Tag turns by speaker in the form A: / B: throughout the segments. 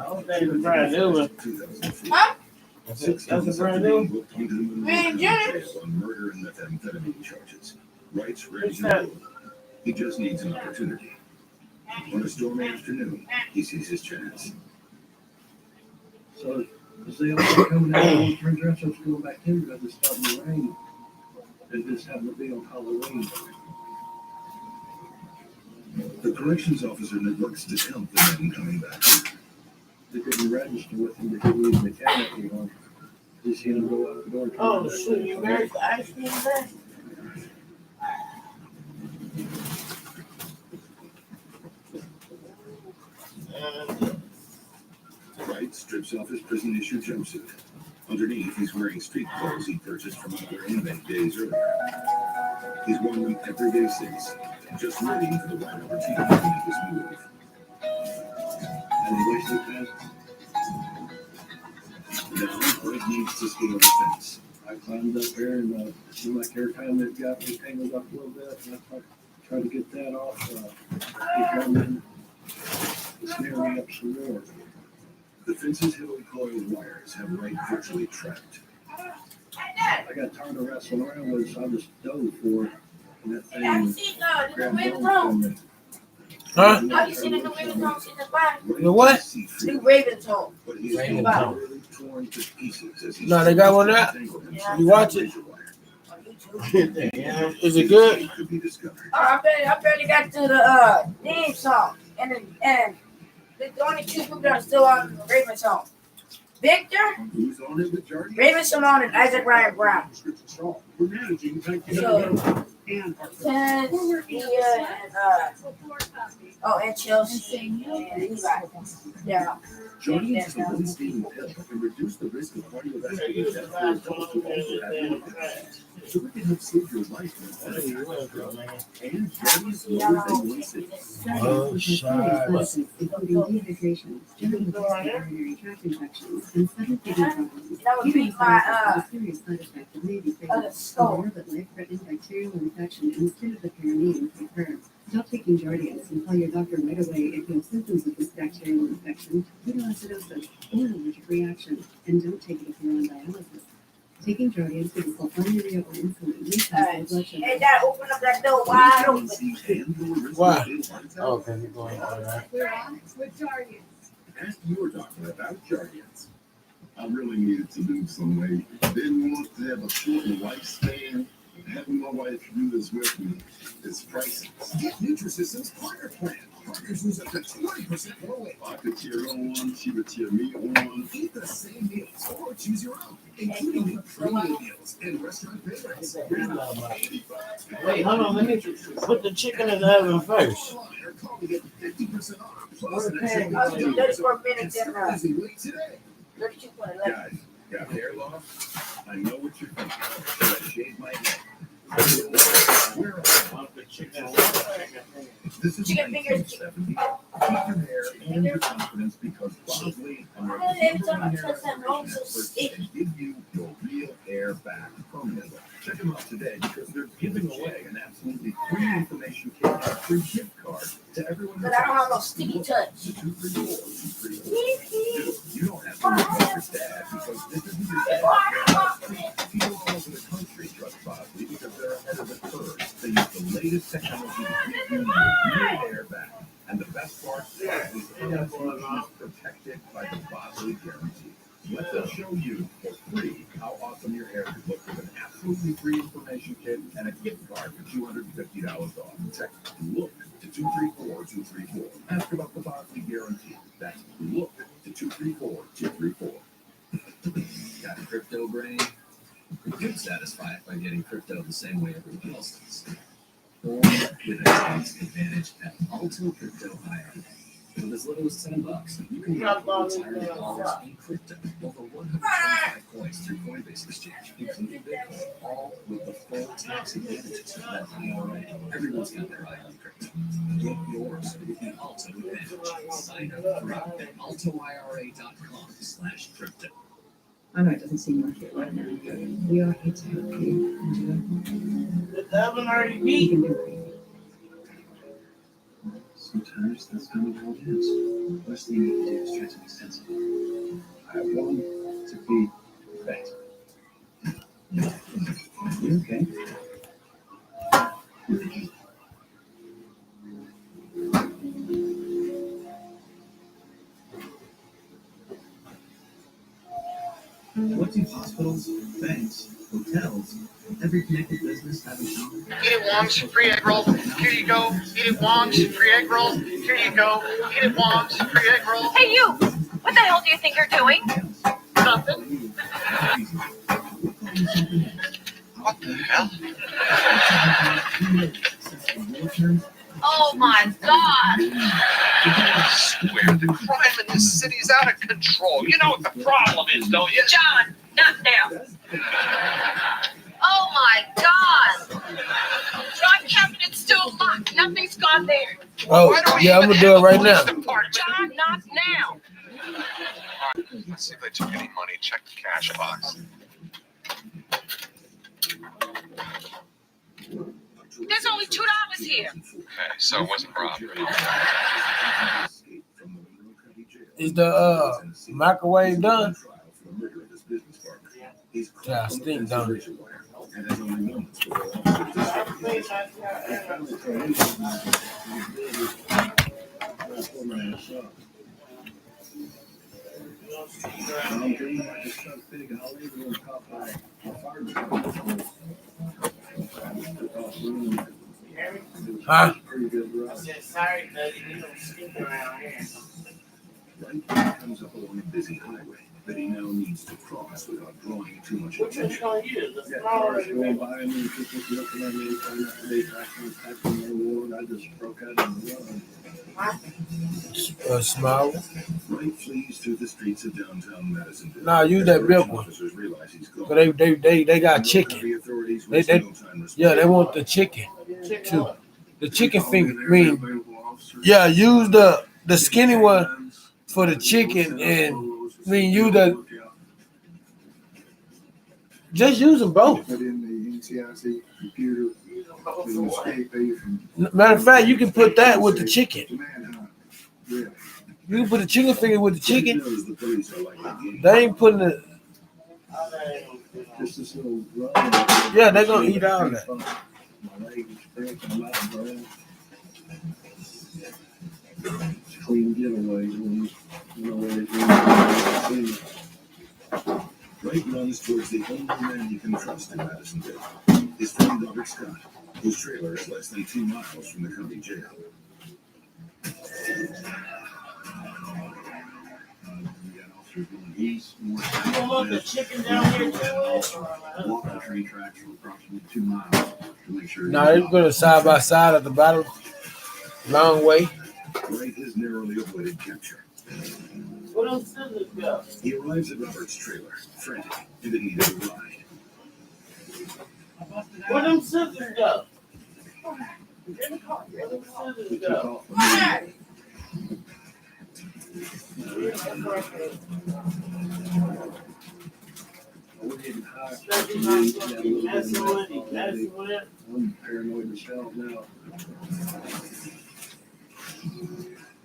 A: don't think it's a brand new one.
B: Huh?
A: That's a brand new.
B: Man, Junior.
C: On murder and methamphetamine charges. Rights ready
A: What's
C: to
A: that?
C: go. He just needs an opportunity. On a stormy afternoon, he sees his chance.
D: So, as they all coming out, all three dress ups going back in because it's starting to rain. And this happened to be on Halloween.
C: The corrections officer neglects to help the men coming back.
D: They didn't register with him because he was mechanically on. Just seen him go out the door.
A: Oh, shit, you married the ice cream man?
C: Wright strips off his prison-issued jumpsuit. Underneath, he's wearing street clothes he purchased from another inmate days earlier. He's worn them every day since, just waiting for the right opportunity to make his move.
D: And he wasted that.
C: Now, Wright needs to scale the fence.
D: I climbed up there and seemed like every time they've got me tangled up a little bit, and I tried to get that off. He come in, snare me up some more.
C: The fence's heavily coiled wires have Wright virtually trapped.
D: I got tired of wrestling around with it, so I just dove for it. And that
B: Hey, have you
D: thing
B: seen the
D: grabbed
B: Louis
D: hold
B: Vuitton?
D: from me.
A: Huh?
B: Have you seen the Louis Vuitton in the back?
A: The what?
B: The Ravens home.
C: But he's
A: Raven
C: literally torn to pieces as he
A: No, they got one out?
B: Yeah.
A: You watch it?
B: On YouTube.
A: Yeah. Is it good?
C: Could be discovered.
B: Oh, I barely got to the theme song. And the only two people that are still on Ravens home. Victor,
C: Who's on it with Jardy?
B: Raven Simone, and Isaac Ryan Brown.
C: We're managing.
B: So, and and Chelsea and Levi. Yeah.
C: Jardy is the one stealing pill can reduce the risk of cardiovascular death for adults who also have liver conditions. So we can help save your life from a heart attack. And Jardy's lower than 160.
E: Oh, shit. Including dehydration, general urinary tract infections, and sudden kidney problems.
B: That would be
E: Serious
B: my
E: serious side effect that may be fatal.
B: other skull.
E: More but life-threatening bacterial infection and skin of the perineum can occur. Stop taking Jardiance and tell your doctor right away if you have symptoms of this bacterial infection, ketoacidosis, or an allergic reaction, and don't take it if you're on dialysis. Taking Jardiance with sulfonylurea or insulin may cause low blood sugar.
B: Hey, Dad, open up that door wide open.
A: Why?
C: Oh,
A: Okay, you're going all right.
F: We're on it with Jardians.
C: ask your doctor about Jardiance. I really needed to lose some weight. Didn't want to have a shorter lifespan. Having my wife do this with me is priceless. Get Nutrisystem's Partner Plan. Partners lose up to 20% more weight. I could cheer her on, she would cheer me on. Eat the same meals or choose your own, including premium meals and restaurant favorites.
A: Wait, hold on. Let me put the chicken in the oven first.
C: Or call to get 50% off. Plus an
A: Okay.
C: extra
B: I'll do 34 minutes and
C: losing weight today.
B: 32.11.
C: Guys, got hair loss? I know what you're thinking. Should I shave my head? This is
B: Chicken fingers.
C: 1970. Keep your hair and your confidence because Bosley and their
B: Every time I
C: hair
B: touch that bone,
C: restoration
B: so
C: experts
B: sticky.
C: can give you your real hair back permanently. Check them out today because they're giving away an absolutely free information kit and a free gift card to everyone.
B: But I don't have no sticky touch.
C: The 234-234. Dude, you don't have to request your dad because this isn't your dad. People all over the country trust Bosley because they're ahead of the curve. They use the latest technology to give you your real hair back. And the best part, Bosley's innovation is protected by the Bosley guarantee. Let them show you for free how awesome your hair could look with an absolutely free information kit and a gift card for $250 off. Text LOOK to 234-234. Ask about the Bosley guarantee. That's LOOK to 234-234.
G: Got a crypto brain? You'd satisfy it by getting crypto the same way everyone else does. Or with a tax advantage at Alto Crypto IRA. With as little as $10, you can get your retirement dollars in crypto. Over 125 coins through Coinbase Exchange, including Bitcoin, all with the full tax advantages of that IRA. Everyone's got their eye on crypto. Get yours with the Alto Advantage. Sign up for at altoira.com/crypto.
E: I know it doesn't seem like it right now. We are here to help you.
A: The oven already
E: We
A: beat.
E: can do anything.
G: Sometimes that's kind of how it is. Worst thing you can do is try to be sensible.
D: I have one to keep.
G: Thanks. You okay? What do hospitals, banks, hotels, every connected business have in common?
F: Eat it Wong's free egg roll. Here you go. Eat it Wong's free egg roll. Here you go. Eat it Wong's free egg roll.
H: Hey, you! What the hell do you think you're doing?
F: Nothing. What the hell?
H: Oh my God!
F: I swear the crime in this city is out of control. You know what the problem is, don't you?
H: John, not now. Oh my God! John cabinet's still locked. Nothing's gone there.
A: Oh,
F: Why do we
A: yeah, I'm
F: even
A: gonna do
F: have
A: it right
F: a
A: now.
F: police department?
H: John, not now.
F: Let's see if they took any money. Check the cash box.
H: There's only $2 here.
F: Okay, so it wasn't robbery.
A: Is the microwave done? Yeah, I stink, don't it? Huh? I said, sorry, buddy, you don't stink around here.
C: Right comes up along a busy highway that he now needs to cross without drawing too much
A: Which one's
C: attention.
A: gonna use? The
D: Yeah,
A: smaller
D: cars
A: or the
D: going
A: bigger?
D: by and then people looking at me, trying not to be tapping their ward. I just broke out in the run.
A: Small.
C: Wright flees through the streets of downtown Madisonville.
A: Nah, use that big one.
C: Officers realize he's gone.
A: But they got chicken.
C: The authorities
A: They-
C: waste
A: they-
C: no time
A: Yeah, they
C: responding.
A: want the chicken.
D: Chicken
A: Too.
D: what?
A: The chicken
D: All
A: finger.
D: in
A: I
D: there,
A: mean,
D: available officers.
A: yeah, use the skinny one for the chicken and I mean use the just use them both.
I: Put in the NCIC computer to escape from
A: Matter of fact, you can put that with the chicken.
I: manhunt. Yeah.
A: You can put the chicken finger with the
C: He
A: chicken.
C: knows the police are like a game.
A: They ain't putting the
D: Just this little run.
A: Yeah, they're gonna eat all that.
D: My leg is breaking, I'm out of breath. Clean getaway when you know where it's going.
C: Wright runs towards the only man he can trust in Madisonville, his friend Robert Scott, whose trailer is less than 2 miles from the county jail.
I: He's more
A: You gonna want the chicken down here too?
I: walk the train tracks for approximately 2 miles to make sure.
A: No, they put it side by side at the bottom. Long way.
C: Wright has narrowly avoided capture.
A: Where them scissors go?
C: He arrives at Robert's trailer, frantic, and in need of a ride.
A: Where them scissors go? Where them scissors
D: Took
A: go?
D: off immediately. We're getting high. I'm paranoid as hell now.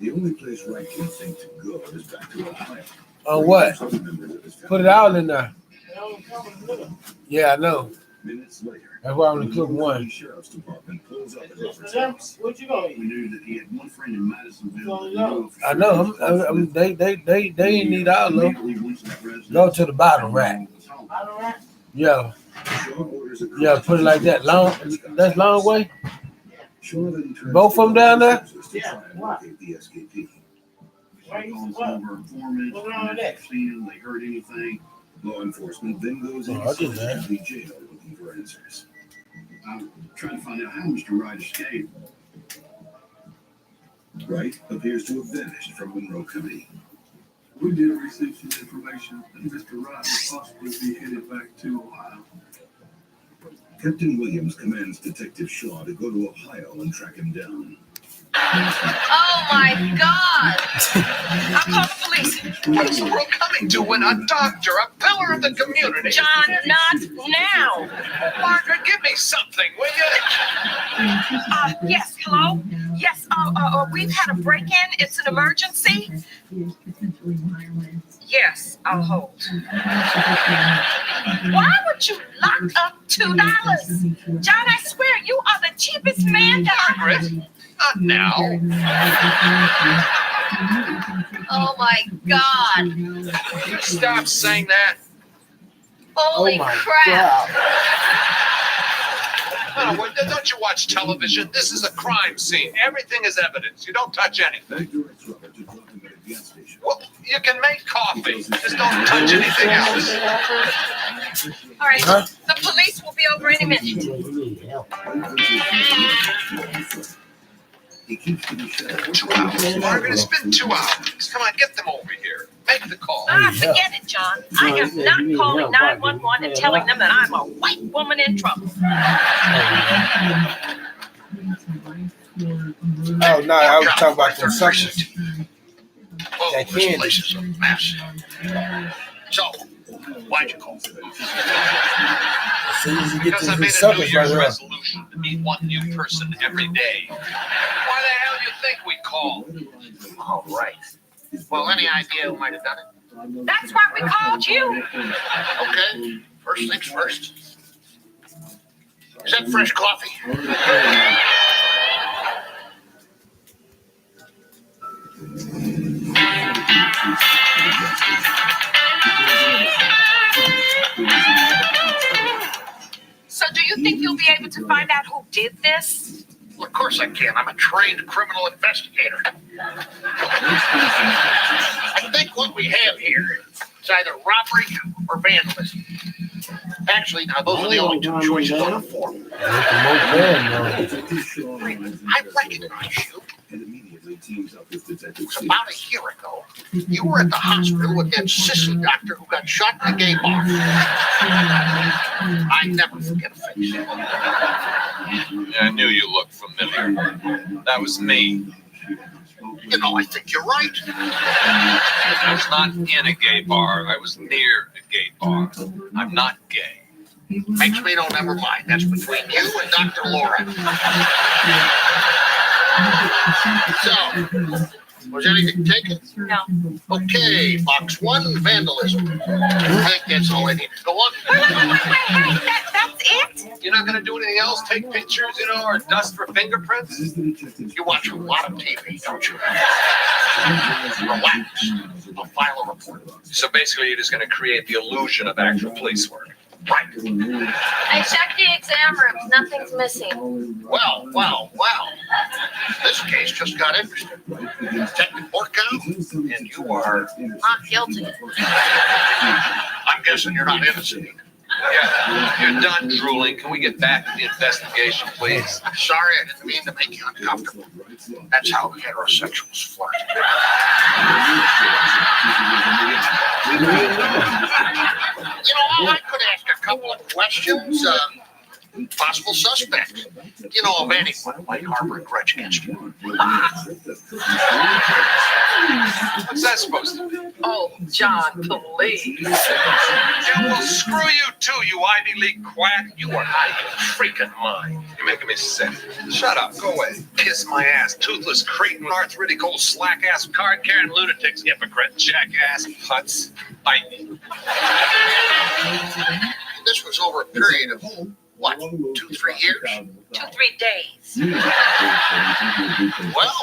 C: The only place Wright can think to go is back to Ohio.
A: On what?
C: Other members of his
A: Put
C: family.
A: it all in there. Yeah, I know.
C: Minutes later,
A: That's why I'm gonna
C: the
A: cook
C: New
A: one.
C: York Sheriff's Department pulls up at
A: Just for
C: Robert's
A: them?
C: house.
A: What you gonna
I: We
A: eat?
I: knew that he had one friend in Madisonville.
A: Oh,
I: that
A: yeah.
I: we knew for
A: I
I: sure
A: know.
I: he was close with.
A: They ain't need all of them.
I: Immediately went to that residence.
A: Go to the bottom rack. I don't know. Yeah,
C: Shaw orders a
A: yeah. Put it like that. Long. That's long way.
C: Shaw then turns
A: Both
C: to
A: of them down there?
C: officers to try and
A: Why?
C: locate the escapee.
A: Why you-
I: Calling
A: what?
I: some of our informants,
A: What's wrong with that?
I: seen them, they heard anything.
C: Law enforcement then goes
A: Oh, I
C: into
A: did that.
C: the jail looking for answers.
I: I'm trying to find out how Mr. Wright escaped.
C: Wright appears to have vanished from Monroe County.
I: We did receive some information that Mr. Wright would possibly be headed back to Ohio.
C: Captain Williams commands Detective Shaw to go to Ohio and track him down.
H: Oh my God! I'll call the police.
C: What is the world coming to when a doctor, a pillar of the community?
H: John, not now.
C: Margaret, give me something, will you?
H: Yes, hello? Yes, we've had a break-in. It's an emergency. Yes, I'll hold. Why would you lock up $2? John, I swear, you are the cheapest man that
C: Margaret, not now.
H: Oh my God.
C: Will you stop saying that?
H: Holy
A: Oh my
H: crap.
A: God.
C: Oh, well, don't you watch television? This is a crime scene. Everything is evidence. You don't touch anything. Well, you can make coffee. Just don't touch anything else.
H: All right,
A: Huh?
H: the police will be over any minute.
C: He keeps to be sure. 2 hours, Margaret. It's been 2 hours. Come on, get them over here. Make the call.
H: Forget it, John. I am not calling 911 and telling them that I'm a white woman in trouble.
A: Oh no, I was talking about the suckers.
C: Whoa,
A: That
C: this
A: candy.
C: place is a mess. So, why'd you call?
A: As soon as you get
C: Because I
A: to the
C: made a New
A: suckers right
C: Year's
A: here.
C: resolution to meet one new person every day. Why the hell do you think we called? All right. Well, any idea who might have done it?
H: That's why we called you.
C: Okay, first things first. Is that fresh coffee?
H: So do you think you'll be able to find out who did this?
C: Well, of course I can. I'm a trained criminal investigator. I think what we have here is either robbery or vandalism. Actually, now those are the only two choices on the form. I recognize you. It was about a year ago. You were at the hospital with that sissy doctor who got shot in a gay bar. I never forget a face.
J: I knew you looked familiar. That was me.
C: You know, I think you're right.
J: I was not in a gay bar. I was near a gay bar. I'm not gay.
C: Makes me no, never mind. That's between you and Dr. Laura. So, was anything taken?
H: No.
C: Okay, box 1, vandalism. I think that's all I need. Go on.
H: Wait, hey, that's it?
C: You're not going to do anything else? Take pictures, or dust for fingerprints? You watch a lot of TV, don't you? Relax. I'll file a report.
J: So basically, you're just going to create the illusion of actual police work.
C: Right.
H: I checked the exam rooms. Nothing's missing.
C: Well. This case just got interesting. Detective Borkow, and you are...
H: Not guilty.
C: I'm guessing you're not innocent.
J: Yeah, you're done drooling. Can we get back to the investigation, please?
C: Sorry, I didn't mean to make you uncomfortable. That's how heterosexuals flirt. I could ask a couple of questions. Possible suspects. Of anyone who might harbor a grudge against you.
J: What's that supposed to be?
H: Oh, John, please.
J: Yeah, well, screw you too, you Ivy League quack. You are out of your freaking mind. You're making me sick. Shut up. Go away. Kiss my ass. Toothless, cretin, arthritic, old slack-ass, card-carrying lunatics, hypocrite, jackass, putz.
C: This was over a period of, 2-3 years?
H: 2-3 days.
C: Well,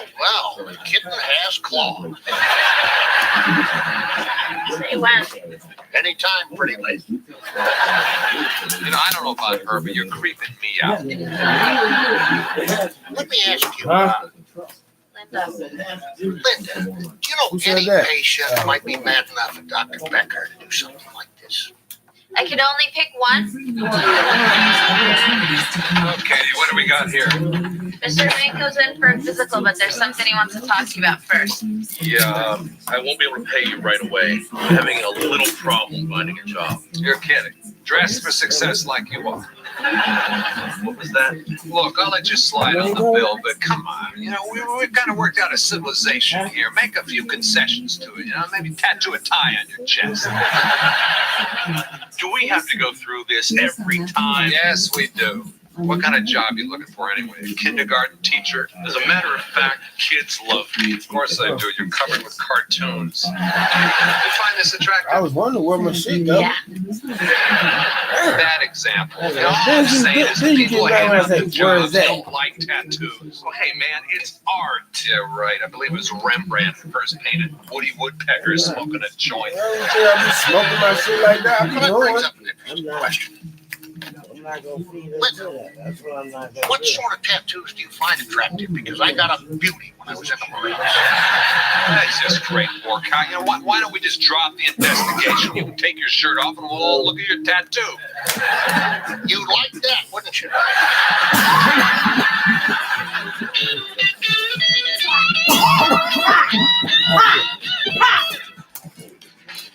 C: the kitten has claws.
H: Say when?
C: Anytime, pretty lady.
J: I don't know about her, but you're creeping me out.
C: Let me ask you,
H: Linda.
C: Linda, do you know
A: Who said
C: any
A: that?
C: patient who might be mad enough at Dr. Becker to do something like this?
H: I can only pick one.
J: Okay, what do we got here?
H: Mr. Manco's in for a physical, but there's something he wants to talk to you about first.
K: Yeah, I won't be able to pay you right away. I'm having a little problem finding a job.
J: You're kidding. Dress for success like you are. What was that? Look, I'll let you slide on the bill, but come on. You know, we've kind of worked out a civilization here. Make a few concessions to it. You know, maybe tattoo a tie on your chest.
F: Do we have to go through this every time?
J: Yes, we do. What kind of job you looking for anyway? A kindergarten teacher?
F: As a matter of fact, kids love me.
J: Of course I do. You're covered with cartoons. You find this attractive?
A: I was wondering where my shit go.
B: Yeah.
J: Bad example. You know, all I'm saying is that people hang out the jobs don't like tattoos. Well, hey, man, it's art. Yeah, right. I believe it was Rembrandt who first painted Woody Woodpecker smoking a joint.
A: I don't think I'll be smoking my shit like that.
F: Well, that
A: You know
F: brings
A: what?
F: up an interesting question.
A: I'm not gonna feed into that. That's what I'm not gonna
F: What
A: do.
F: sort of tattoos do you find attractive? Because I got a beauty when I was in the Marines.
J: That's just great work. You know what? Why don't we just drop the investigation? You can take your shirt off and we'll all look at your tattoo.
F: You'd like that, wouldn't you?
J: You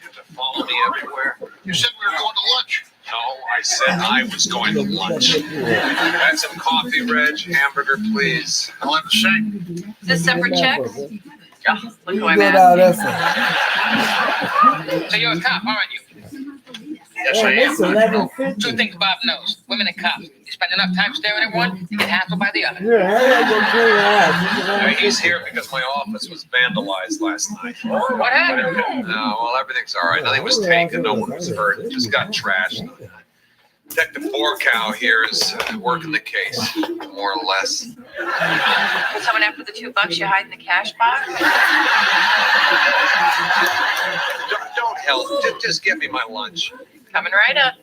J: have to follow me everywhere.
F: You said we were going to lunch.
J: No, I said I was going to lunch. Add some coffee, Reg. Hamburger, please.
F: I'll have the same.
H: Is this separate checks? Yeah, look who I'm
A: Good
H: at.
A: out effort.
K: So you're a cop, aren't you?
F: Yes, I am.
A: 11:50.
K: Two things Bob knows. Women and cops. You spend enough time staring at one, you get hassled by the other.
A: Yeah, how y'all gonna clean your ass?
J: He's here because my office was vandalized last night.
K: What happened?
J: No, well, everything's all right. Nothing was taken. No one was hurt. It just got trashed. Detective Borkow here is working the case, more or less.
H: Someone after the $2 you hide in the cash box?
J: Don't help. Just give me my lunch.
H: Coming right up.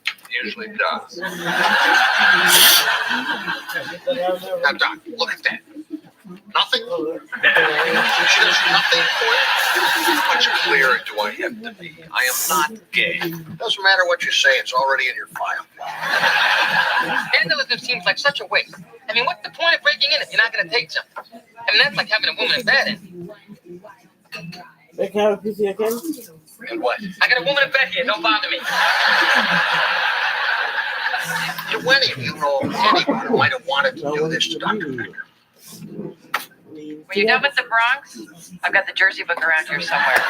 J: Usually does.
F: Now, Doc, look at that. Nothing? There's nothing for it?
J: How much clearer do I have to be? I am not gay.
F: Doesn't matter what you say, it's already in your file.
K: Vandalism seems like such a waste. I mean, what's the point of breaking in if you're not going to take something? I mean, that's like having a woman in bed.
A: They count a piece of your candy?
J: And what?
K: I got a woman in bed here. Don't bother me.
F: Do any of you know anyone who might have wanted to do this to Dr. Becker?
H: Were you done with the Bronx? I've got the Jersey book around here somewhere.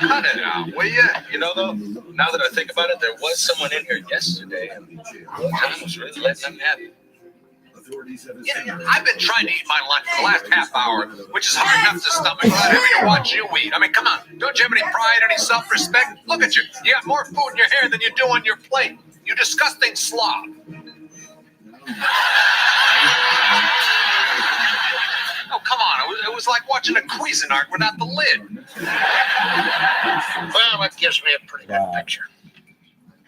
J: Cut it out, will you? You know, though, now that I think about it, there was someone in here yesterday, and Tom was really letting them have it. Yeah, I've been trying to eat my lunch for the last half hour, which is hard enough to stomach without having to watch you eat. I mean, come on. Don't you have any pride, any self-respect? Look at you. You got more food in your hair than you do on your plate. You disgusting slob. Oh, come on. It was like watching a Cuisinart without the lid.
F: Well, that gives me a pretty good picture.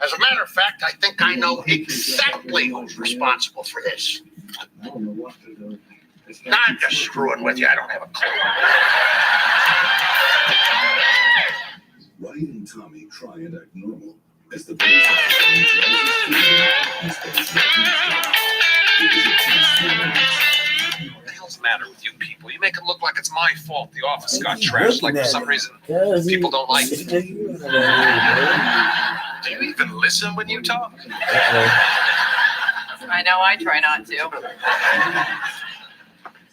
F: As a matter of fact, I think I know exactly who's responsible for this.
D: I don't know what to do.
F: Now, I'm just screwing with you. I don't have a clue.
C: Ryan and Tommy try and act normal as the police officer
J: What the hell's the matter with you people? You make it look like it's my fault the office got trashed. Like for some reason people don't like me. Do you even listen when you talk?
H: I know I try not to.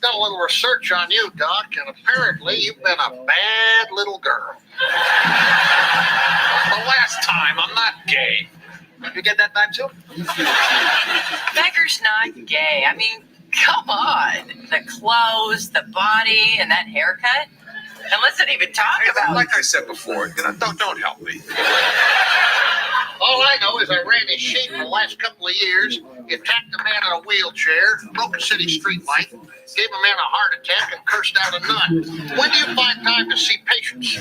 F: Done a little research on you, Doc, and apparently you've been a bad little girl.
J: The last time, I'm not gay. You get that time too?
H: Becker's not gay. I mean, come on. The clothes, the body, and that haircut. And let's not even talk about
J: Like I said before, don't help me.
F: All I know is I ran his sheep for the last couple of years. He attacked a man in a wheelchair, broke a city street light, gave a man a heart attack, and cursed out a nun. When do you find time to see patients?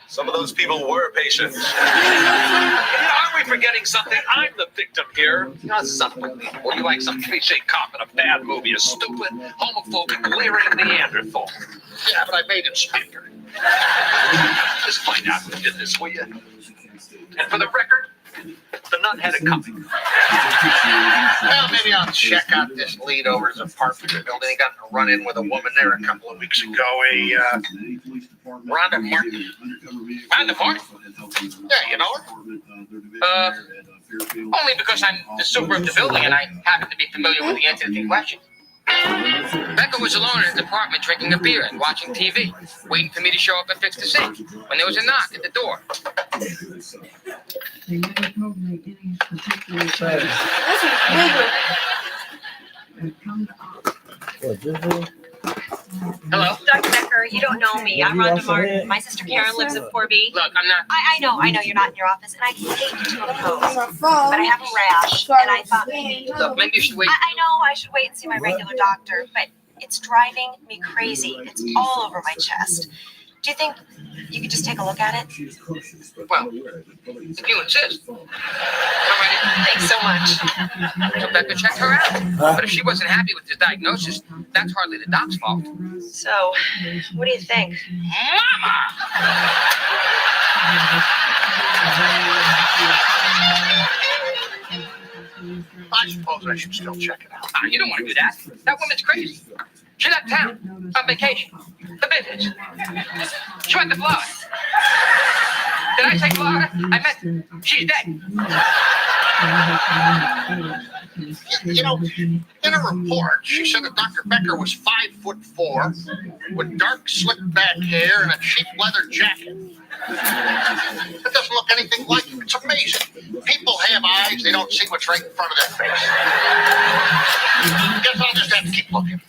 J: Some of those people were patient. Aren't we forgetting something? I'm the victim here. Not something. Or you like some cliche cop in a bad movie, a stupid, homophobic, leering Neanderthal.
F: Yeah, but I made inspector.
J: Just find out who did this, will you? And for the record, the nut had it coming.
F: Well, maybe I'll check out this lead over his apartment building. He got in a run-in with a woman there a couple of weeks ago. Rhonda Martin.
K: Rhonda Martin?
F: Yeah, you know her?
K: Only because I'm the super of the building and I happen to be familiar with the answer to the question. Becker was alone in his apartment drinking a beer and watching TV, waiting for me to show up and fix the sink, when there was a knock at the door.
E: They never told me any particular
B: That's a big one.
E: that comes up.
A: What, this one?
K: Hello?
L: Dr. Becker, you don't know me. I'm Rhonda Martin. My sister Karen lives in 4B.
K: Look, I'm not.
L: I know you're not in your office, and I hate to
B: On
L: oppose,
B: my
L: but
B: phone.
L: I have a rash, and I thought maybe.
K: Look, maybe you should wait.
L: I know I should wait and see my regular doctor, but it's driving me crazy. It's all over my chest. Do you think you could just take a look at it?
K: Well, if you insist. Alrighty.
L: Thanks so much.
K: So Becca checked her out. But if she wasn't happy with his diagnosis, that's hardly the doc's fault.
L: So, what do you think?
K: Mama!
F: I suppose I should still check it out.
K: You don't want to do that. That woman's crazy. She's out of town, on vacation, for business. She went to Florida. Did I say Florida? I meant she's dead.
F: You know, in a report, she said that Dr. Becker was 5'4", with dark, slicked back hair and a cheap leather jacket. It doesn't look anything like him. It's amazing. People have eyes, they don't see what's right in front of their face. Guess I'll just have to keep looking.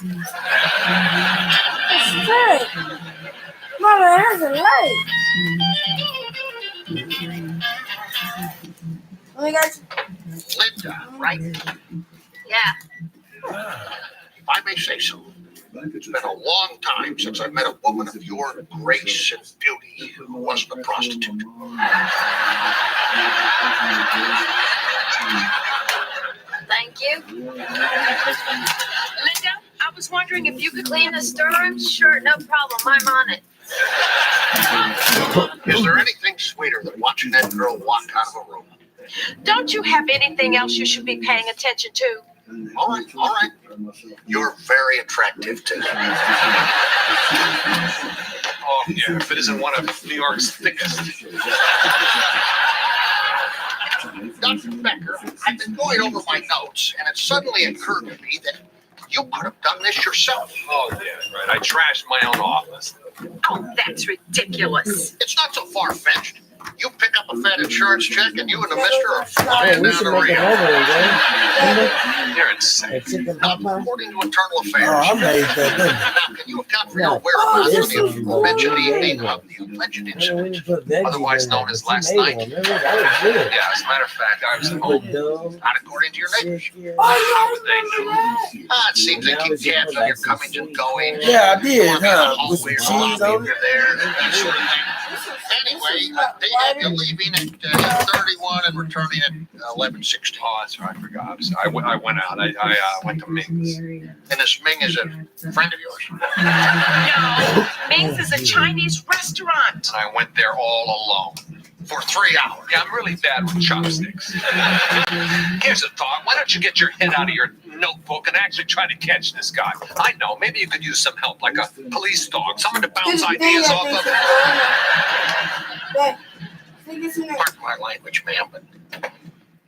B: It's good. Mama, there's a light. Oh my gosh.
F: Linda, right?
L: Yeah.
F: If I may say so, it's been a long time since I met a woman of your grace and beauty who wasn't a prostitute.
L: Thank you. Linda, I was wondering if you could clean the stirrups. Sure, no problem. I'm on it.
F: Is there anything sweeter than watching that girl walk out of a room?
L: Don't you have anything else you should be paying attention to?
F: All right. You're very attractive, too.
J: Oh, yeah, if it isn't one of New York's thickest.
F: Dr. Becker, I've been going over my notes, and it suddenly occurred to me that you could have done this yourself.
J: Oh, yeah, right. I trashed my own office.
L: Oh, that's ridiculous.
F: It's not so far-fetched. You pick up a fat insurance check, and you and the mister are
A: Oh,
F: flying
A: we
F: down
A: should
F: the
A: make
F: Rio.
A: another one, man.
J: You're insane.
A: That chicken
F: Now,
A: pot pie?
F: according to Internal
A: Oh,
F: Affairs,
A: I made that, didn't I?
F: now, can you account for your
A: No.
F: whereabouts
A: This
F: on the
A: is
F: mentioned evening
A: amazing.
F: of the alleged
A: Man,
F: incident?
A: we didn't put veggies
J: Otherwise
A: in
J: known
A: there,
J: as
A: but
J: last
A: you made
J: night.
A: one. That was good.
J: Yeah, as a matter of fact, I was
A: You
J: home.
A: put dove,
F: Not according to your neighbors.
A: chicken.
B: Oh,
J: How
B: yeah,
J: would they know?
F: It seems they keep tabs on your comings and goings.
A: Yeah, I did,
F: Or maybe
A: huh?
F: the
A: With
F: hallway
A: some
F: or
A: cheese
F: lobby
A: on
F: if
A: it.
F: you're there, that sort of thing. Anyway, they have you leaving at 31 and returning at 11:16.
J: Oh, that's right. I forgot. I'm sorry. I went out. I went to Ming's.
F: And this Ming is a friend of yours.
L: No, Ming's is a Chinese restaurant.
J: And I went there all alone.
F: For 3 hours.
J: Yeah, I'm really bad with chopsticks. Here's a thought. Why don't you get your head out of your notebook and actually try to catch this guy? I know. Maybe you could use some help, like a police dog, someone to bounce ideas off of.
B: Dad, think it's in there.
F: Pardon my language, ma'am, but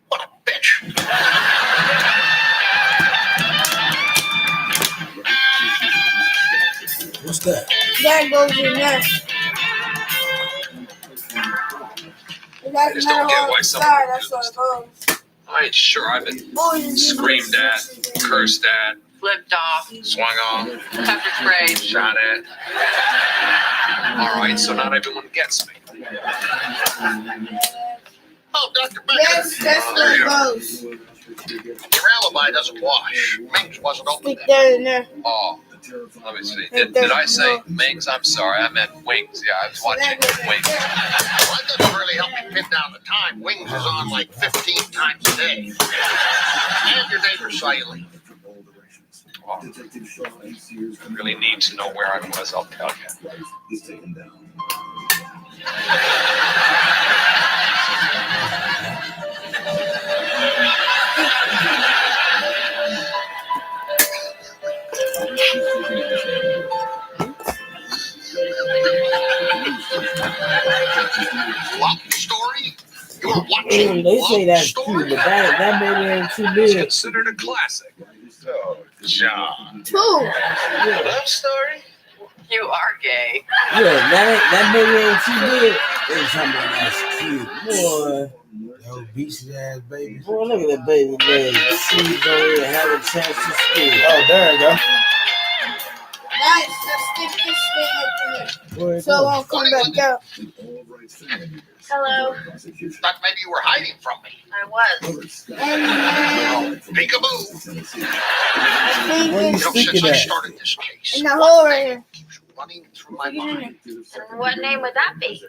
F: what a bitch.
A: What's that?
B: That goes in there. It doesn't
J: just don't
B: matter
J: get
B: on
J: why
B: the
J: someone
B: side,
J: would
B: that's
J: do
B: what it goes.
J: I ain't sure. I've been
B: Boys,
J: screamed at, cursed at,
K: Flipped off,
J: swung on,
K: pepper sprayed.
J: shot at. All right, so not everyone gets me.
F: Oh, Dr. Becker.
B: Yes, that's
F: There
B: where
F: you
B: it
F: are.
B: goes.
F: Your alibi doesn't wash. Ming's wasn't open
B: Stick
F: then.
B: that in there.
J: Oh, let me see. Did I say Ming's? I'm sorry. I meant Wings. Yeah, I was watching Wings.
F: Well, that doesn't really help me pin down the time. Wings is on like 15 times a day. And your neighbor saw you leave.
J: Well, if you really need to know where I was, I'll tell you.
F: Love story? You're watching
A: They say
F: Love
A: that's cute,
F: Story?
A: but that baby ain't too
J: It's
A: big.
J: considered a classic. Oh, John.
B: Two.
J: Love story?
H: You are gay.
A: Yeah, that baby ain't too big. They talking about that's cute. Boy. Yo, beastly ass baby. Boy, look at that baby leg. She's don't even have a chance to speak. Oh, there you go.
B: Nice. Let's stick this thing up
A: Boy,
B: in. So it won't come back out.
L: Hello.
F: Thought maybe you were hiding from me.
L: I was.
B: And
F: Peekaboo.
B: I think
A: Where you
B: it's
F: Since
A: sticking
F: I
A: at?
F: started this case,
B: in the hole right here.
F: running through my mind.
L: And what name would that be?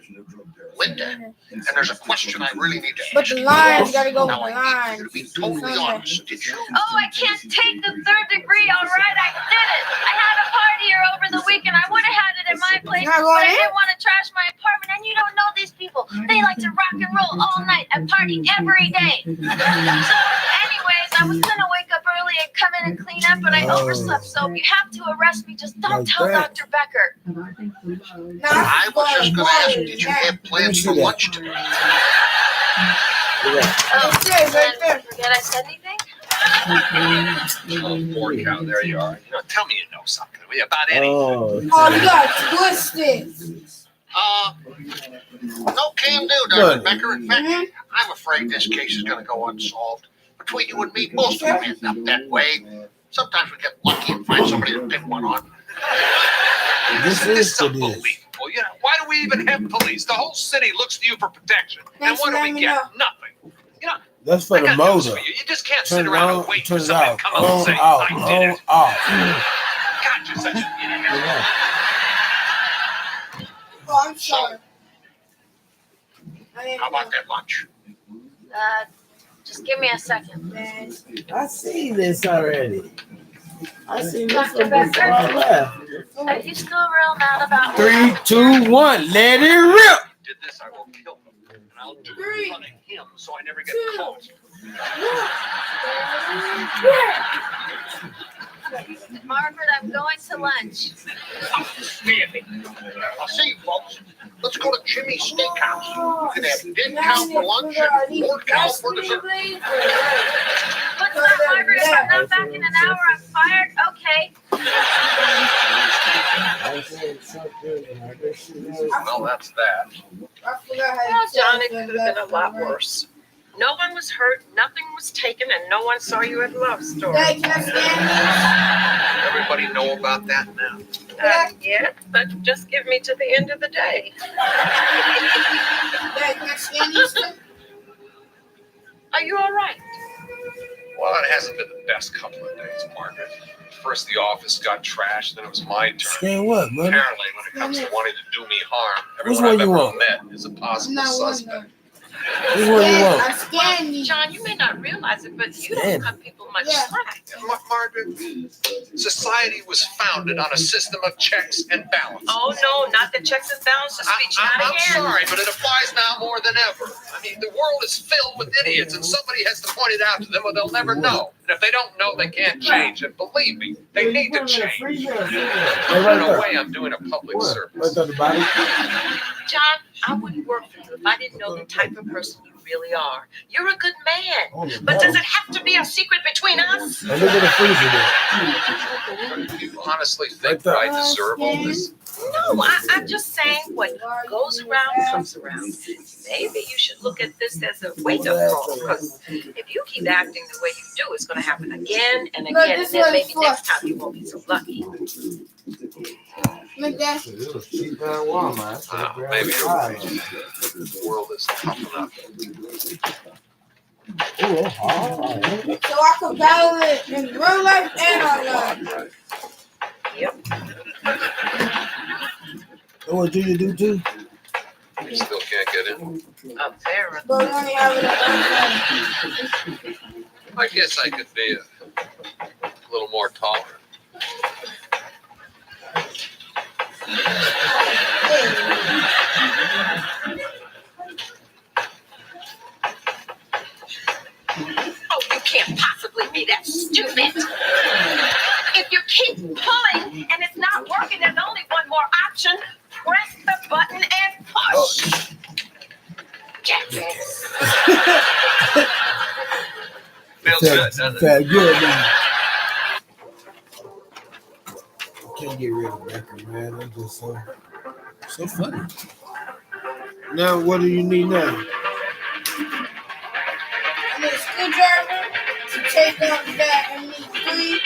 F: Linda. And there's a question I really need to ask.
B: But the line's gotta go with
F: Now,
B: the
F: I need you to be
B: line.
F: totally honest. Did you?
L: Oh, I can't take the 3rd degree. All right, I did it. I had a party here over the weekend. I would have had it at my place,
B: Not
L: but
B: going
L: I
B: in?
L: didn't want to trash my apartment. And you don't know these people. They like to rock and roll all night and party every day. So, anyways, I was gonna wake up early and come in and clean up, but I overslept. So if you have to arrest me, just don't
A: Like
L: tell
A: that.
L: Dr. Becker.
F: I was just going to ask, did you have plans for lunch tonight?
L: Oh,
B: It's there, right there.
L: forget I said anything?
J: Oh, poor cow. There you are. You know, tell me you know something about anything.
A: Oh,
B: Oh, you gotta twist it.
F: No can do, Dr. Becker. In fact, I'm afraid this case is going to go unsolved. Between you and me, most of them end up that way. Sometimes we get lucky and find somebody to pin one on.
A: this
J: This
A: is
J: is
A: for this.
J: unbelievable. You know, why do we even have police? The whole city looks to you for protection. And
B: Thanks
J: what
B: for
J: do we
B: letting me
J: get?
B: know.
J: Nothing. You know,
A: That's for
J: I
A: the
J: got news
A: motor.
J: for you. You just can't
A: Turn
J: sit
A: it
J: around
A: on,
J: and wait
A: turn
J: for
A: it
J: somebody to
A: off,
J: come up and
A: on,
J: say,
A: off,
J: I
A: on,
J: did it.
A: off.
J: God, you're such an idiot.
A: Yeah.
B: Oh, I'm sorry. I didn't
F: How about
B: know.
F: that lunch?
L: Just give me a second.
B: Man.
A: I seen this already. I seen this
L: Dr.
A: one before I left.
L: Are you still real mad about
A: 3, 2, 1, let it rip.
J: Did this, I will kill him. And I'll do it
B: Three,
J: in front of him so I never get
B: two,
J: caught.
L: Margaret, I'm going to lunch.
F: Outstanding. I'll see you, folks. Let's go to Jimmy's Steakhouse. You can have discount for lunch and more count for dessert.
L: What's that, Margaret? If I'm not back in an hour, I'm fired? Okay.
J: Well, that's that.
B: I forgot how
H: Well,
B: to
H: John, it
B: tell
H: could have been a lot worse. No one was hurt, nothing was taken, and no one saw you at Love Story.
B: Dad, can I scan
J: Everybody know about that now.
H: Not yet, but just give me to the end of the day.
B: these? Dad, can I scan these too?
H: Are you all right?
J: Well, it hasn't been the best couple of days, Margaret. First the office got trashed, then it was my turn.
A: Scan what, man?
J: Apparently, when it comes to wanting to do me harm,
A: Which
J: everyone
A: one
J: I've
A: you
J: ever
A: want?
J: met is a
B: I'm
J: possible
B: not one
J: suspect.
B: though.
A: Which one you
B: Dad,
A: want?
B: I scanned these.
H: John, you may not realize it, but you
A: Damn.
H: don't cut people much
B: Yeah.
H: slack.
J: Margaret, society was founded on a system of checks and balances.
H: Oh, no, not the checks and balances speech, not
J: I'm
H: again.
J: sorry, but it applies now more than ever. I mean, the world is filled with idiots, and somebody has to point it out to them, or they'll never know. And if they don't know, they can't change. And believe me, they need to change. In a way, I'm doing a public service.
A: Right on the bottom.
H: John, I wouldn't work for you if I didn't know the type of person you really are. You're a good man.
A: On the
H: But does
A: bottom.
H: it have to be a secret between us?
A: And look at the freezer there.
J: Do you honestly think that I deserve all this?
H: No, I'm just saying what goes around comes around. Maybe you should look at this as a wake-up call, because if you keep acting the way you do, it's going to happen again and
B: Look,
H: again, and
B: this
H: then
B: one's
H: maybe
B: for-
H: next time you won't be so lucky.
B: Look, Dad.
A: It was cheap at Walmart.
J: Maybe you're right. The world is tough enough.
B: So I can battle it in real life and online.
A: What do you do too?
J: You still can't get in?
H: Apparently.
B: But we only have it online.
J: I guess I could be a little more tolerant.
H: Oh, you can't possibly be that stupid. If you keep pulling and it's not working, there's only one more option. Press the button and push.
J: Feels good, doesn't it?
A: Felt good, man. Can't get rid of Becker, man. That's just so funny. Now, what do you need now?
B: I need a screwdriver to take off that. I need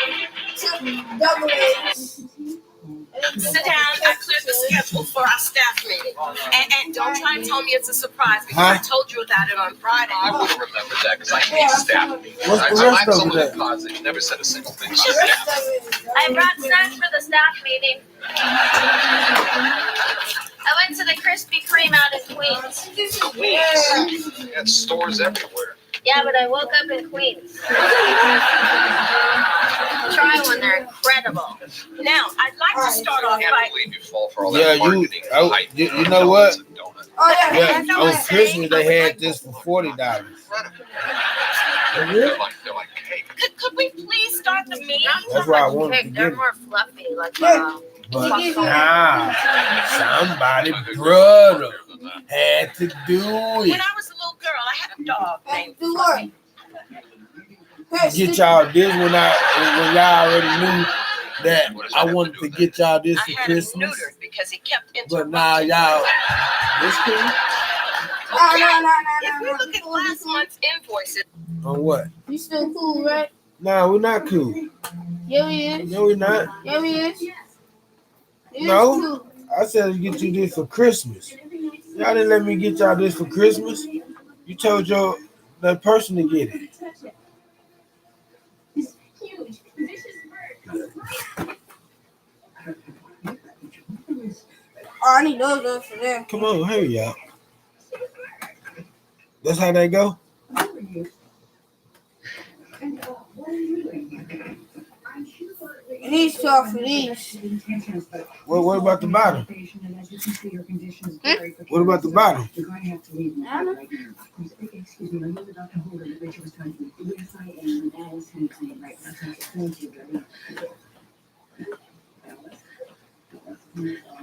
B: two double A's.
H: Sit down. I cleared the schedule for our staff meeting. And don't try and tell me it's a surprise because I told you about it on Friday.
J: I would have remembered that because I hate staff meetings.
A: What's the
J: I
A: rest
J: like
A: of
J: someone
A: that?
J: in positive. Never said a single thing about
B: The rest
J: staff.
B: of it is
L: I brought snacks for the staff meeting. I went to the Krispy Kreme out in Queens.
J: Queens. You got stores everywhere.
L: Yeah, but I woke up in Queens. Try one, they're incredible.
H: Now, I'd like to start off
J: I
H: by.
J: can't believe you fall for all
A: Yeah,
J: that marketing.
A: you know what?
B: Oh, yeah.
A: Yeah, on Christmas they had this for $40.
J: They're like cake.
H: Could we please start the meeting?
A: That's why I wanted to get
L: They're
A: it.
L: more fluffy, like
A: But nah, somebody brother had to do
H: When
A: it.
H: I was a little girl, I had a dog named
B: Do what?
A: Get y'all this when y'all already knew that I wanted to get y'all this
H: I
A: for
H: had him
A: Christmas.
H: neutered because he kept
A: But
H: interrupting.
A: now y'all, this cool?
H: If we look at last month's invoices,
A: On what?
B: You still cool, right?
A: No, we're not cool.
B: Yeah, we is.
A: No, we're not.
B: Yeah, we is.
A: No.
B: Cool.
A: I said to get you this for Christmas. Y'all didn't let me get y'all this for Christmas. You told that person to get it.
B: Oh, I need those for them.
A: Come on, hurry up. That's how they go?
B: And these two are for these.
A: What about the bottom? What about the bottom?
B: I don't know.
E: Excuse me, are you the Dr. Holder that Rachel was talking to? Yes, I am. And as he said, right, thank you.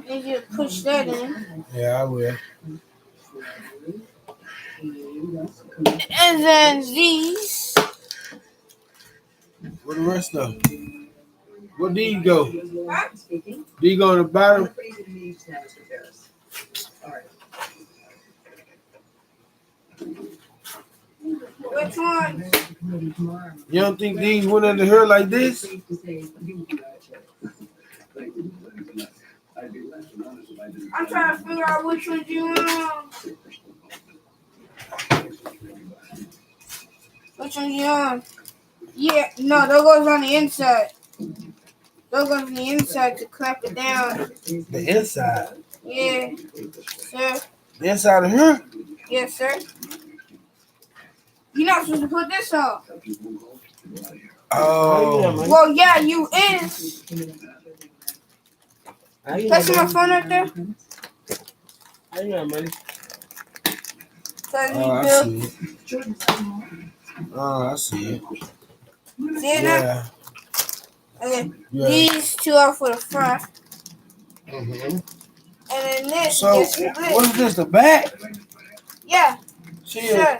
B: Need you to push that in.
A: Yeah, I will.
B: And then these.
A: Where the rest of them? Where do you go? Do you go on the bottom?
B: Which one?
A: You don't think these went under her like this?
B: I'm trying to figure out which ones you want. Which ones you want? Yeah, no, that goes on the inside. That goes on the inside to clamp it down.
A: The inside.
B: Yeah, sir.
A: The inside of her?
B: Yes, sir. You're not supposed to put this on.
A: Oh.
B: Well, yeah, you is. That's my phone right there.
A: I got money.
B: Cause
A: Oh, I
B: you
A: see it. Oh, I see it.
B: see it now?
A: Yeah.
B: Okay.
A: Yeah.
B: These two are for the front.
A: Mm-hmm.
B: And then this
A: So,
B: is for this.
A: what is this, the back?
B: Yeah,
A: Chill.
B: sure.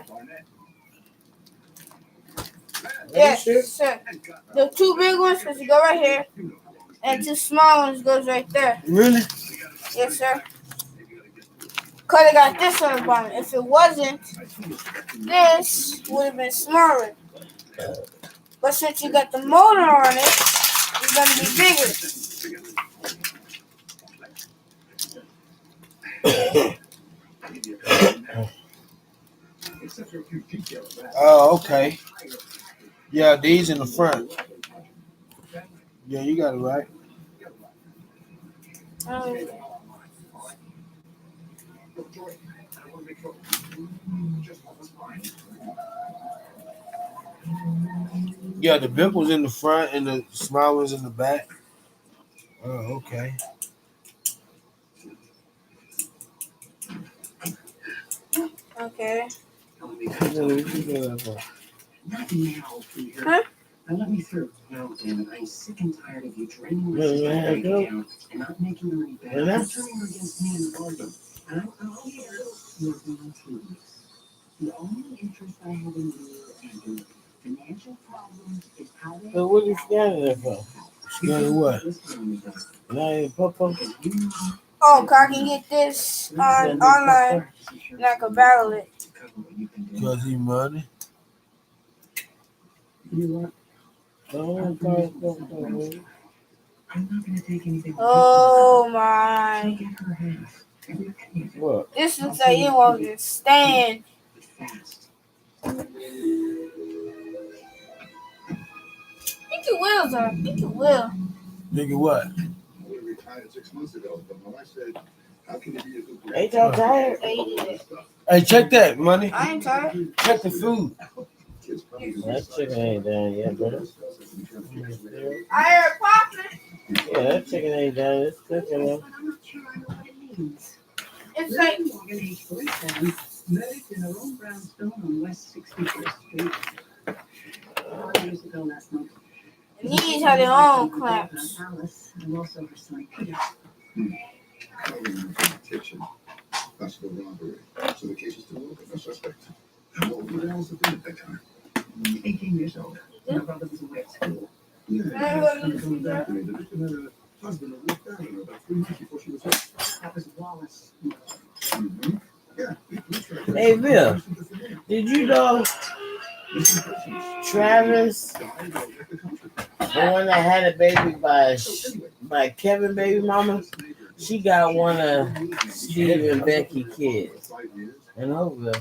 B: Yes, sir. The two big ones supposed to go right here. And two small ones goes right there.
A: Really?
B: Yes, sir. Cause I got this on the bottom. If it wasn't, this would have been smaller. But since you got the motor on it, it's gonna be bigger.
A: Oh, okay. Yeah, these in the front. Yeah, you got it right. Yeah, the big one's in the front and the small one's in the back. Oh, okay.
B: Okay.
E: Not now, Peter.
B: Huh?
E: Now let me through. No, damn it. I'm sick and tired of you draining my sister's bank account and not making her any better. You're turning her against me in the bargain. And I'm here. You're being teased. The only interest I have in you and your
A: So what are you scanning it for?
D: Scanning what?
A: Not even Popo?
B: Oh, I can get this on online and I can battle it.
A: Because he money.
B: Oh my.
A: What?
B: This looks like it won't even stand. I think it will, though. I think it will.
A: Nigga, what?
C: We retired 6 months ago, but my wife said, how can you be a good
A: Ain't y'all tired?
B: I
A: Hey, check that, money.
B: ain't tired.
A: Check the food.
M: That chicken ain't done yet, brother.
B: I heard popping.
M: Yeah, that chicken ain't done. It's cooking though.
B: It's like
E: Murdered in a long brownstone on West 61st Street. 5 years ago last month.
B: knees have their own clamps.
E: Alice and also her son Peter.
C: kitchen. Possible robbery. So the case is still open. No suspect. How old were Alice at that time?
E: 18 years old. My brother was away at school.
C: Yeah. The victim had a husband who lived down in her about 3 months before she was hurt.
E: That was Wallace.
C: Mm-hmm. Yeah.
M: Hey, Bill, did you know Travis, the one that had a baby by Kevin baby mama, she got one of Steve and Becky kids in Oakville.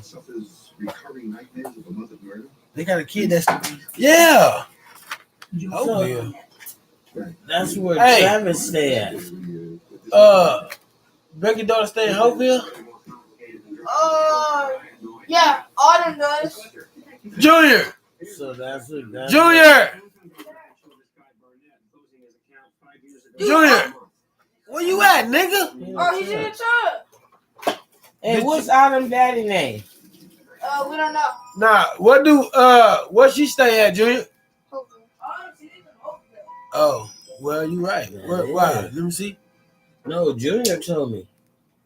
C: Recurring nightmares of a mother murder.
A: They got a kid that's yeah.
M: So,
A: yeah.
M: that's where
A: Hey.
M: Travis stay at.
A: Becky daughter stay in Hopeville.
B: Yeah, Autumn does.
A: Junior.
M: So that's what
A: Junior. Junior. Where you at, nigga?
B: Oh, he's in the tub.
M: Hey, what's Autumn daddy name?
B: We don't know.
A: Nah, what she stay at, Junior? Oh, well, you right. Why? Let me see.
M: No, Junior told me.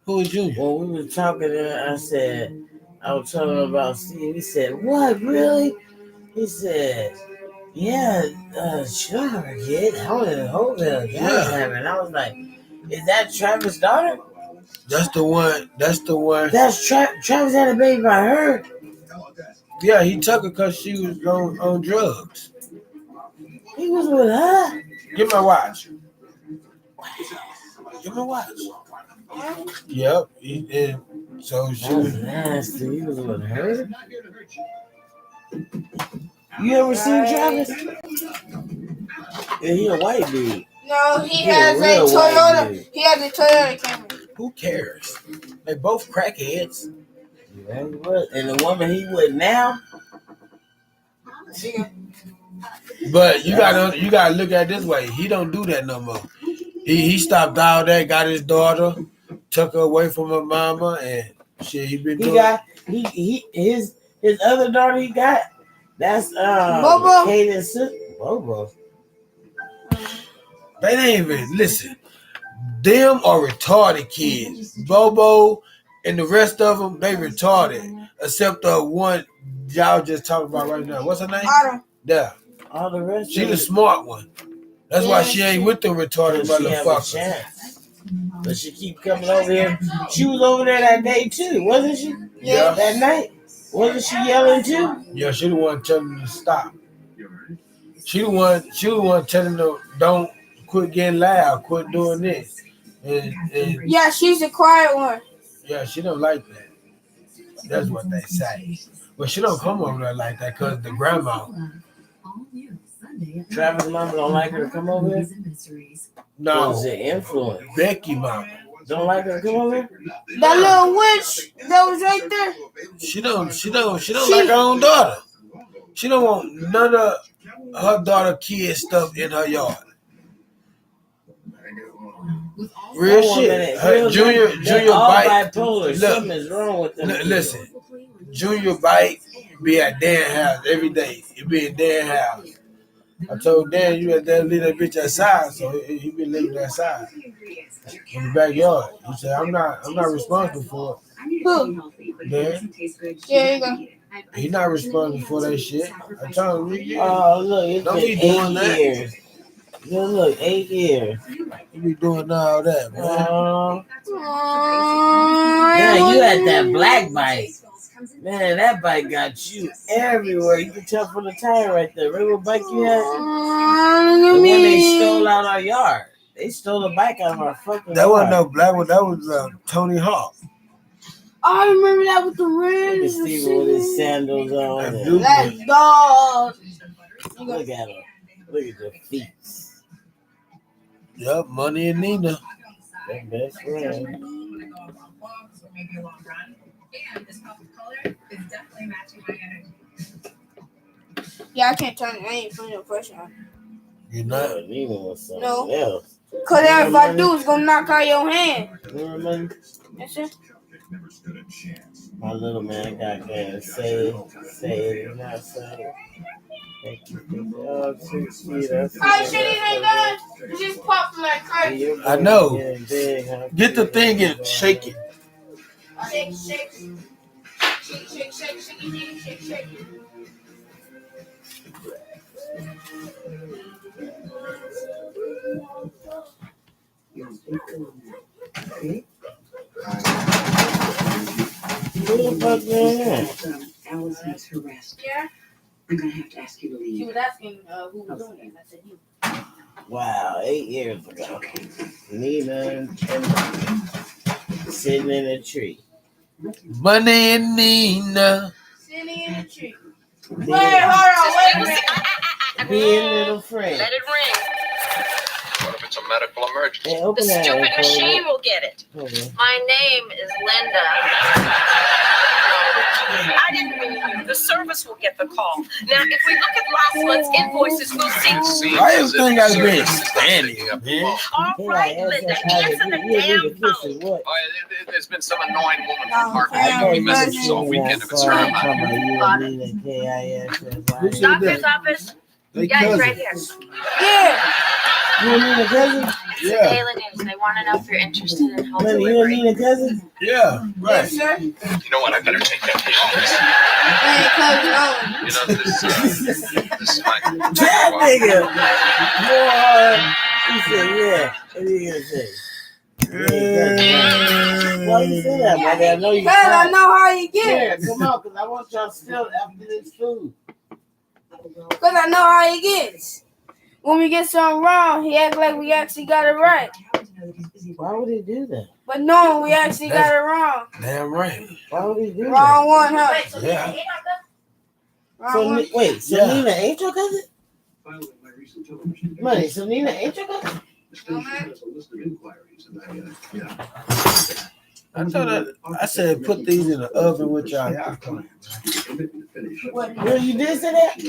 A: Who is Junior?
M: When we were talking, I was telling him about Steve. He said, "What, really?" He said, "Yeah, Junior kid. I was in Hopeville.
A: Yeah.
M: And I was like, is that Travis' daughter?
A: That's the one.
M: That's Travis had a baby by her.
A: Yeah, he took her because she was on drugs.
M: He was with her.
A: Give my watch. Give my watch. Yep. So she was
M: nasty. He was with her. You ever seen Travis? Yeah, he a white dude.
B: No, he has a Toyota. He has a Toyota Camry.
A: Who cares? They both crackheads.
M: Yeah, he was. And the woman he with now.
A: But you gotta look at it this way. He don't do that no more. He stopped all that, got his daughter, took her away from her mama, and shit. He been doing.
M: His other daughter he got. That's
B: Bobo.
M: Kaden's sister. Bobo.
A: They ain't even listen. Them are retarded kids. Bobo and the rest of them, they retarded. Except the one y'all just talking about right now. What's her name?
B: Autumn.
A: Yeah.
M: All the rest.
A: She the smart one. That's why she ain't with the retarded motherfuckers.
M: But she keep coming over here. She was over there that day too, wasn't she?
A: Yeah.
M: That night. Wasn't she yelling too?
A: Yeah, she the one telling them to stop. She the one telling them don't quit getting loud, quit doing this. And
B: Yeah, she's the quiet one.
A: yeah, she don't like that. That's what they say. But she don't come over there like that because the grandma.
M: Travis' mama don't like her to come over here?
A: No.
M: Or is it influence?
A: Becky mama.
M: Don't like her to come over here?
B: That little witch that was right there.
A: She don't like her own daughter. She don't want none of her daughter kids stuff in her yard. Real shit. Her Junior bite.
M: Bipolar. Something is wrong with them.
A: Listen, Junior bite be at Dan house every day. It be in Dan house. I told Dan you had to leave that bitch outside, so he been living outside in the backyard. He said, I'm not responsible for it.
B: Who?
A: Dan.
B: Yeah, you go.
A: He not responsible for that shit. I told him.
M: Oh, look, it's
A: Don't
M: been
A: be doing
M: 8
A: that.
M: years. Look, 8 years.
A: You be doing all that, man.
M: Yeah, you had that black bike. Man, that bike got you everywhere. You can tell from the tire right there. Remember what bike you had? The one they stole out our yard. They stole a bike out of our fucking
A: That
M: yard.
A: wasn't no black one. That was Tony Hawk.
B: I remember that with the
M: Look at
B: rings.
M: Steven with his sandals on.
A: That
M: and-
A: blue
B: Let's go.
M: Look at him. Look at your feet.
A: Yep, Money and Nina.
M: Their best friend.
B: Yeah, I can't turn it. I ain't putting no pressure on.
A: You not?
M: No, Nina was something
B: No.
M: else.
B: Cause then if I do, it's gonna knock out your hand.
M: Remember, man?
B: That's it.
M: My little man got gas. Say it, not say. Thank you. Oh, 6 feet. That's
B: Oh shit, it ain't done. It just popped like crazy.
A: I know.
M: Getting big, huh?
A: Get the thing and shake it.
B: Shake, shake. Shake, shake, shake, shake, shake, shake, shake.
M: Who the fuck man?
E: Alice needs her rest.
B: Yeah.
E: I'm gonna have to ask you to
B: She
E: leave.
B: was asking who was doing it. I said you.
M: Wow, 8 years ago. Nina and sitting in a tree.
A: Money and Nina.
B: Sitting in a tree.
M: Being,
B: Wait, hold on, wait a minute.
M: being little friends.
H: Let it ring.
J: What if it's a medical emergency?
M: Hey,
H: The
M: open that
H: stupid
M: up,
H: machine will get it.
M: okay.
L: My name is Linda.
H: I didn't mean you. The service will get the call. Now, if we look at last month's invoices, we'll see.
A: Why everything gotta be standing, man?
H: All right, Linda, answer the damn phone.
M: What?
J: Oh, there's been some annoying woman
B: Oh,
J: from Parker.
B: yeah,
J: We
B: yeah,
J: messaged
B: yeah.
J: all weekend if it's her.
M: Talking about you and Nina, KISS.
L: Doctor's office?
A: They
L: Yeah, he's
A: cousin.
L: right here.
B: Yeah.
M: You and Nina cousin?
A: Yeah,
L: Daily News. They want to know if you're interested in home
M: Honey, you and
L: delivery.
M: Nina cousin?
A: yeah,
B: Yes,
A: right.
B: sir.
J: You know what? I better take that
B: Hey, cousin Owen.
J: patient. You know, this is my.
M: That nigga! Boy! He said, yeah. What are you gonna say? Why you say that, my dad? I know you
B: Cause I know how you
M: Yeah,
B: get.
M: come on, because I want y'all still after this food.
B: Cause I know how he gets. When we get something wrong, he act like we actually got it right.
M: Why would he do that?
B: But no, we actually got it wrong.
A: Damn right.
M: Why would he do
B: Wrong one, huh?
A: Yeah.
M: that? So,
B: Wrong one.
M: wait, so
A: Yeah.
M: Nina ain't your cousin?
D: Following my recent television
M: Money, so Nina ain't your cousin?
D: The station has a list of inquiries, and
A: I told her, I said, put these in the oven with y'all. Y'all come.
M: Well, you did say that?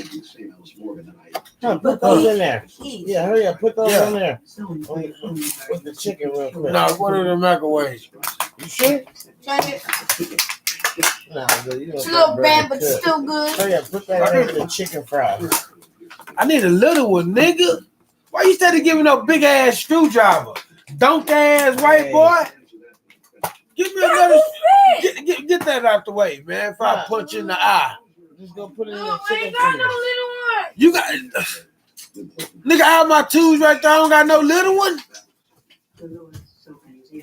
M: Huh, put those in there. Yeah, hurry up, put those
A: Yeah.
M: in there. With the chicken real quick.
A: No, what are the microwaves?
M: You sure?
B: Change it.
M: Nah, but you
B: It's a
M: don't
B: little
M: got
B: bad,
M: bread
B: but
M: to cook.
B: still good.
M: Hurry up, put that in the chicken fries.
A: I need a little one, nigga. Why you steady giving up big ass screwdriver? Dunk ass white boy. Give me another. Get that out the way, man. If I punch you in the eye.
M: Just go put it in
B: No,
M: the
B: I
M: chicken
B: ain't got no
M: fingers.
B: little one.
A: You got. Nigga, I have my tools right there. I don't got no little one.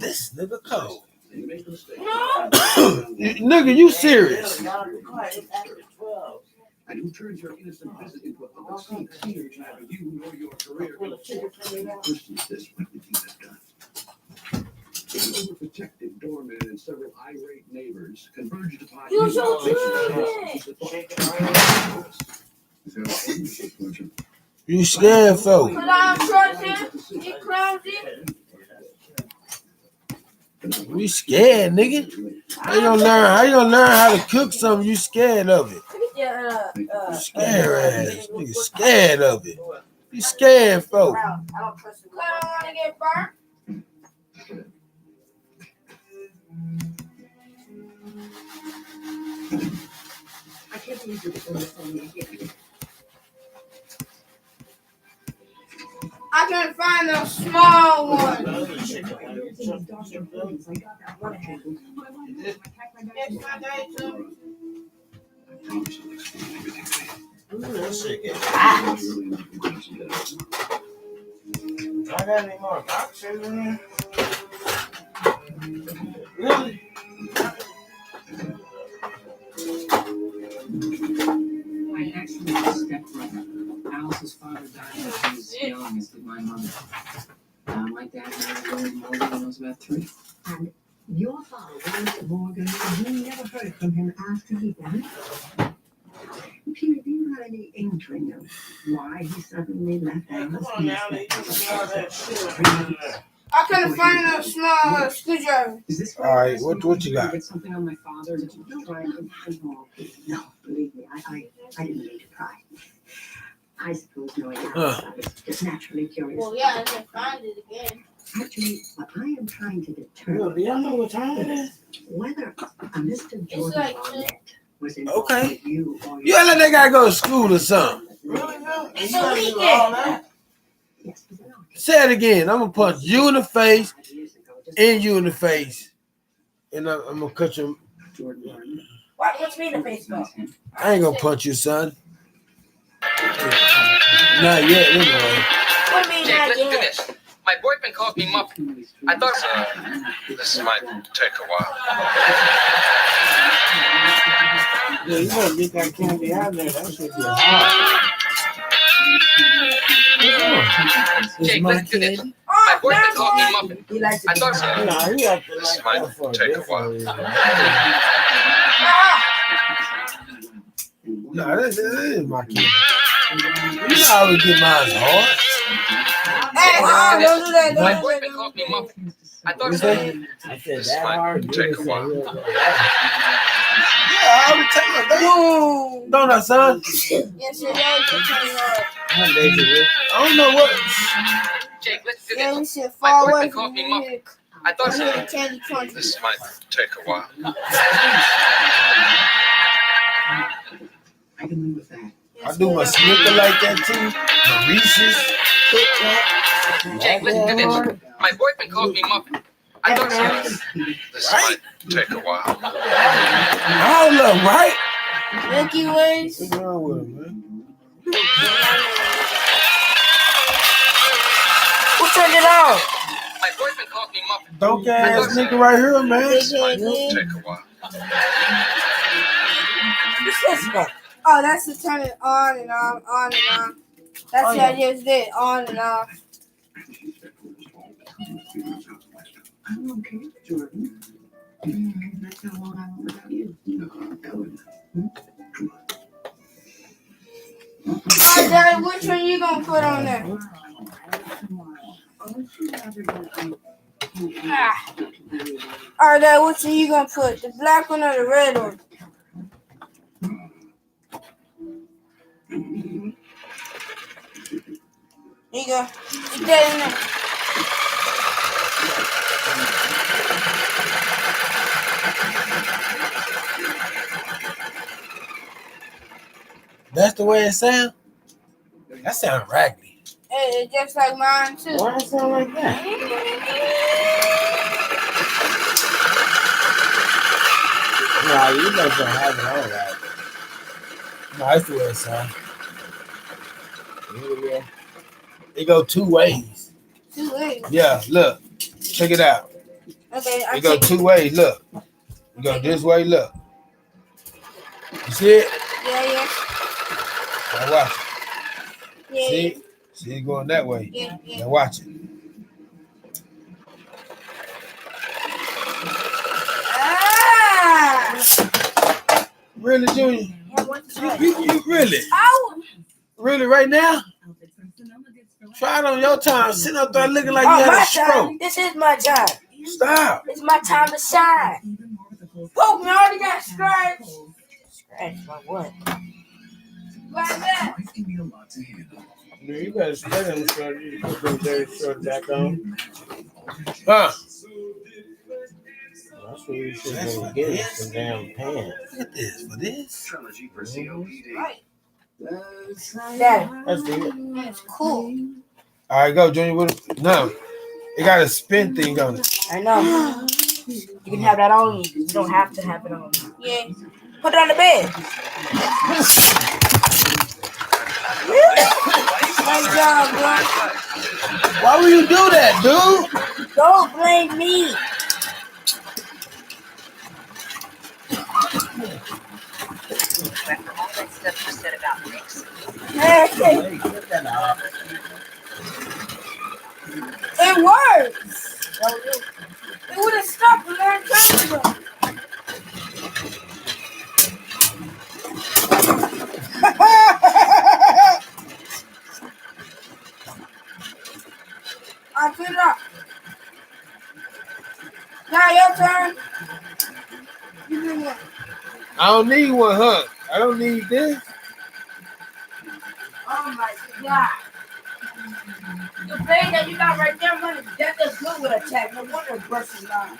A: This nigga cold.
B: No.
A: Nigga, you serious?
D: I do turn your innocent visit into a public scene. Neither you nor your career. This what you have done. An overprotective doorman and several irate neighbors converged upon
B: You so
A: You scared, folks.
B: Cause I'm trusting. He clumsy.
A: You scared, nigga. How you gonna learn how to cook something you scared of it?
B: Yeah.
A: Scared ass. Nigga scared of it. You scared, folks.
B: I don't trust him. I don't want to get burnt.
E: I can't believe you're doing this on me again.
B: I can find a small one. Yes, my daddy told me.
A: That shit get hot. I got any more boxes in here? Really?
E: My ex-wife's stepbrother. Alice's father died when she was young, as did my mother. My dad married Lloyd Morgan when I was about 3.
N: And your father, William Morgan, you never heard from him after he died? Peter, do you have any inkling of why he suddenly left Alice?
B: I couldn't find a small screwdriver.
E: Is this
A: All right, what you got?
E: Get something on my father? Did you
N: No, no, believe me, I didn't mean to pry. I suppose knowing Alice, I was just naturally curious.
B: Well, yeah, I can find it again.
N: Actually, what I am trying to
A: Yo,
N: determine
A: do y'all know what time it is?
N: whether a Mr. Jordan
B: like
N: Barnett was involved
A: Okay.
N: with you or
A: You let that guy go to school or something.
B: It's a weekend.
N: Yes, was it not?
A: Say it again. I'm gonna punch you in the face
N: 5 years ago, just
A: and you in the face, and I'm gonna cut you.
N: Jordan Barnett.
O: What's me in the face for?
A: I ain't gonna punch you, son. Not yet, anyway.
O: What do you mean
K: Jake,
O: not
K: listen to
O: yet?
K: this. My boyfriend called me Muffin. I thought
J: This might take a while.
A: Yeah, you better get that candy out there. That should be hot. This is
K: Jake,
A: my
K: listen to this.
A: candy.
K: My boyfriend called me Muffin.
O: He likes to
K: I thought
A: Nah, he have to
J: This
A: like
J: might
A: that for a
J: take a
A: different
J: while.
A: reason. Nah, this is my candy. You know how we get mine hard.
B: Hey, don't do that.
K: My
B: Don't do
K: boyfriend called me Muffin. I thought
A: What's that? I said that hard. Take a while. Yeah, I would take my
B: Boom.
A: Don't I, son?
B: Yes, it does.
A: I don't know what.
K: Jake, listen to
B: Yeah,
K: this.
B: we should
K: My
B: fall away
K: boyfriend
B: from
K: called me
B: the
K: Muffin.
B: music.
K: I thought
B: I need a candy crunch.
J: This might take a while.
N: I can live with that.
A: I do my Snicker like that too. My Reese's.
K: Jake, listen to this. My boyfriend called me Muffin. I thought
J: This might take a while.
A: Hold up, right?
B: Milky Ways.
A: What's wrong with him, man?
O: Who turned it on?
K: my boyfriend called me Muffin.
A: Dope ass nigga right here, man.
J: This might take a while.
O: What's this for?
B: Oh, that's to turn it on and on, on and on. That's what I just did, on and off.
N: I'm okay, Jordan. That's how long I went without you.
B: Alright, Daddy, which one you gonna put on there? Alright, Daddy, which one you gonna put? The black one or the red one? There you go. Put that in there.
A: That's the way it sounds? That sounds raggedy.
B: Hey, it's just like mine too.
A: Why it sound like that? Nah, you guys don't have it all right. No, that's the way it sounds. It go two ways.
B: 2 ways.
A: Yeah, look. Check it out.
B: Okay,
A: It go two ways, look. You go this way, look. You see it?
B: Yeah.
A: Now watch it.
B: Yeah.
A: See? See it going that way.
B: Yeah.
A: Now watch it.
B: Ah!
A: Really, Junior? You really?
B: Ow!
A: Really right now? Try it on your time. Sitting up there looking like you had
O: my
A: a stroke.
O: time. This is my time.
A: Stop.
O: It's my time to shine.
B: Poke me already got scratched.
O: Scratch my what?
B: Like that.
C: Life can be a lot to handle.
A: Yeah, you better spray them short. You put them dirty short back on. Huh? That's what you should go get is some damn pants. Look at this. For this?
C: Trilogy for COPD.
B: Right.
O: Daddy.
A: That's it.
B: That's cool.
A: All right, go, Junior. No. It got a spin thing on it.
O: I know. You can have that on you. You don't have to have it on.
B: Yeah.
O: Put it on the bed.
B: Nice job, bro.
A: Why would you do that, dude?
O: Don't blame me.
H: After all that stuff you said about mixing.
B: It works. It would have stopped a long time ago. I put it up. Now your turn. You do one.
A: I don't need one, huh? I don't need this.
B: Oh my God. The thing that you got right there, money, that does good with attack. No wonder it's bursting down.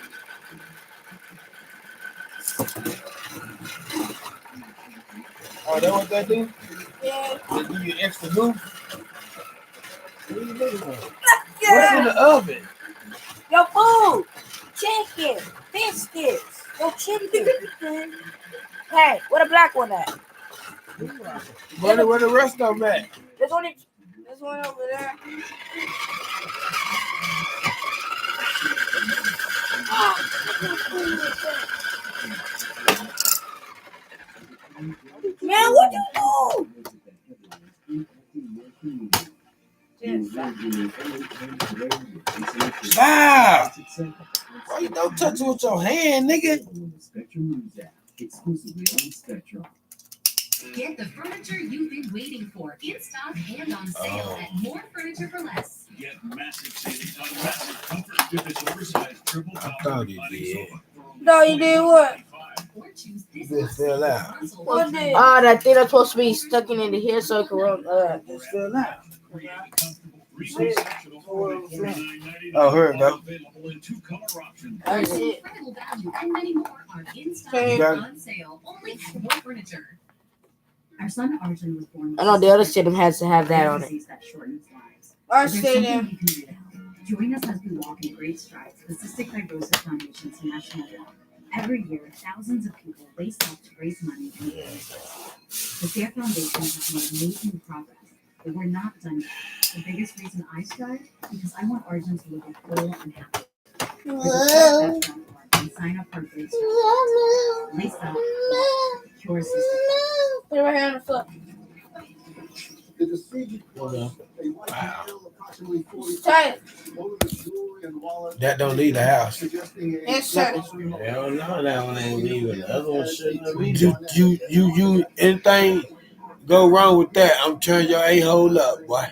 A: Oh, that what that do?
B: Yeah.
A: They do you extra move? What are you looking for?
B: Yeah.
A: What's in the oven?
O: Your food. Chicken. Biscuits. Your chicken. Hey, where the black one at?
A: Where the rest of them at?
O: There's only.
B: There's one over there.
O: Man, what you do?
A: Stop! Why you don't touch it with your hand, nigga?
D: Spectrum News app, exclusively on Spectrum.
E: Get the furniture you've been waiting for in stock and on sale at More Furniture for Less.
C: Get massive savings on massive comfort with this oversized triple
A: thought he did.
B: No, you did what?
E: Or choose this
A: This fell out.
B: What did?
O: Ah, that thing that's supposed to be stuck in the hair so it can run.
A: This fell out. Oh, here it go.
B: That's it.
E: incredible value and many more are in stock
B: Okay.
E: and
A: got
E: on sale only at More Furniture. Our son Arjun was born with
O: I know the other system has to have that on it.
E: disease that shortens lives.
B: I
E: But there's
B: stay
E: something
B: there.
E: you can do to help. Join us as we walk in great strides. The Cystic Fibrosis Foundation's National Walk. Every year, thousands of people race out to raise money and aid. The CF Foundation has made amazing progress, but we're not done yet. The biggest reason I strive because I want Arjun to live a full and happy. And sign up for a great strides. Lace up. Cure cystic.
B: Put it right here on the foot.
D: The decision
A: Hold on.
B: Tight.
A: That don't leave the house.
B: Yes, sir.
M: Hell no, that one ain't leaving. The other one shouldn't be.
A: You, anything go wrong with that, I'm turning your a-hole up, boy.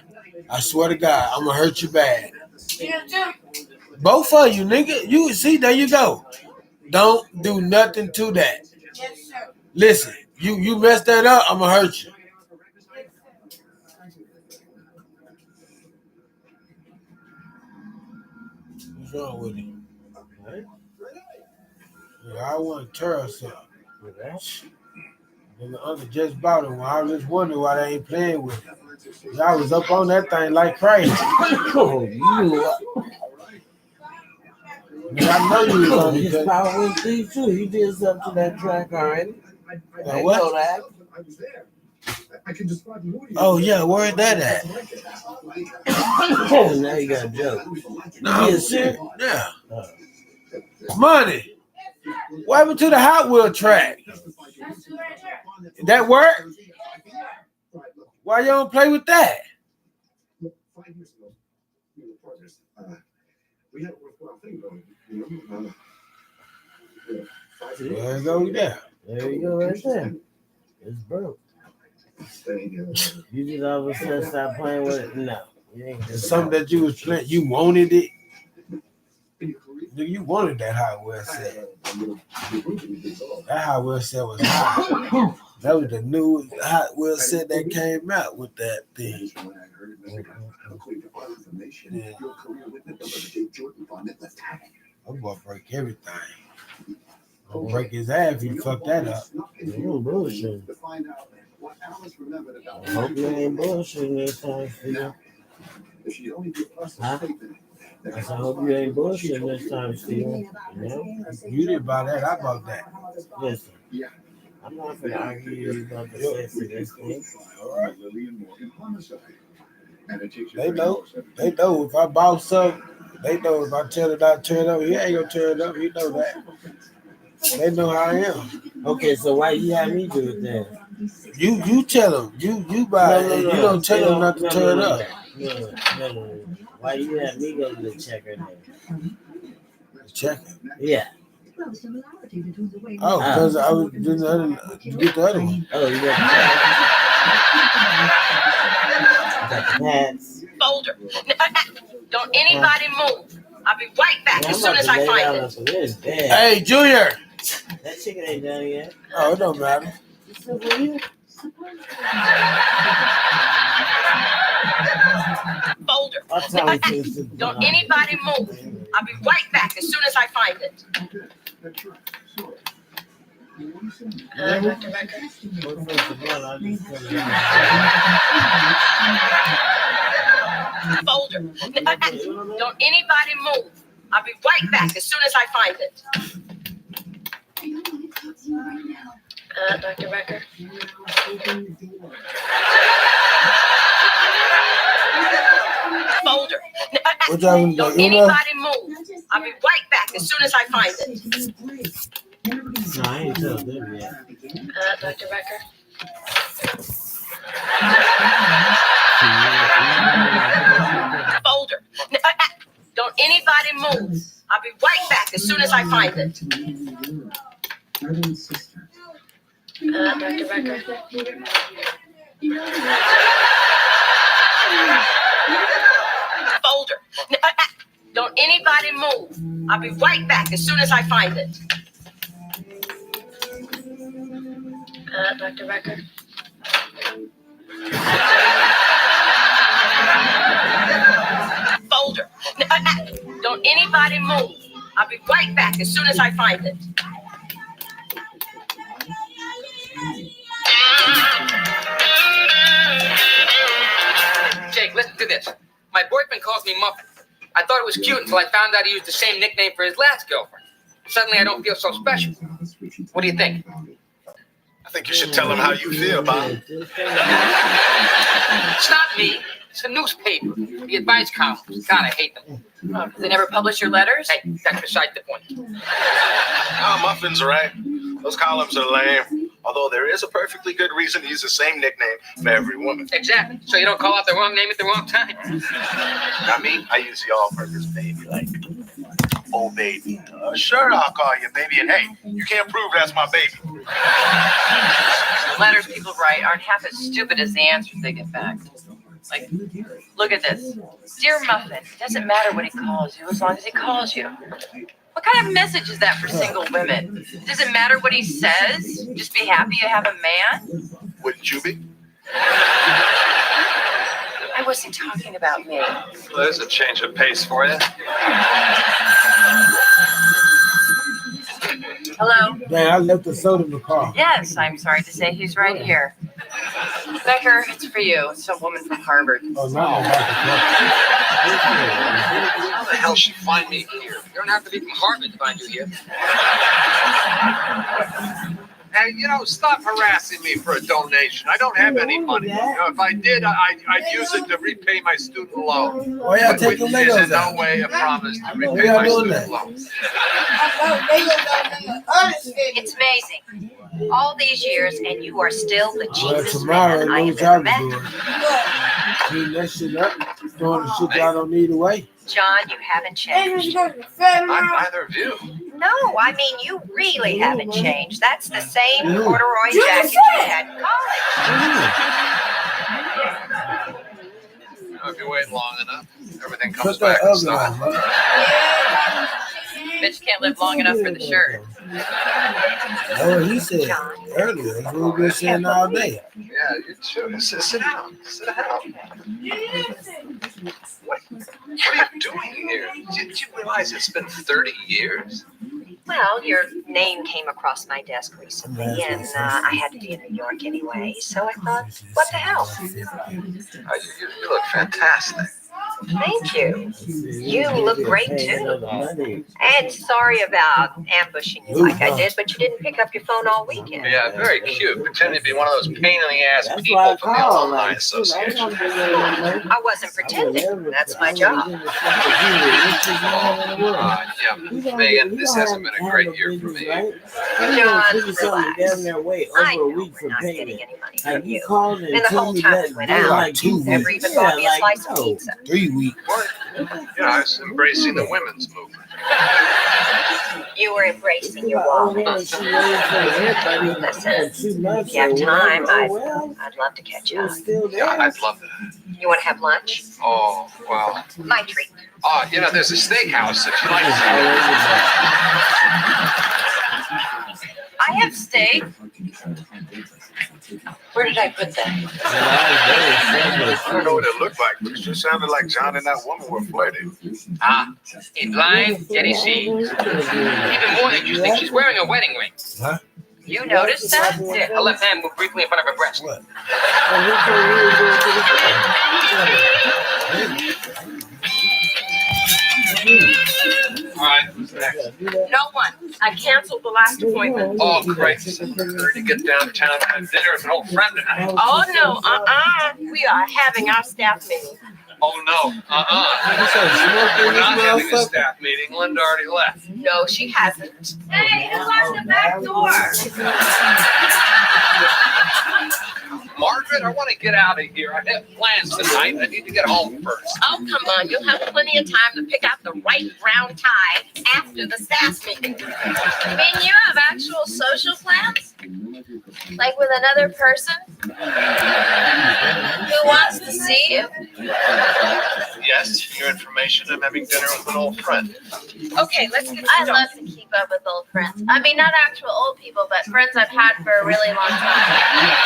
A: I swear to God, I'm gonna hurt you bad.
B: You too.
A: Both of you, nigga. You see, there you go. Don't do nothing to that.
B: Yes, sir.
A: Listen, you mess that up, I'm gonna hurt you. What's wrong with it? Yeah, I want to tear something. And the other just bought it. I was just wondering why they ain't playing with it. I was up on that thing like crazy.
M: Oh, you.
A: I know you was on
M: His
A: it.
M: power was these too. You did something to that track already.
A: Now what?
M: Know that.
D: I can describe more.
A: Oh yeah, where's that at?
M: Oh, now you got a joke.
A: No,
M: Yeah, sir.
A: yeah. Money. What happened to the Hot Wheel track? That work? Why you don't play with that?
D: 5 years ago, we were partners. We had a worthwhile thing going.
A: There you go there.
M: There you go, right there. It's broke. You just all of a sudden stop playing with it. No, you ain't
A: It's something that you was playing. You wanted it. You wanted that Hot Wheel set. That Hot Wheel set was hot. That was the new Hot Wheel set that came out with that thing. Yeah. I'm gonna break everything. I'm gonna break his ass if he fuck that up.
M: You bullshit. I hope you ain't bullshitting this time, Steve. Huh? I said, I hope you ain't bullshitting this time, Steve. You know?
A: You didn't buy that, I bought that.
M: Listen, I'm not gonna argue about the sex of this thing.
A: They know. They know if I boss up, they know if I tell it not to turn up, he ain't gonna turn up. He know that. They know how I am.
M: Okay, so why you have me do it then?
A: You tell them. You buy it. You don't tell them not to turn up.
M: No. Why you have me go to the checker then?
A: Checker?
M: Yeah.
A: Oh, because I was doing the other, you get the other one.
M: Oh, you got the pads.
H: Folder. Don't anybody move. I'll be right back as soon as I find it.
A: Hey, Junior.
M: That chicken ain't done yet.
A: Oh, it don't matter.
H: Folder. Don't anybody move. I'll be right back as soon as I find it. Dr. Becker? Folder. Don't anybody move. I'll be right back as soon as I find it. Dr. Becker? Folder. Don't anybody move. I'll be right back as soon as I find it.
M: No, I ain't told them yet.
H: Dr. Becker? Folder. Don't anybody move. I'll be right back as soon as I find it. Dr. Becker? Folder. Don't anybody move. I'll be right back as soon as I find it. Dr. Becker? Folder. Don't anybody move. I'll be right back as soon as I find it.
K: Jake, listen to this. My boyfriend calls me Muffin. I thought it was cute until I found out he used the same nickname for his last girlfriend. Suddenly I don't feel so special. What do you think?
J: I think you should tell him how you feel, Bob.
K: It's not me. It's the newspaper. The advice columns. God, I hate them.
H: They never publish your letters?
K: Hey, that's beside the point.
J: Oh, Muffin's right. Those columns are lame. Although there is a perfectly good reason to use the same nickname for every woman.
K: Exactly. So you don't call out the wrong name at the wrong time.
J: Not me. I use the all-purpose baby, like, oh, baby. Sure, I'll call you baby. And hey, you can't prove that's my baby.
H: The letters people write aren't half as stupid as the answers they get back. Like, look at this. Dear Muffin, it doesn't matter what he calls you as long as he calls you. What kind of message is that for single women? Does it matter what he says? Just be happy you have a man?
J: Wouldn't you be?
H: I wasn't talking about me.
J: Well, there's a change of pace for you.
H: Hello?
A: Man, I left the soda in the car.
H: Yes, I'm sorry to say he's right here. Becker, it's for you. It's a woman from Harvard.
A: Oh, no.
K: How the hell she find me here? You don't have to be from Harvard to find you here.
J: Hey, stop harassing me for a donation. I don't have any money. If I did, I'd use it to repay my student loan.
A: Why y'all
J: Which
A: taking
J: is
A: Legos
J: in no
A: out?
J: way a promise to
A: Why
J: repay
A: y'all
J: my
A: doing
J: student
A: that?
J: loan.
L: It's amazing. All these years, and you are still the
A: Well,
L: cheapest
A: tomorrow,
L: man I
A: I know
L: have
A: what y'all
L: ever
A: be
L: met.
A: doing. Clean that shit up. Throwing the shit y'all don't need away.
L: John, you haven't changed.
J: I'm neither of you.
L: No, I mean, you really haven't changed. That's the same corduroy
B: You
L: jacket
B: said
L: you had in college.
J: If you wait long enough, everything
A: Cut
J: comes
A: that
J: back in
A: ugly
J: style.
A: off, man.
H: Bitch can't live long enough for the shirt.
A: That's what he said earlier. That's what we've been saying all day.
J: Yeah, you should. Sit down. Sit down. What are you doing here? Did you realize it's been 30 years?
L: Well, your name came across my desk recently, and I had to be in New York anyway, so I thought, what the hell?
J: You look fantastic.
H: Thank you. You look great too. And sorry about ambushing you like I did, but you didn't pick up your phone all weekend.
J: Yeah, very cute. Pretending to be one of those pain in the ass people from the Alumni Association.
H: I wasn't pretending. That's my job.
J: Yeah, Megan, this hasn't been a great year for me.
H: John, relax. I know we're not getting any money from you. And the whole time we went out, you never even bought me a slice of pizza.
A: 3 weeks.
J: Yeah, I was embracing the women's movement.
H: You were embracing your wall. Listen, if you have time, I'd love to catch up.
J: Yeah, I'd love that.
H: You want to have lunch?
J: Oh, well.
H: My treat.
J: There's a steakhouse if you like to.
H: I have steak. Where did I put that?
J: I don't know what it looked like, but it just sounded like John and that woman were flirting.
K: In blind, Jenny sees. Even more than you think, she's wearing a wedding ring.
A: Huh?
H: You noticed that?
K: Yeah, her left hand moved briefly in front of her breast.
A: What?
J: All right.
H: No one. I canceled the last appointment.
J: Oh, great. Heard you get downtown and have dinner with an old friend tonight.
H: Oh, no. We are having our staff meeting.
J: Oh, no. We're not having a staff meeting. Linda already left.
H: No, she hasn't. Hey, who locked the back door?
J: Margaret, I want to get out of here. I have plans tonight. I need to get home first.
H: Oh, come on. You'll have plenty of time to pick out the right brown tie after the staff meeting.
L: I mean, you have actual social plans? Like with another person? Who wants to see you?
J: Yes, for your information, I'm having dinner with an old friend.
H: Okay, let's get
L: I love to keep up with old friends. I mean, not actual old people, but friends I've had for a really long time.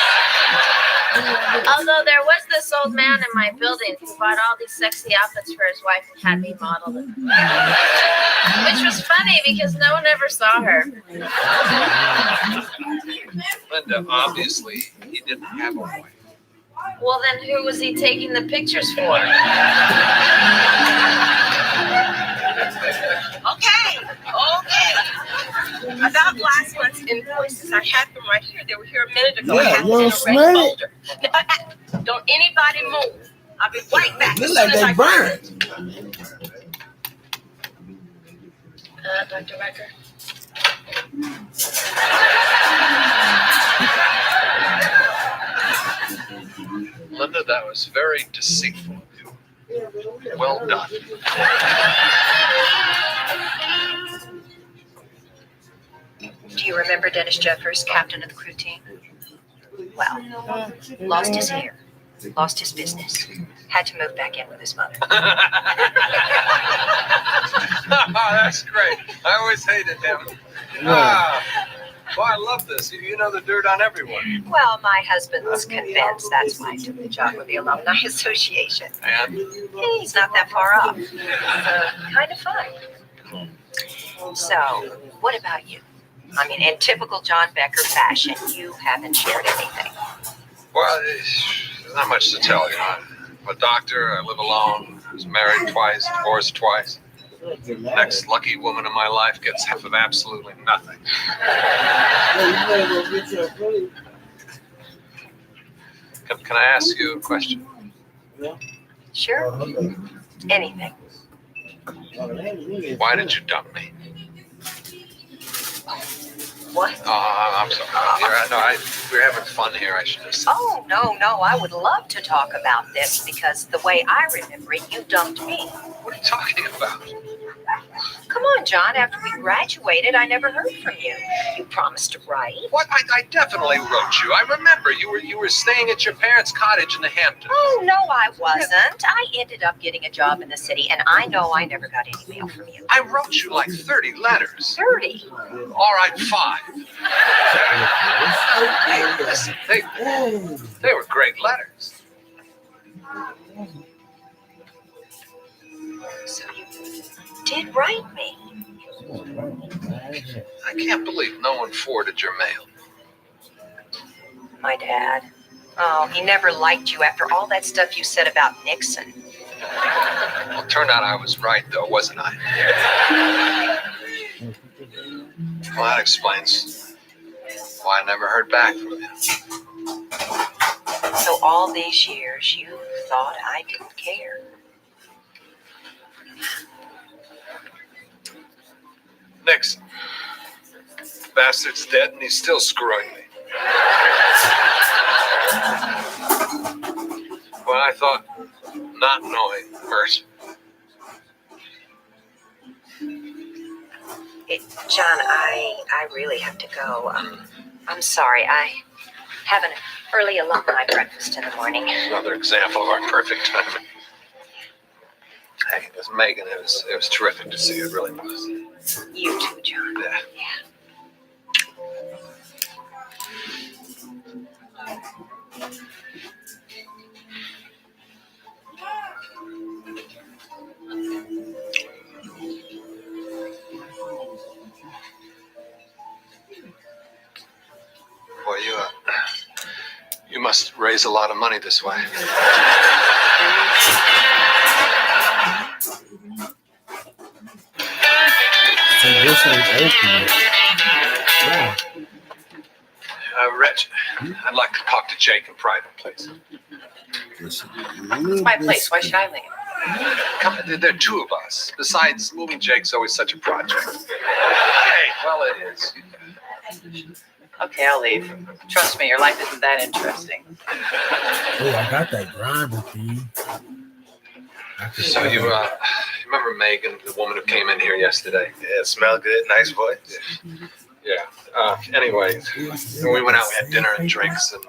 L: Although there was this old man in my building who bought all these sexy outfits for his wife and had me model them. Which was funny because no one ever saw her.
J: Linda, obviously, he didn't have a wife.
L: Well, then who was he taking the pictures for?
H: Okay. About last month's invoices, I had them right here. They were here a minute ago. I
A: Yeah,
H: had them
A: you
H: in
A: don't
H: a
A: smell
H: red
A: it?
H: folder. Don't anybody move. I'll be right back.
A: Look
H: as
A: like
H: soon as
A: they
H: I
A: burned.
H: Dr. Becker.
J: Linda, that was very deceitful of you. Well done.
H: Do you remember Dennis Jeffers, captain of the crew team? Well, lost his hair, lost his business, had to move back in with his mother.
J: That's great. I always hated him. Well, I love this. You know the dirt on everyone.
H: Well, my husband's convinced that's why I took the job with the Alumni Association.
J: And
H: He's not that far off. Kind of fun. So, what about you? I mean, in typical John Becker fashion, you haven't shared anything.
J: well, there's not much to tell you. I'm a doctor. I live alone. I was married twice, divorced twice. The next lucky woman in my life gets half of absolutely nothing. Can I ask you a question?
H: Sure. Anything.
J: Why did you dump me?
H: What?
J: I'm sorry. We're having fun here. I should have said.
H: Oh, no. I would love to talk about this because the way I remember it, you dumped me.
J: What are you talking about?
H: Come on, John. After we graduated, I never heard from you. You promised to write.
J: What? I definitely wrote you. I remember you were staying at your parents' cottage in the Hamptons.
H: Oh, no, I wasn't. I ended up getting a job in the city, and I know I never got any mail from you.
J: I wrote you like 30 letters.
H: 30?
J: All right, 5. Hey, listen, they were great letters.
H: So you did write me.
J: I can't believe no one forwarded your mail.
H: My dad. Oh, he never liked you after all that stuff you said about Nixon.
J: Well, it turned out I was right, though, wasn't I? Well, that explains why I never heard back from you.
H: So all these years, you thought I didn't care.
J: Nixon. Bastard's dead and he's still screwing me. Well, I thought not knowing hurt.
H: John, I really have to go. I'm sorry. I have an early alumni breakfast in the morning.
J: Another example of our perfect timing. Hey, it was Megan. It was terrific to see you. It really was.
H: You too, John.
J: Yeah. Boy, you must raise a lot of money this way.
A: So this ain't open. Yeah.
J: Reg, I'd like to talk to Jake in private, please.
A: Listen,
H: It's my place. Why should I leave?
J: Come, there are two of us. Besides, moving Jake's always such a project. Hey, well, it is.
H: Okay, I'll leave. Trust me, your life isn't that interesting.
A: Oh, I got that grinder, P.
J: So you remember Megan, the woman who came in here yesterday?
P: Yeah, smell good, nice voice.
J: Yeah. Anyways, when we went out, we had dinner and drinks, and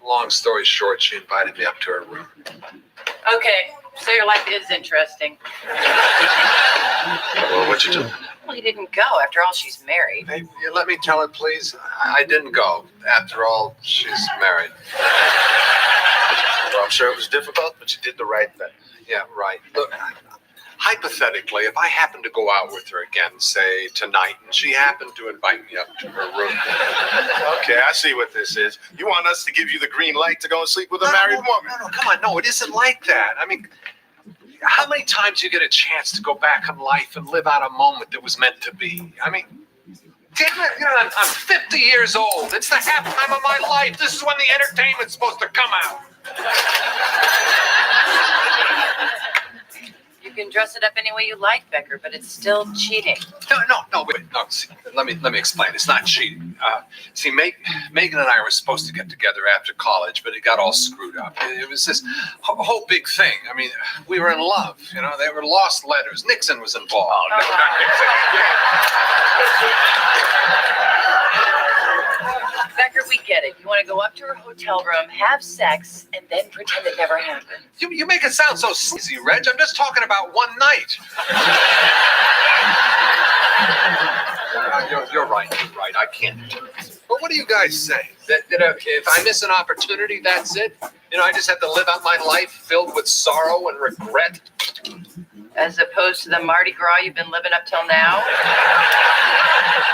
J: long story short, she invited me up to her room.
H: Okay, so your life is interesting.
J: Well, what'd you do?
H: Well, you didn't go. After all, she's married.
J: Hey, you let me tell it, please. I didn't go. After all, she's married.
P: Well, I'm sure it was difficult, but you did the right thing.
J: Yeah, right. Look, hypothetically, if I happened to go out with her again, say tonight, and she happened to invite me up to her room.
P: Okay, I see what this is. You want us to give you the green light to go and sleep with a married woman?
J: No, come on. No, it isn't like that. I mean, how many times do you get a chance to go back in life and live out a moment that was meant to be? I mean, damn it, I'm 50 years old. It's the halftime of my life. This is when the entertainment's supposed to come out.
H: You can dress it up any way you like, Becker, but it's still cheating.
J: No, wait, no. See, let me explain. It's not cheating. See, Megan and I were supposed to get together after college, but it got all screwed up. It was this whole big thing. I mean, we were in love. You know, they were lost letters. Nixon was involved. Oh, no, not Nixon.
H: Becker, we get it. You want to go up to her hotel room, have sex, and then pretend it never happened.
J: You make it sound so sleazy, Reg. I'm just talking about one night. You're right. I can't. But what do you guys say? That if I miss an opportunity, that's it? You know, I just have to live out my life filled with sorrow and regret?
H: As opposed to the Mardi Gras you've been living up till now?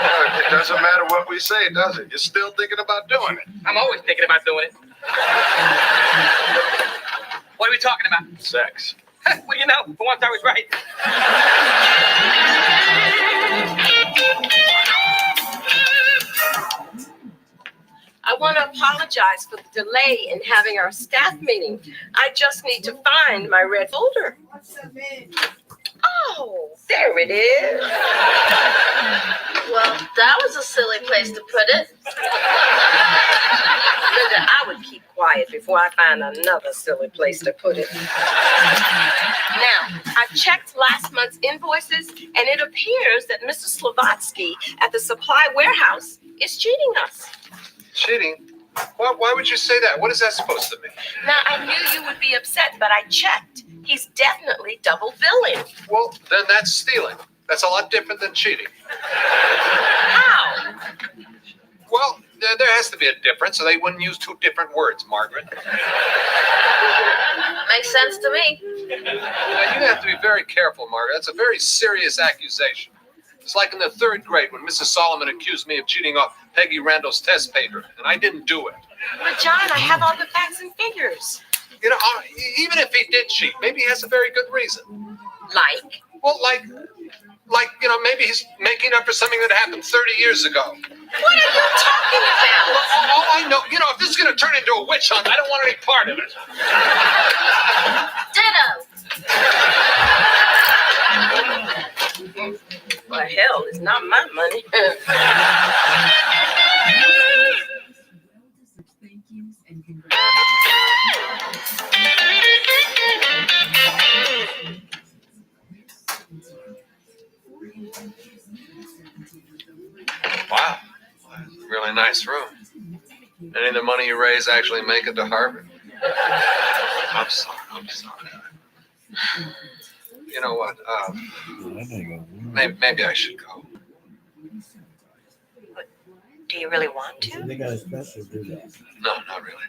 P: It doesn't matter what we say, does it? You're still thinking about doing it.
K: I'm always thinking about doing it. What are we talking about?
P: Sex.
K: Well, you know, for once I was right.
Q: I want to apologize for the delay in having our staff meeting. I just need to find my red folder. Oh, there it is.
L: Well, that was a silly place to put it.
Q: Linda, I would keep quiet before I find another silly place to put it. Now, I checked last month's invoices, and it appears that Mr. Slavatsky at the supply warehouse is cheating us.
J: Cheating? Why would you say that? What is that supposed to mean?
Q: Now, I knew you would be upset, but I checked. He's definitely double billing.
J: Well, then that's stealing. That's a lot different than cheating.
Q: How?
J: Well, there has to be a difference, so they wouldn't use two different words, Margaret.
L: Makes sense to me.
J: Now, you have to be very careful, Margaret. That's a very serious accusation. It's like in the 3rd grade when Mrs. Solomon accused me of cheating off Peggy Randall's test paper, and I didn't do it.
Q: But John, I have all the facts and figures.
J: You know, even if he did cheat, maybe he has a very good reason.
Q: Like?
J: Well, like, you know, maybe he's making up for something that happened 30 years ago.
Q: What are you talking about?
J: All I know, you know, if this is going to turn into a witch hunt, I don't want any part of it.
Q: Ditto. Well, hell, it's not my money.
J: Wow, really nice room. Any of the money you raise actually make it to Harvard? I'm sorry. You know what? Maybe I should go.
H: Do you really want to?
A: They got a special do that.
J: No, not really.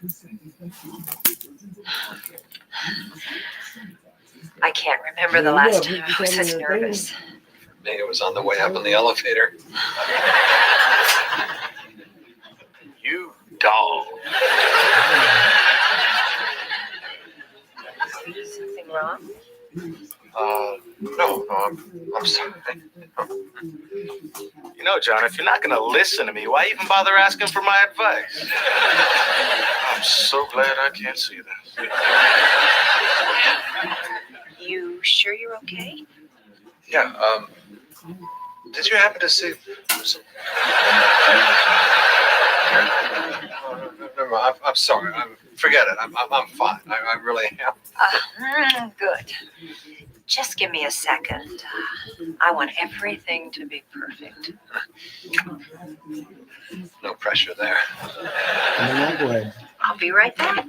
H: I can't remember the last time I was this nervous.
J: For me, it was on the way up in the elevator. You doll.
H: Something wrong?
J: No, I'm sorry.
P: You know, John, if you're not going to listen to me, why even bother asking for my advice? I'm so glad I can't see this.
H: You sure you're okay?
J: Yeah, did you happen to see some... Never mind, I'm sorry. Forget it. I'm fine. I really am.
H: Good. Just give me a second. I want everything to be perfect.
J: No pressure there.
H: I'll be right back.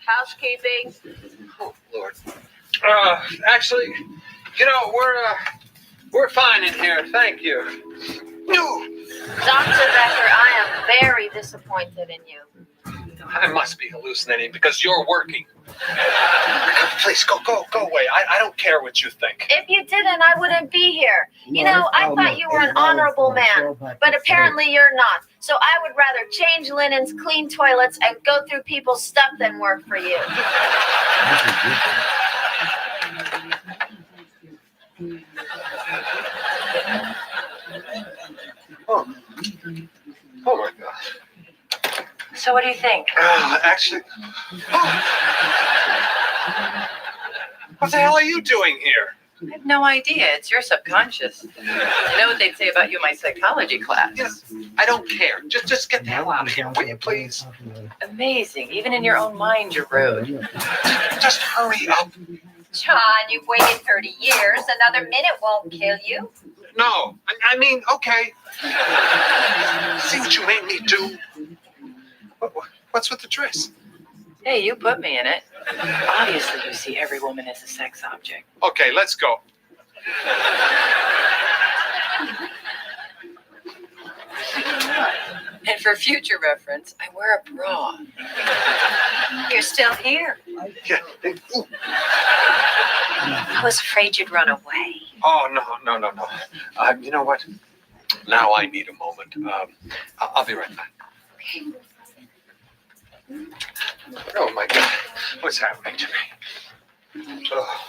Q: Housekeeping.
J: Oh, Lord. Actually, you know, we're fine in here. Thank you. No.
L: Dr. Becker, I am very disappointed in you.
J: I must be hallucinating because you're working. Please, go away. I don't care what you think.
L: If you didn't, I wouldn't be here. You know, I thought you were an honorable man, but apparently you're not. So I would rather change linens, clean toilets, and go through people's stuff than work for you.
J: Oh my God.
H: So what do you think?
J: Actually, what the hell are you doing here?
H: I have no idea. It's your subconscious. I know what they'd say about you in my psychology class.
J: Yes, I don't care. Just get the hell out of here, will you please?
H: Amazing. Even in your own mind, you're rude.
J: Just hurry up.
L: John, you've waited 30 years. Another minute won't kill you.
J: No, I mean, okay. See what you made me do? What's with the dress?
H: Hey, you put me in it. Obviously, you see every woman as a sex object.
J: Okay, let's go.
H: And for future reference, I wear a bra. You're still here.
J: Yeah.
H: I was afraid you'd run away.
J: Oh, no. You know what? Now I need a moment. I'll be right back.
H: Okay.
J: Oh, my God. What's happening to me? Oh.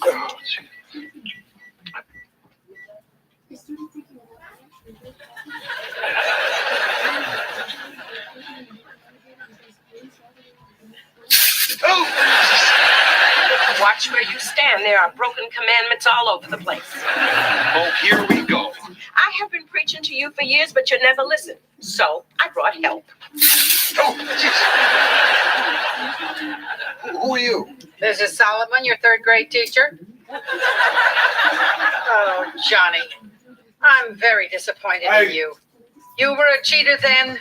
J: Oh, gee.
Q: Watch where you stand. There are broken commandments all over the place.
J: Oh, here we go.
Q: I have been preaching to you for years, but you never listen. So I brought help.
J: Oh, who are you?
R: This is Solomon, your third grade teacher. Oh, Johnny, I'm very disappointed in you. You were a cheater then.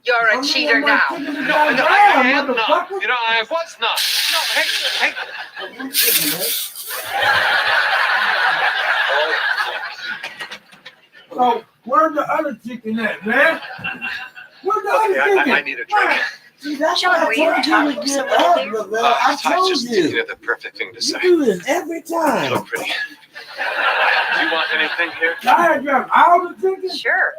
R: You're a cheater now.
J: No, I am not. You know, I was not. No, hey.
A: So, where's the other chicken at, man? Where's the other chicken?
J: I need a drink.
L: John, were you talking to someone in there?
A: I
J: I
A: told
J: just
A: you.
J: thinking of the perfect thing to say.
A: You do this every time.
J: So pretty. Do you want anything here?
A: Diagram, all the tickets.
H: Sure.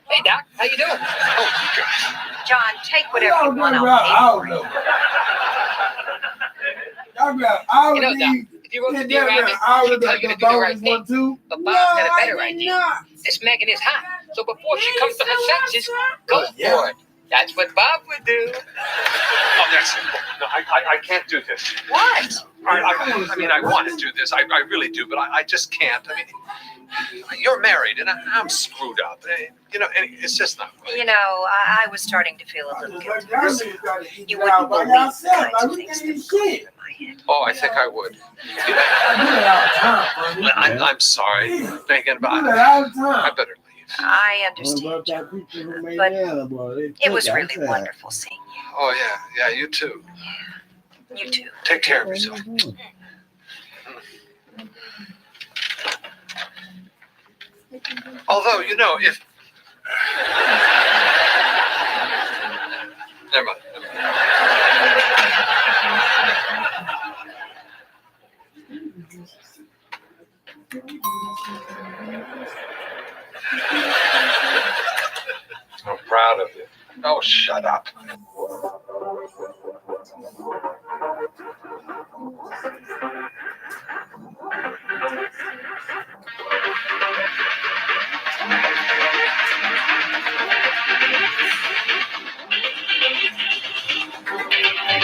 K: Hey, Doc, how you doing?
J: Oh, God.
H: John, take whatever you want.
A: Y'all
H: I'll pay for it.
A: got all
K: You know,
A: of
K: Doc,
A: these.
K: if you wrote the
A: And
K: deal
A: then
K: rabbit,
A: all
K: she'd
A: of
K: tell you
A: the
K: to do the right
A: bonus
K: thing.
A: one too.
K: But Bob's got a better
B: I did
K: idea.
B: not.
K: This Megan is hot, so before she comes to her senses, go
A: Yeah.
K: for it. That's what Bob would do.
J: Oh, that's no, I can't do this.
H: What?
J: I mean, I want to do this. I really do, but I just can't. I mean, you're married, and I'm screwed up. You know, and it's just not right.
H: You know, I was starting to feel a little guilty. You wouldn't
A: by
H: believe the
A: yourself.
H: kinds
A: Like,
H: of
A: we
H: things
A: can't
H: that
A: do
H: go
A: shit.
H: through my head.
J: Oh, I think I would.
A: I do that all the time,
J: I'm sorry, Megan, but
A: I do that all the
J: I
A: time.
J: better leave.
H: I
A: What
H: understand.
A: about that picture who made
H: But
A: the animal? They
H: It
A: took
H: was
A: it
H: really
A: outside.
H: wonderful seeing
J: Oh yeah, you too.
H: you. You too.
J: Take care of yourself. Although, you know, if never mind. I'm proud of you. Oh, shut up.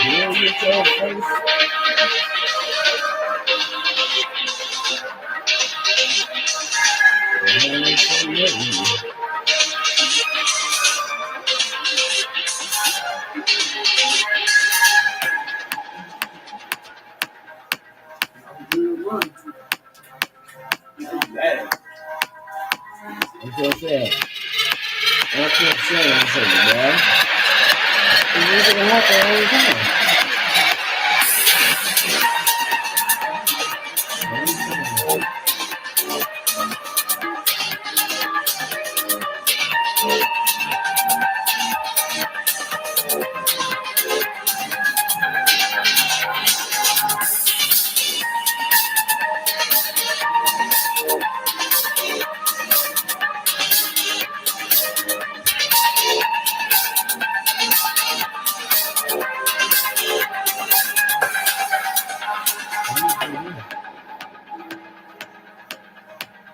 A: You get your face. What's that say? I can't say anything, boy. It's gonna happen all the time.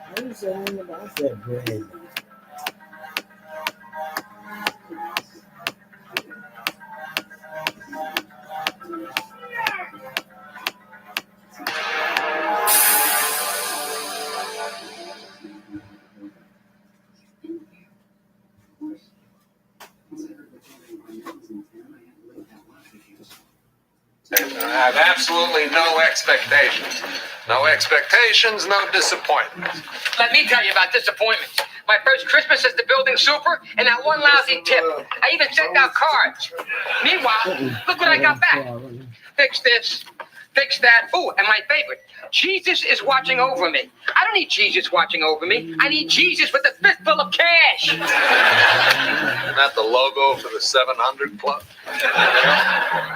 A: I didn't say anything about that bread.
J: I have absolutely no expectations. No expectations, no disappointments.
K: Let me tell you about disappointments. My first Christmas as the building super, and that one lousy tip. I even sent out cards. Meanwhile, look what I got back. Fix this, fix that. Ooh, and my favorite, Jesus is watching over me. I don't need Jesus watching over me. I need Jesus with a fistful of cash.
J: Isn't that the logo for the 700 Club?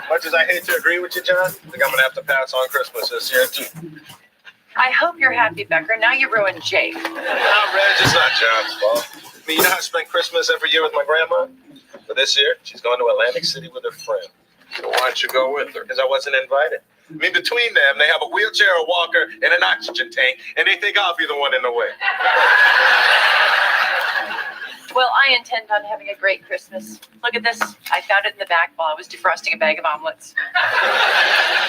P: Much as I hate to agree with you, John, I think I'm gonna have to pass on Christmas this year too.
H: I hope you're happy, Becker. Now you ruined Jake.
P: Reg, it's not John's fault. I mean, you know how I spend Christmas every year with my grandma? But this year, she's going to Atlantic City with her friend.
J: So why don't you go with her?
P: Because I wasn't invited. I mean, between them, they have a wheelchair, a walker, and an oxygen tank, and they think I'll be the one in the way.
H: Well, I intend on having a great Christmas. Look at this. I found it in the back while I was defrosting a bag of omelets.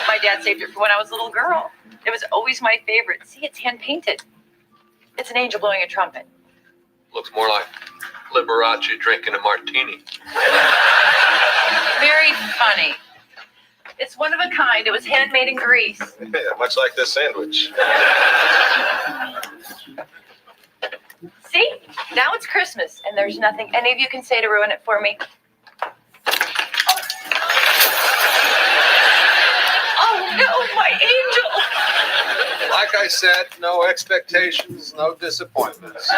H: My dad saved it for when I was a little girl. It was always my favorite. See, it's hand painted. It's an angel blowing a trumpet.
J: Looks more like Liberace drinking a martini.
H: Very funny. It's one of a kind. It was handmade in Greece.
P: Yeah, much like this sandwich.
H: See? Now it's Christmas, and there's nothing any of you can say to ruin it for me. Oh no, my angel!
J: Like I said, no expectations, no disappointments.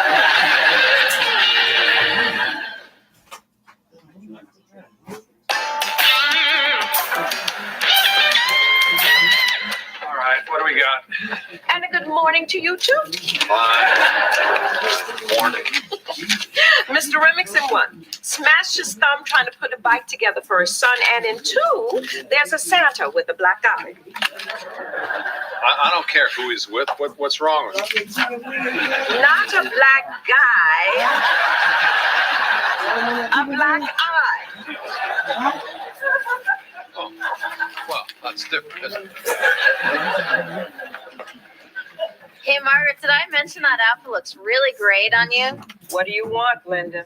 J: you got?
Q: And a good morning to you, too.
J: Morning.
Q: Mr. Remington, 1, smashed his thumb trying to put a bike together for his son. And in 2, there's a Santa with a black eye.
J: I don't care who he's with. What's wrong with him?
Q: Not a black guy, a black eye.
J: Oh, well, that's different, isn't it?
L: Hey, Margaret, did I mention that outfit looks really great on you?
Q: What do you want, Linda?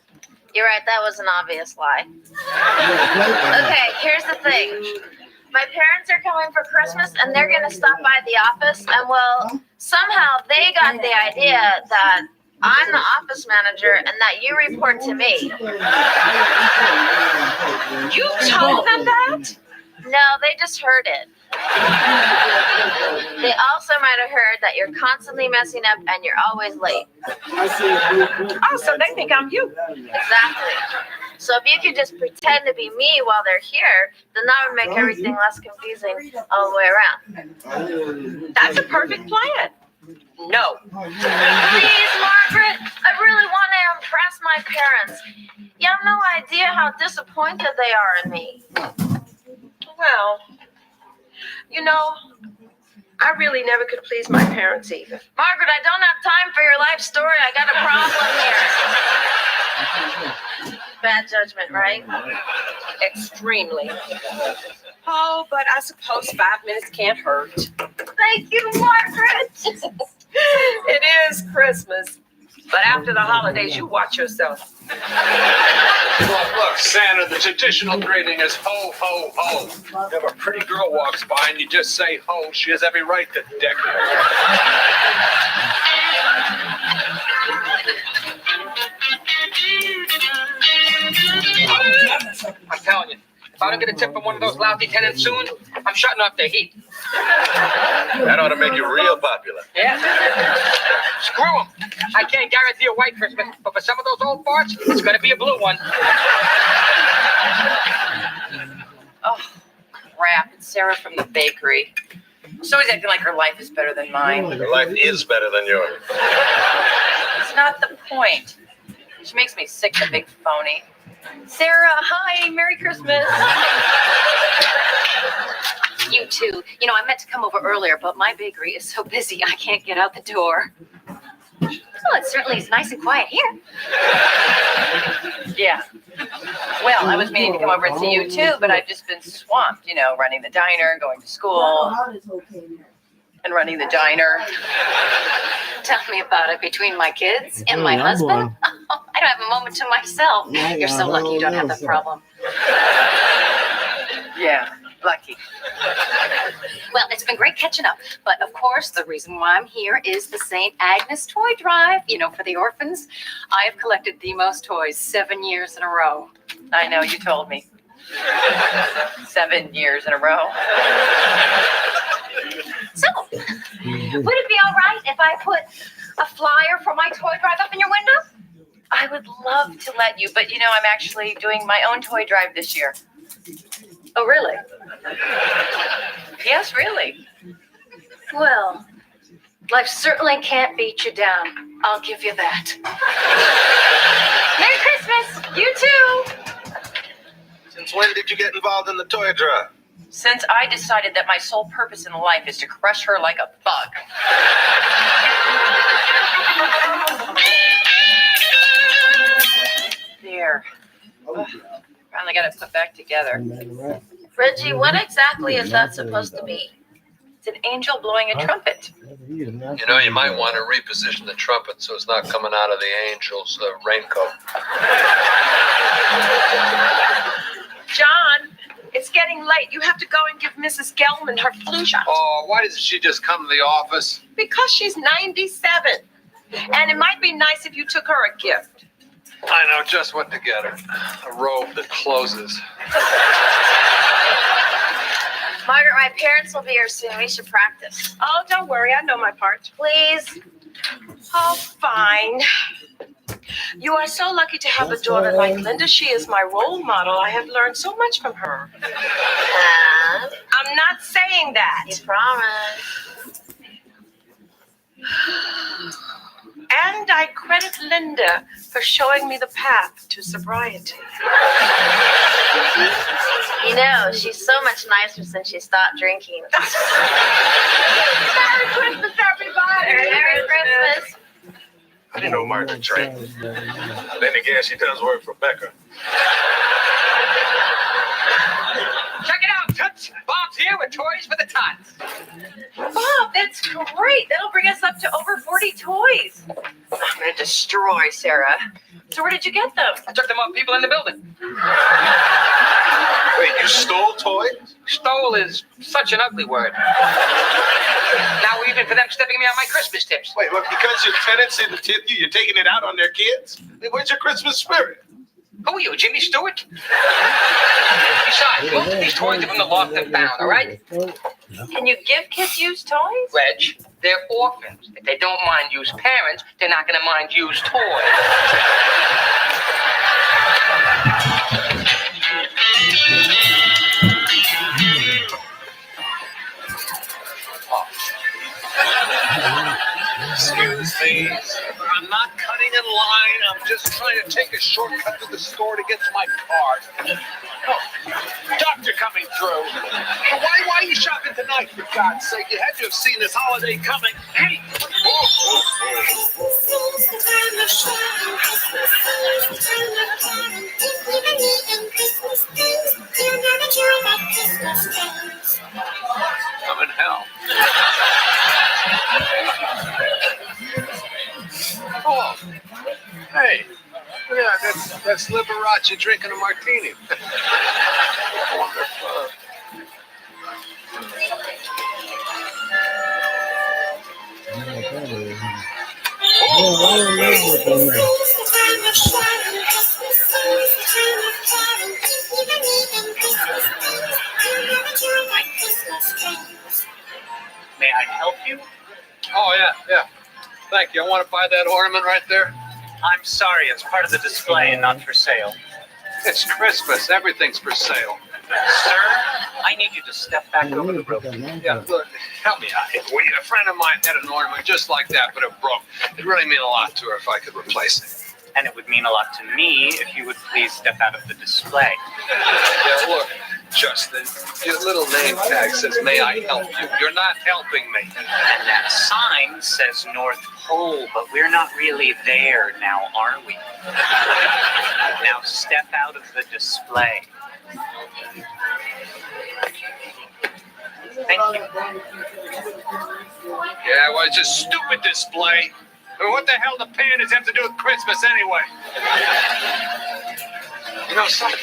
L: You're right, that was an obvious lie. Okay, here's the thing. My parents are coming for Christmas, and they're going to stop by the office, and well, somehow they got the idea that I'm the office manager and that you report to me.
Q: You told them that?
L: No, they just heard it. They also might have heard that you're constantly messing up and you're always late.
Q: Oh, so they think I'm you.
L: Exactly. So if you could just pretend to be me while they're here, then that would make everything less confusing all the way around.
Q: That's a perfect plan. No.
L: Please, Margaret, I really want to impress my parents. You have no idea how disappointed they are in me.
Q: Well, you know, I really never could please my parents either.
L: Margaret, I don't have time for your life story. I got a problem here. Bad judgment, right?
Q: Extremely. Oh, but I suppose 5 minutes can't hurt.
L: Thank you, Margaret.
Q: It is Christmas. But after the holidays, you watch yourself.
J: Look, Santa, the traditional greeting is ho, ho, ho. If a pretty girl walks by and you just say ho, she has every right to deck you.
K: I'm telling you, if I don't get a tip from one of those lousy tenants soon, I'm shutting off the heat.
P: That ought to make you real popular.
K: Yeah. Screw them. I can't guarantee a white Christmas, but for some of those old farts, it's going to be a blue one.
H: Oh, crap. It's Sarah from the bakery. She's always acting like her life is better than mine.
P: Your life is better than yours.
H: It's not the point. She makes me sick, the big phony. Sarah, hi, Merry Christmas. You too. You know, I meant to come over earlier, but my bakery is so busy I can't get out the door. Well, it certainly is nice and quiet here. Yeah. Well, I was meaning to come over and see you too, but I've just been swamped, you know, running the diner, going to school, and running the diner. Tell me about it. Between my kids and my husband, I don't have a moment to myself. You're so lucky you don't have that problem. Yeah, lucky. Well, it's been great catching up. But of course, the reason why I'm here is the St. Agnes Toy Drive, you know, for the orphans. I have collected the most toys 7 years in a row. I know, you told me. 7 years in a row. So, would it be all right if I put a flyer for my toy drive up in your window? I would love to let you, but you know, I'm actually doing my own toy drive this year. Oh, really? Yes, really. Well, life certainly can't beat you down. I'll give you that. Merry Christmas! You too!
P: Since when did you get involved in the toy drive?
H: Since I decided that my sole purpose in life is to crush her like a bug. There. Ugh, finally got it put back together.
L: Reggie, what exactly is that supposed to be?
H: It's an angel blowing a trumpet.
P: You know, you might want to reposition the trumpet so it's not coming out of the angel's raincoat.
Q: John, it's getting late. You have to go and give Mrs. Gelman her flu shot.
J: Oh, why doesn't she just come to the office?
Q: Because she's 97. And it might be nice if you took her a gift.
J: I know just what to get her. A robe that closes.
L: Margaret, my parents will be here soon. We should practice.
Q: Oh, don't worry. I know my part.
L: Please.
Q: Oh, fine. You are so lucky to have a daughter like Linda. She is my role model. I have learned so much from her. I'm not saying that.
L: You promise.
Q: And I credit Linda for showing me the path to sobriety.
L: You know, she's so much nicer since she stopped drinking.
Q: Merry Christmas, everybody!
L: Merry Christmas.
J: I didn't know Martha drank. Then again, she does work for Becca.
K: Check it out, Toots. Bob's here with toys for the tots.
H: Bob, that's great. That'll bring us up to over 40 toys. I'm going to destroy Sarah. So where did you get them?
K: I took them off people in the building.
J: Wait, you stole toys?
K: Stole is such an ugly word. Now even for them stepping me on my Christmas tips.
J: Wait, look, because your tenants didn't tip you, you're taking it out on their kids? Where's your Christmas spirit?
K: Who are you, Jimmy Stewart? Besides, most of these toys are from the lost and found, all right?
H: Can you give kids used toys?
K: Reg, they're orphans. If they don't mind used parents, they're not going to mind used toys.
J: Excuse me. I'm not cutting in line. I'm just trying to take a shortcut to the store to get to my car. Oh, doctor coming through. Why are you shopping tonight, for God's sake? You had to have seen this holiday coming. Hey! I'm in hell. Oh, hey, yeah, that's Liberace drinking a martini. Wonderful.
K: May I help you?
J: Oh, yeah. Thank you. I want to buy that ornament right there.
K: I'm sorry, it's part of the display and not for sale.
J: It's Christmas. Everything's for sale.
K: Sir, I need you to step back over the rope.
J: Yeah, look, help me out here. Well, a friend of mine had an ornament just like that, but it broke. It'd really mean a lot to her if I could replace it.
K: And it would mean a lot to me if you would please step out of the display.
J: Yeah, look, Justin, your little name tag says, "May I help you?" You're not helping me.
K: And that sign says North Pole, but we're not really there now, are we? Now step out of the display. Thank you.
J: Yeah, well, it's a stupid display. I mean, what the hell do pandas have to do with Christmas anyway? You know something?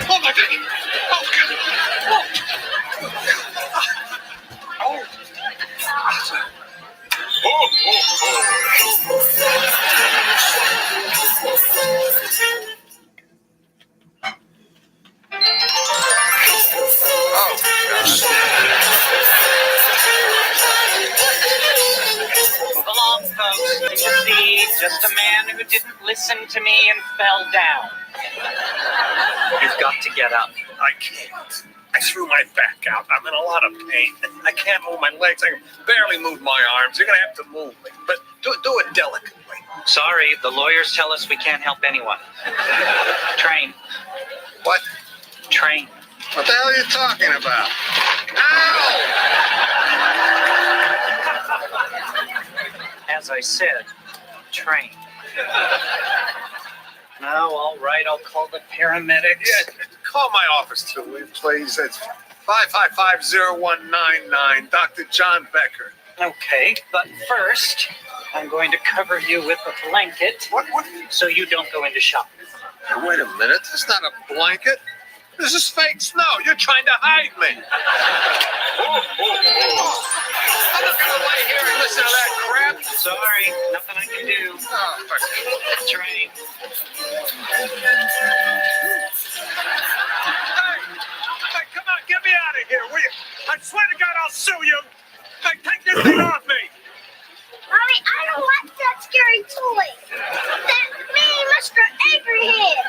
J: Oh my God! Oh God!
K: Move along, folks. You see, just a man who didn't listen to me and fell down. You've got to get up.
J: I can't. I threw my back out. I'm in a lot of pain. I can't move my legs. I can barely move my arms. You're going to have to move me. But do it delicately.
K: Sorry, the lawyers tell us we can't help anyone. Train.
J: What?
K: Train.
J: What the hell are you talking about? Ow!
K: As I said, train. No, all right, I'll call the paramedics.
J: Yeah, call my office too, will you, please? It's 555-0199, Dr. John Becker.
K: Okay, but first, I'm going to cover you with a blanket.
J: What?
K: So you don't go into shock.
J: Now, wait a minute. That's not a blanket. This is fake snow. You're trying to hide me. I'm not going to lay here and listen to that crap.
K: Sorry, nothing I can do.
J: Oh, fuck.
K: Train.
J: here, will you? I swear to God, I'll sue you. Hey, take this thing off me.
L: Mommy, I don't like that scary toy. That mean Mr. Angryhead.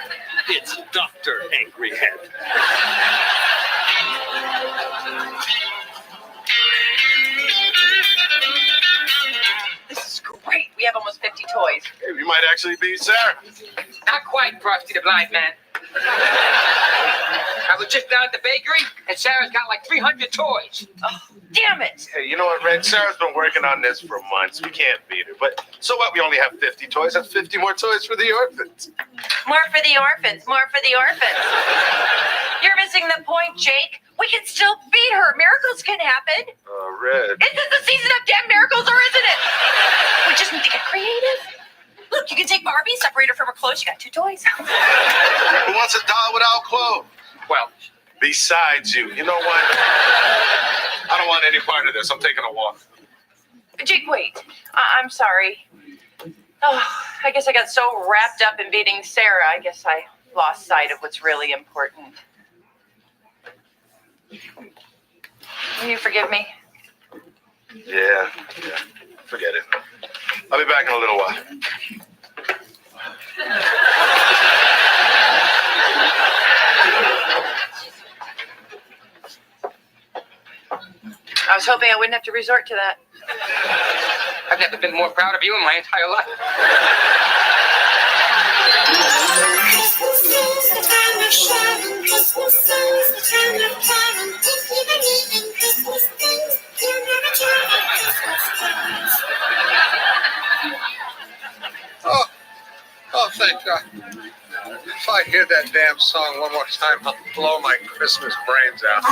J: It's Dr. Angryhead.
H: This is great. We have almost 50 toys.
P: Hey, we might actually beat Sarah.
K: Not quite, Frosty the Blind Man. I was just down at the bakery, and Sarah's got like 300 toys.
H: Oh, damn it.
P: Hey, you know what, Red? Sarah's been working on this for months. We can't beat her. But so what? We only have 50 toys. That's 50 more toys for the orphans.
H: More for the orphans. More for the orphans. You're missing the point, Jake. We can still beat her. Miracles can happen.
P: Red.
H: Is this the season of damn miracles, or isn't it? We just need to get creative. Look, you can take Barbie, separate her from her clothes. You got 2 toys.
P: Who wants a doll without clothes?
J: Well,
P: besides you. You know what? I don't want any part of this. I'm taking a walk.
H: Jake, wait. I'm sorry. Oh, I guess I got so wrapped up in beating Sarah, I guess I lost sight of what's really important. Will you forgive me?
P: Yeah. Forget it. I'll be back in a little while.
H: I was hoping I wouldn't have to resort to that.
K: I've never been more proud of you in my entire life.
J: Oh, thank God. If I hear that damn song one more time, I'll blow my Christmas brains out.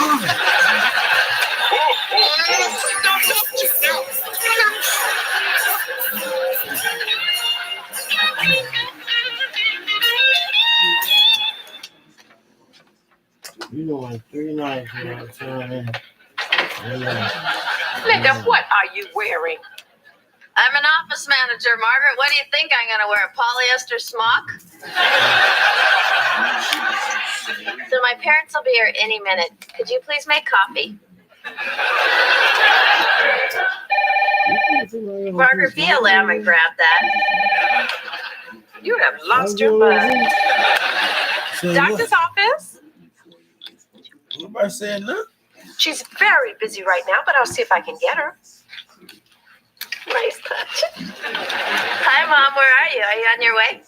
M: You know, like 3 nights when I'm turning.
H: Linda, what are you wearing?
Q: I'm an office manager, Margaret. What do you think I'm going to wear? A polyester smock? So my parents will be here any minute. Could you please make coffee? Margaret, be a lamb and grab that.
H: You have lost your mind. Doctor's office?
A: Nobody said nothing.
Q: She's very busy right now, but I'll see if I can get her. Nice touch. Hi, Mom. Where are you? Are you on your way?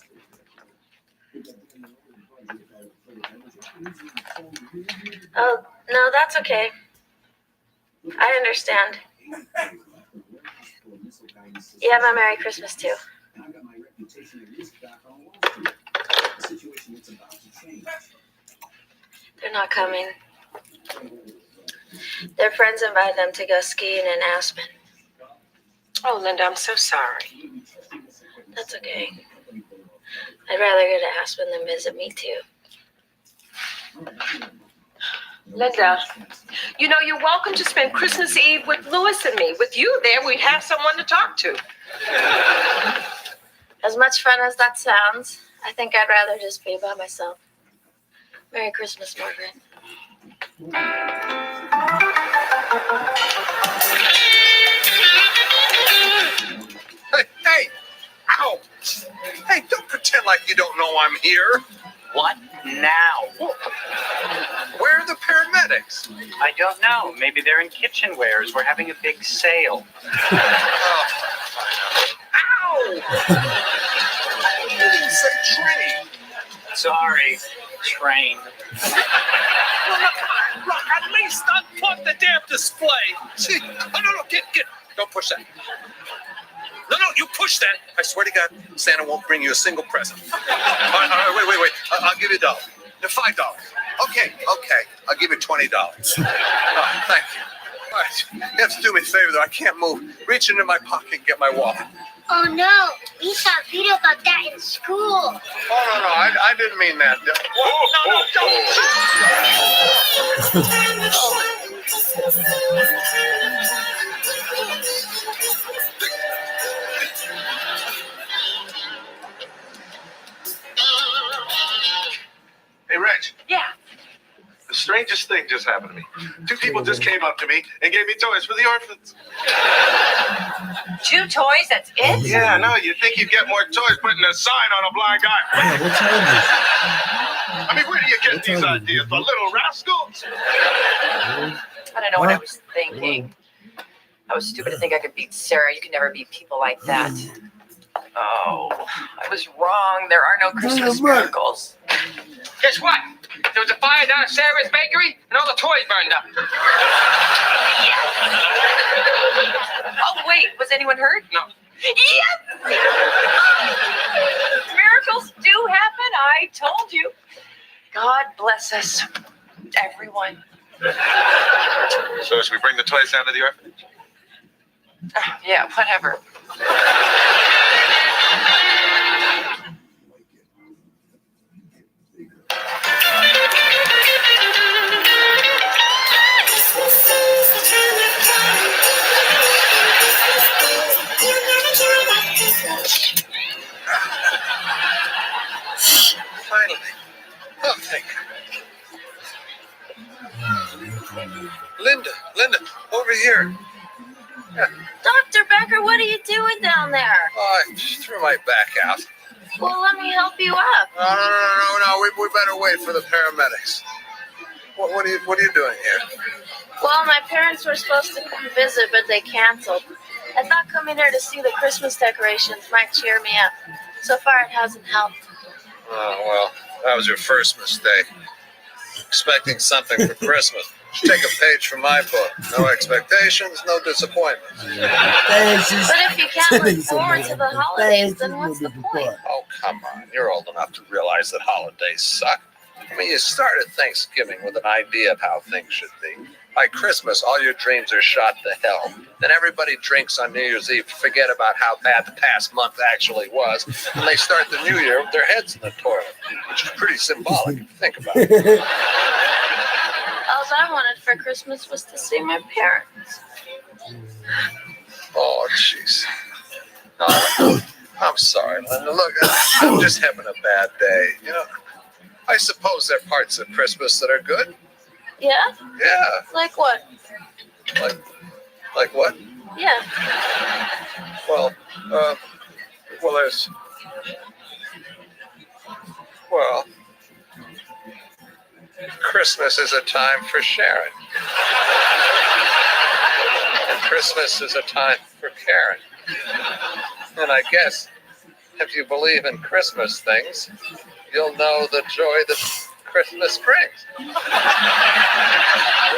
Q: Oh, no, that's okay. I understand. You have a Merry Christmas, too. They're not coming. Their friends invited them to go skiing in Aspen.
H: Oh, Linda, I'm so sorry.
Q: That's okay. I'd rather go to Aspen than visit me, too.
R: Linda, you know, you're welcome to spend Christmas Eve with Louis and me. With you there, we'd have someone to talk to.
Q: As much fun as that sounds, I think I'd rather just be by myself. Merry Christmas, Margaret.
J: Hey! Ow! Hey, don't pretend like you don't know I'm here.
S: What now?
J: Where are the paramedics?
S: I don't know. Maybe they're in kitchenwares. We're having a big sale.
J: Ow! You didn't say train.
S: Sorry, train.
J: Look, at least unplug the damn display. See? Oh, no, get. Don't push that. No, you push that. I swear to God, Santa won't bring you a single present. All right, wait. I'll give you $1. $5. Okay. I'll give you $20. Oh, thank you. All right. You have to do me a favor, though. I can't move. Reach into my pocket and get my wallet.
L: Oh no, we saw a video about that in school.
J: Oh, no, I didn't mean that.
P: Hey, Rich.
H: Yeah.
P: The strangest thing just happened to me. 2 people just came up to me and gave me toys for the orphans.
H: 2 toys, that's it?
P: Yeah, no, you'd think you'd get more toys putting a sign on a blind guy.
A: Yeah, what time is it?
P: I mean, where do you get these ideas? The little rascals?
H: I don't know what I was thinking. I was stupid to think I could beat Sarah. You can never beat people like that. Oh, I was wrong. There are no Christmas miracles.
K: Guess what? There was a fire down at Sarah's bakery, and all the toys burned up.
H: Oh, wait. Was anyone hurt?
K: No.
H: Yes! Miracles do happen. I told you. God bless us, everyone.
P: So should we bring the toys down to the orphanage?
H: Yeah, whatever.
P: Finally. Oh, thank God. Linda, over here.
L: Dr. Becker, what are you doing down there?
P: Oh, I just threw my back out.
L: Well, let me help you up.
P: No. We better wait for the paramedics. What are you doing here?
L: Well, my parents were supposed to come visit, but they canceled. I thought coming here to see the Christmas decorations might cheer me up. So far, it hasn't helped.
P: Oh, well, that was your first mistake. Expecting something for Christmas. Take a page from my book. No expectations, no disappointments.
L: But if you can't look forward to the holidays, then what's the point?
P: Oh, come on. You're old enough to realize that holidays suck. I mean, you started Thanksgiving with an idea of how things should be. By Christmas, all your dreams are shot to hell. Then everybody drinks on New Year's Eve to forget about how bad the past month actually was. And they start the new year with their heads in the toilet, which is pretty symbolic if you think about it.
L: All I wanted for Christmas was to see my parents.
P: Oh, jeez. No, I'm sorry, Linda. Look, I'm just having a bad day. You know, I suppose there are parts of Christmas that are good.
L: Yeah?
P: Yeah.
L: Like what?
P: Like what?
L: Yeah.
P: Well, there's... Well, Christmas is a time for sharing. And Christmas is a time for caring. And I guess if you believe in Christmas things, you'll know the joy that Christmas brings.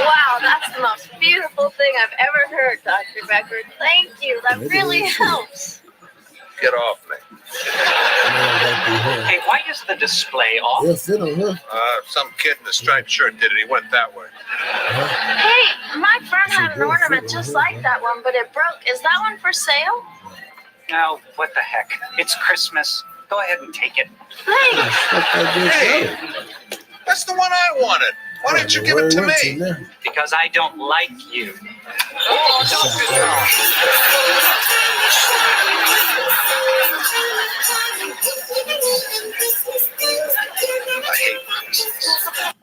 L: Wow, that's the most beautiful thing I've ever heard, Dr. Becker. Thank you. That really helps.
P: Get off me.
S: Hey, why is the display off?
P: Some kid in a striped shirt did it. He went that way.
L: Hey, my friend had an ornament just like that one, but it broke. Is that one for sale?
S: Now, what the heck? It's Christmas. Go ahead and take it.
L: Thanks.
P: Hey, that's the one I wanted. Why didn't you give it to me?
S: Because I don't like you.
P: Oh, don't get wrong. I hate Christmas.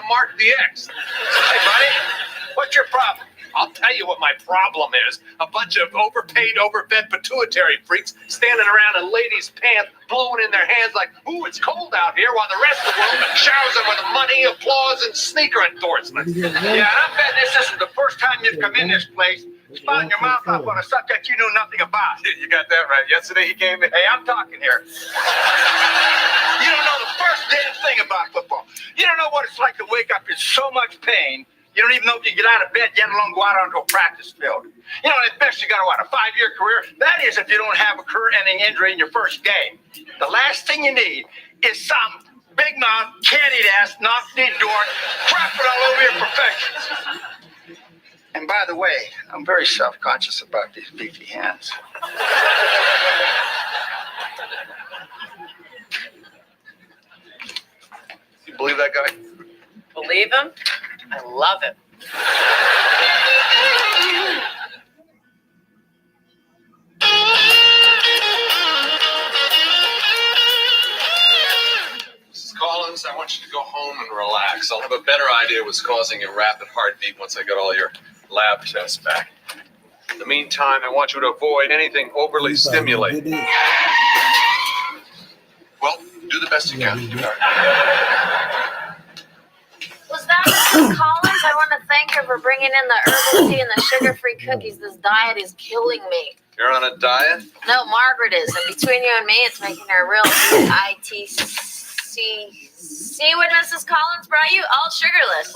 P: Mark the X. Hey, buddy, what's your problem? I'll tell you what my problem is. A bunch of overpaid, overfed pituitary freaks standing around in ladies' pants, blowing in their hands like, ooh, it's cold out here, while the rest of the world showers them with money, applause, and sneaker endorsements. Yeah, and I bet this isn't the first time you've come in this place
T: spouting your mouth off on a subject you knew nothing about.
J: You got that right. Yesterday he came in.
T: Hey, I'm talking here. You don't know the first damn thing about football. You don't know what it's like to wake up in so much pain. You don't even know if you can get out of bed, yet alone go out onto a practice field. You know, at best you got a 5-year career? That is if you don't have a career-ending injury in your first game. The last thing you need is some big mouth, candied ass, knock-kneed dork, crapping all over your perfections. And by the way, I'm very self-conscious about these beefy hands.
J: You believe that guy?
H: Believe him? I love him.
J: Mrs. Collins, I want you to go home and relax. I'll have a better idea what's causing your rapid heartbeat once I get all your lab tests back. In the meantime, I want you to avoid anything overly stimulating. Well, do the best you can.
L: Was that Mrs. Collins? I want to thank her for bringing in the herbal tea and the sugar-free cookies. This diet is killing me.
J: You're on a diet?
L: No, Margaret is. And between you and me, it's making her real ITC. See what Mrs. Collins brought you? All sugarless.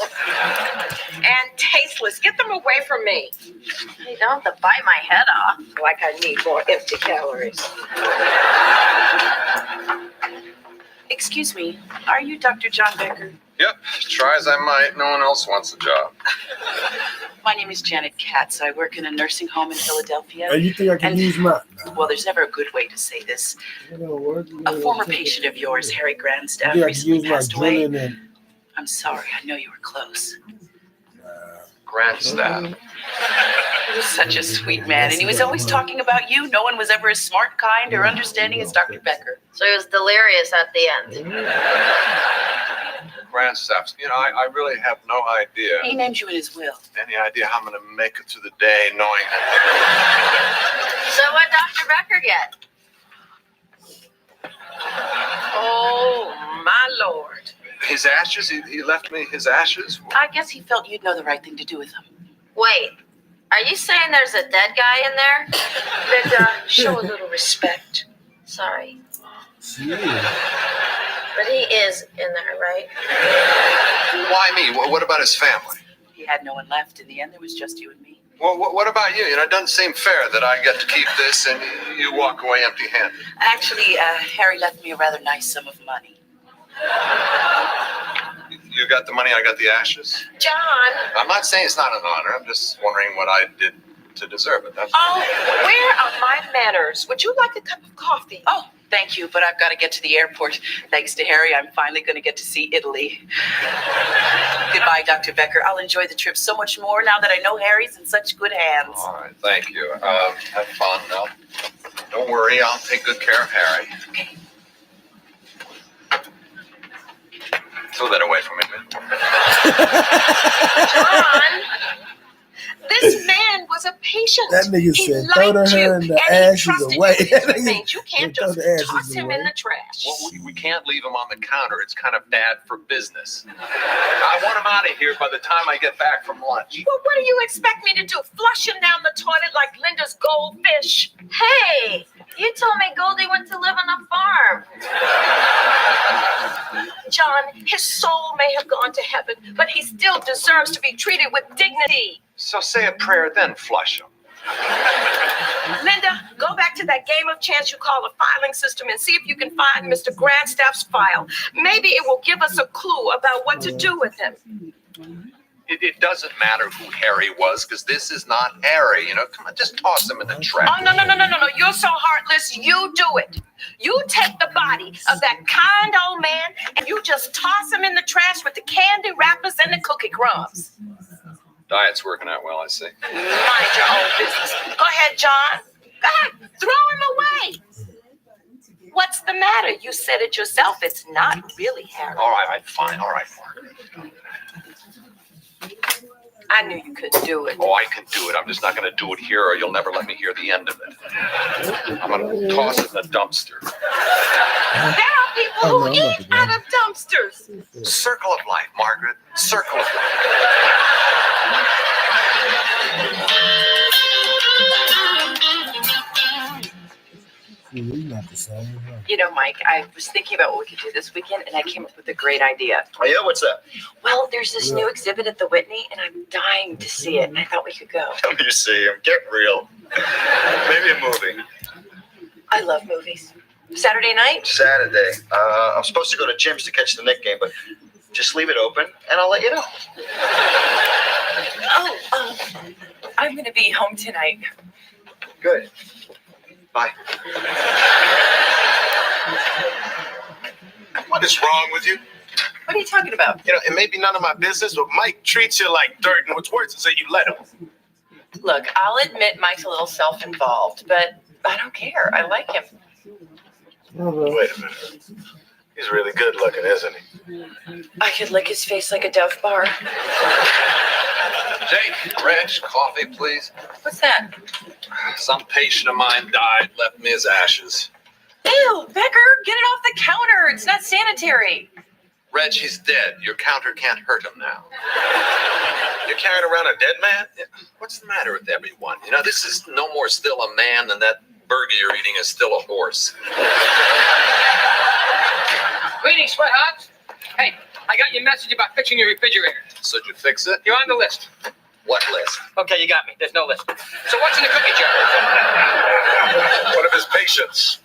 Q: And tasteless. Get them away from me.
L: You don't have to bite my head off.
Q: Like I need more empty calories.
H: Excuse me, are you Dr. John Becker?
J: Yep. Try as I might, no one else wants a job.
H: My name is Janet Katz. I work in a nursing home in Philadelphia.
A: Hey, you think I can use my?
H: Well, there's never a good way to say this. A former patient of yours, Harry Grandstaff,
A: Yeah, I can
H: recently
A: use my
H: passed away.
A: drilling and.
H: I'm sorry, I know you were close.
J: Grandstaff.
H: He was such a sweet man, and he was always talking about you. No one was ever as smart, kind, or understanding as Dr. Becker.
L: So he was delirious at the end.
J: Grandstaff. You know, I really have no idea.
H: He named you in his will.
J: Any idea how I'm going to make it through the day knowing that.
L: So what Dr. Becker get?
Q: Oh, my Lord.
J: His ashes? He left me his ashes?
H: I guess he felt you'd know the right thing to do with them.
L: Wait, are you saying there's a dead guy in there?
Q: Linda, show a little respect.
L: Sorry.
A: Yeah.
L: But he is in there, right?
J: Why me? What about his family?
H: He had no one left. In the end, there was just you and me.
J: Well, what about you? You know, it doesn't seem fair that I get to keep this and you walk away empty-handed.
H: Actually, Harry left me a rather nice sum of money.
J: You got the money, I got the ashes?
Q: John.
J: I'm not saying it's not an honor. I'm just wondering what I did to deserve it. That's
Q: Oh, where are my manners? Would you like a cup of coffee?
H: Oh, thank you, but I've got to get to the airport. Thanks to Harry, I'm finally going to get to see Italy. Goodbye, Dr. Becker. I'll enjoy the trip so much more now that I know Harry's in such good hands.
J: all right. Thank you. Have fun now. Don't worry. I'll take good care of Harry.
H: Okay.
J: Throw that away from me.
Q: John, this man was a patient.
A: That nigga
Q: He
A: said, throw
Q: liked
A: her
Q: you,
A: and the
Q: and he
A: ashes
Q: trusted
A: away.
Q: you with his remains. You can't
A: Throw
Q: just
A: the ashes
Q: toss him
A: away.
Q: in the trash.
J: Well, we can't leave him on the counter. It's kind of bad for business. I want him out of here by the time I get back from lunch.
Q: Well, what do you expect me to do? Flush him down the toilet like Linda's goldfish?
L: Hey, you told me Goldie went to live on a farm.
Q: John, his soul may have gone to heaven, but he still deserves to be treated with dignity.
J: So say a prayer, then flush him.
Q: Linda, go back to that game of chance you call a filing system and see if you can find Mr. Grandstaff's file. Maybe it will give us a clue about what to do with him.
J: It doesn't matter who Harry was, because this is not Harry. You know, come on, just toss him in the trash.
Q: Oh, no. You're so heartless. You do it. You take the body of that kind old man and you just toss him in the trash with the candy wrappers and the cookie crumbs.
J: Diet's working out well, I see.
Q: Mind your own business. Go ahead, John. Go ahead. Throw him away. What's the matter? You said it yourself. It's not really Harry.
J: All right, fine. All right, Margaret.
Q: I knew you couldn't do it.
J: Oh, I can do it. I'm just not going to do it here, or you'll never let me hear the end of it. I'm going to toss it in the dumpster.
Q: There are people who eat out of dumpsters.
J: Circle of life, Margaret. Circle of life.
A: not the same.
H: You know, Mike, I was thinking about what we could do this weekend, and I came up with a great idea.
T: Oh, yeah? What's that?
H: Well, there's this new exhibit at the Whitney, and I'm dying to see it, and I thought we could go.
T: Let me see him. Get real. Maybe a movie.
H: I love movies. Saturday night?
T: Saturday. I'm supposed to go to Jim's to catch the Knick game, but just leave it open, and I'll let you know.
H: Oh, I'm going to be home tonight.
T: Good. Bye.
J: What is wrong with you?
H: What are you talking about?
J: You know, it may be none of my business, but Mike treats you like dirt, and what's worse is that you let him.
H: Look, I'll admit Mike's a little self-involved, but I don't care. I like him.
J: Wait a minute. He's really good looking, isn't he?
H: I could lick his face like a Dove bar.
P: Jake, Reg, coffee, please.
H: What's that?
P: Some patient of mine died, left me his ashes.
H: Ew, Becker, get it off the counter. It's not sanitary.
P: Reg, he's dead. Your counter can't hurt him now.
J: You're carrying around a dead man?
P: Yeah. What's the matter with everyone? You know, this is no more still a man than that burger you're eating is still a horse.
K: Greetings, sweethearts. Hey, I got your message about fixing your refrigerator.
P: So did you fix it?
K: You're on the list.
P: What list?
K: Okay, you got me. There's no list. So what's in the cookie jar?
J: One of his patients.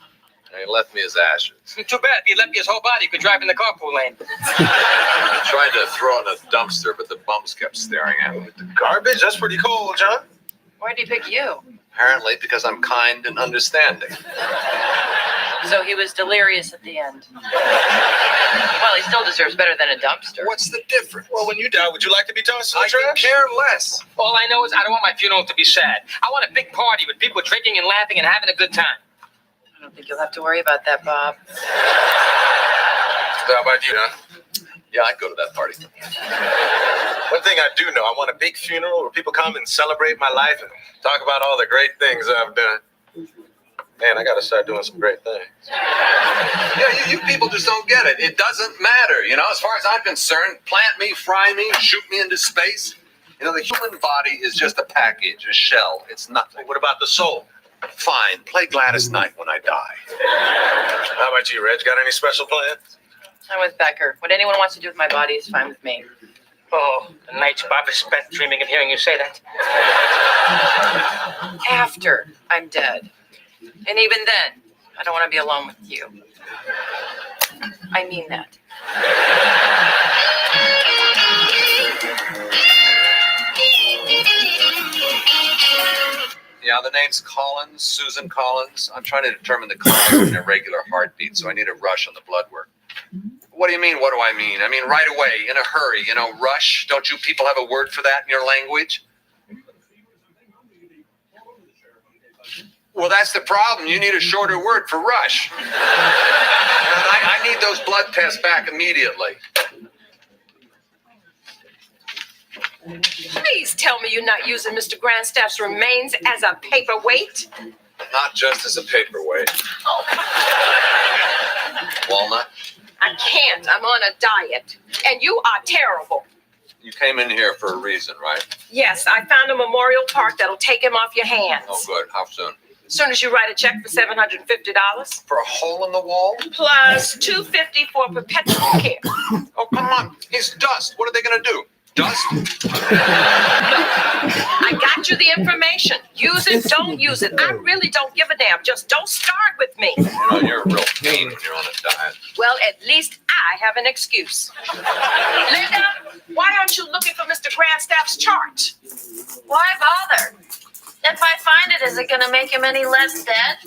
P: He left me his ashes.
K: Too bad. If he left you his whole body, you could drive in the carpool lane.
P: I tried to throw it in a dumpster, but the bums kept staring at me.
J: Garbage? That's pretty cold, John.
H: Why'd he pick you?
P: Apparently because I'm kind and understanding.
H: So he was delirious at the end. Well, he still deserves better than a dumpster.
P: What's the difference?
J: Well, when you die, would you like to be tossed in the
P: I could
J: trash?
P: care less.
K: All I know is I don't want my funeral to be sad. I want a big party with people drinking and laughing and having a good time.
H: I don't think you'll have to worry about that, Bob.
P: How about you, huh? Yeah, I'd go to that party.
J: One thing I do know, I want a big funeral where people come and celebrate my life and talk about all the great things I've done. Man, I got to start doing some great things.
P: Yeah, you people just don't get it. It doesn't matter, you know, as far as I'm concerned. Plant me, fry me, shoot me into space. You know, the human body is just a package, a shell. It's nothing.
J: What about the soul?
P: Fine, play Gladys Knight when I die.
J: How about you, Reg? Got any special plans?
H: I'm with Becker. What anyone wants to do with my body is fine with me.
K: Oh, the nights Bob has spent dreaming of hearing you say that.
H: After I'm dead. And even then, I don't want to be alone with you. I mean that.
P: Yeah, the name's Collins, Susan Collins. I'm trying to determine the cause of an irregular heartbeat, so I need a rush on the blood work. What do you mean, what do I mean? I mean right away, in a hurry, you know, rush. Don't you people have a word for that in your language? Well, that's the problem. You need a shorter word for rush. And I need those blood tests back immediately.
Q: Please tell me you're not using Mr. Grandstaff's remains as a paperweight.
P: Not just as a paperweight. Walnut?
Q: I can't. I'm on a diet. And you are terrible.
P: You came in here for a reason, right?
Q: Yes, I found a memorial park that'll take him off your hands.
P: Oh, good. How soon?
Q: As soon as you write a check for $750.
P: For a hole in the wall?
Q: Plus $250 for perpetual care.
P: Oh, come on. He's dust. What are they going to do? Dust?
Q: I got you the information. Use it, don't use it. I really don't give a damn. Just don't start with me.
P: You know, you're a real pain when you're on a diet.
Q: Well, at least I have an excuse. Linda, why aren't you looking for Mr. Grandstaff's chart?
L: Why bother? If I find it, is it going to make him any less dead?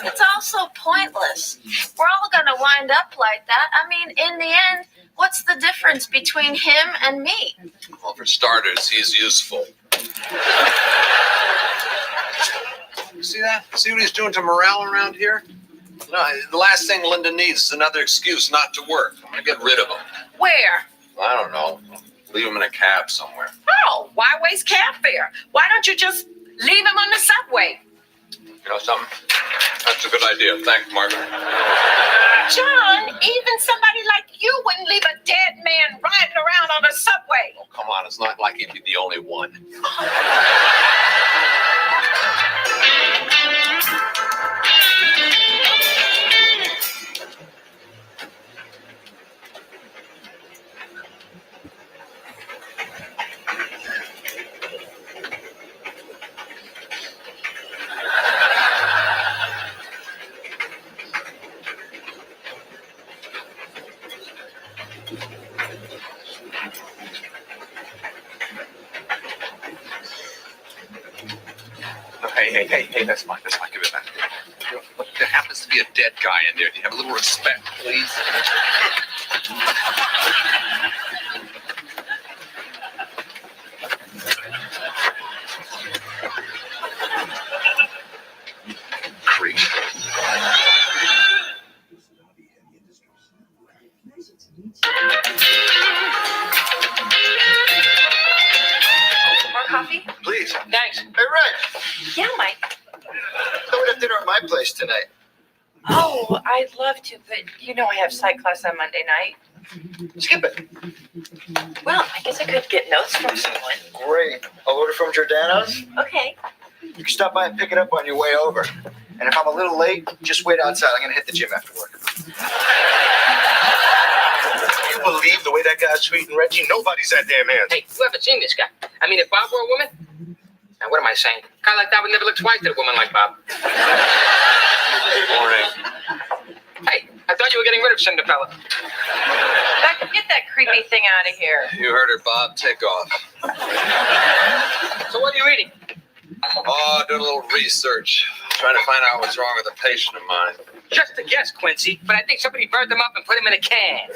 L: It's also pointless. We're all going to wind up like that. I mean, in the end, what's the difference between him and me?
P: Well, for starters, he's useful. You see that? See what he's doing to morale around here? No, the last thing Linda needs is another excuse not to work. I'm going to get rid of him.
Q: Where?
P: I don't know. Leave him in a cab somewhere.
Q: Oh, why waste cab fare? Why don't you just leave him on the subway?
P: You know something? That's a good idea. Thanks, Margaret.
Q: John, even somebody like you wouldn't leave a dead man riding around on a subway.
P: Oh, come on. It's not like he'd be the only one.
J: Hey, that's mine. Give it back. Look, there happens to be a dead guy in there. Do you have a little respect, please? Creep.
H: More coffee?
T: Please.
H: Thanks.
T: Hey, Reg.
H: Yeah, Mike.
T: Thought we'd have dinner at my place tonight.
H: Oh, I'd love to, but you know I have psych class on Monday night.
T: Skip it.
H: Well, I guess I could get notes from someone.
T: Great. I'll order from Giordano's.
H: Okay.
T: You can stop by and pick it up on your way over. And if I'm a little late, just wait outside. I'm going to hit the gym after work.
J: You believe the way that guy's treating Reggie? Nobody's that damn handsome.
K: Hey, you haven't seen this guy. I mean, if Bob were a woman, now what am I saying? A guy like that would never look twice at a woman like Bob.
J: Morning.
K: Hey, I thought you were getting rid of Cinderella.
H: Becca, get that creepy thing out of here.
P: You heard her, Bob. Take off.
K: So what are you eating?
P: Oh, doing a little research. Trying to find out what's wrong with a patient of mine.
K: Just a guess, Quincy, but I think somebody burned them up and put them in a can.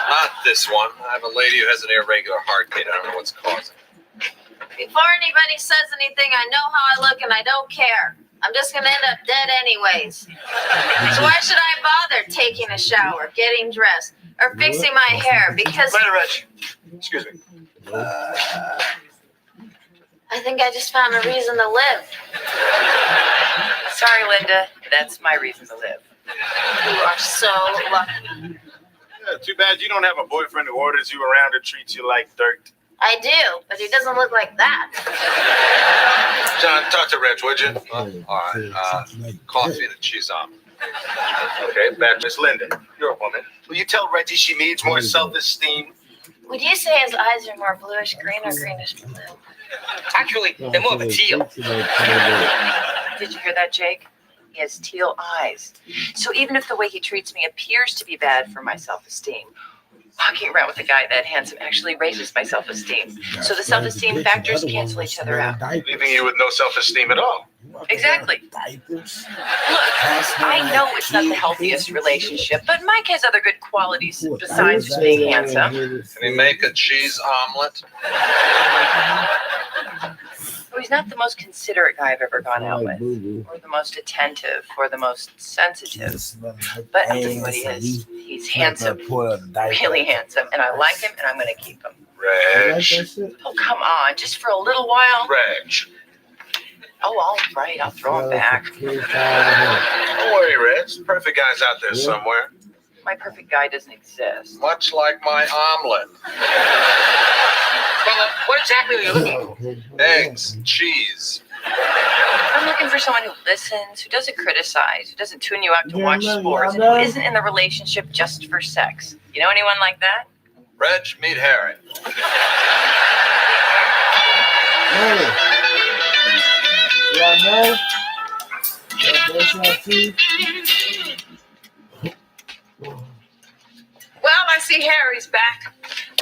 P: Not this one. I have a lady who has an irregular heartbeat. I don't know what's causing it.
L: Before anybody says anything, I know how I look and I don't care. I'm just gonna end up dead anyways. So why should I bother taking a shower, getting dressed, or fixing my hair? Because
T: Later, Reg. Excuse me.
L: I think I just found a reason to live.
H: Sorry, Linda. That's my reason to live.
L: You are so lucky.
J: Yeah, too bad you don't have a boyfriend who orders you around and treats you like dirt.
L: I do, but he doesn't look like that.
P: John, talk to Reg, would you? All right. Coffee and a cheese omelet.
J: Okay, back Miss Linda. You're a woman. Will you tell Reggie she needs more self-esteem?
L: Would you say his eyes are more bluish green or greenish blue?
K: Actually, they're more of a teal.
H: Did you hear that, Jake? He has teal eyes. So even if the way he treats me appears to be bad for my self-esteem, walking around with a guy that handsome actually raises my self-esteem. So the self-esteem factors cancel each other out.
J: Leaving you with no self-esteem at all.
H: Exactly. Look, I know it's not the healthiest relationship, but Mike has other good qualities besides just being handsome.
P: Can he make a cheese omelet?
H: So he's not the most considerate guy I've ever gone out with, or the most attentive, or the most sensitive. But I'll tell you what he is. He's handsome, really handsome, and I like him, and I'm going to keep him.
J: Reg.
H: Oh, come on, just for a little while.
J: Reg.
H: Oh, all right, I'll throw him back.
J: Don't worry, Reg. Perfect guy's out there somewhere.
H: My perfect guy doesn't exist.
P: Much like my omelet.
K: Well, what exactly are you looking for?
P: Eggs, cheese.
H: I'm looking for someone who listens, who doesn't criticize, who doesn't tune you out to watch sports, and who isn't in the relationship just for sex. You know anyone like that?
P: Reg, meet Harry.
R: Well, I see Harry's back.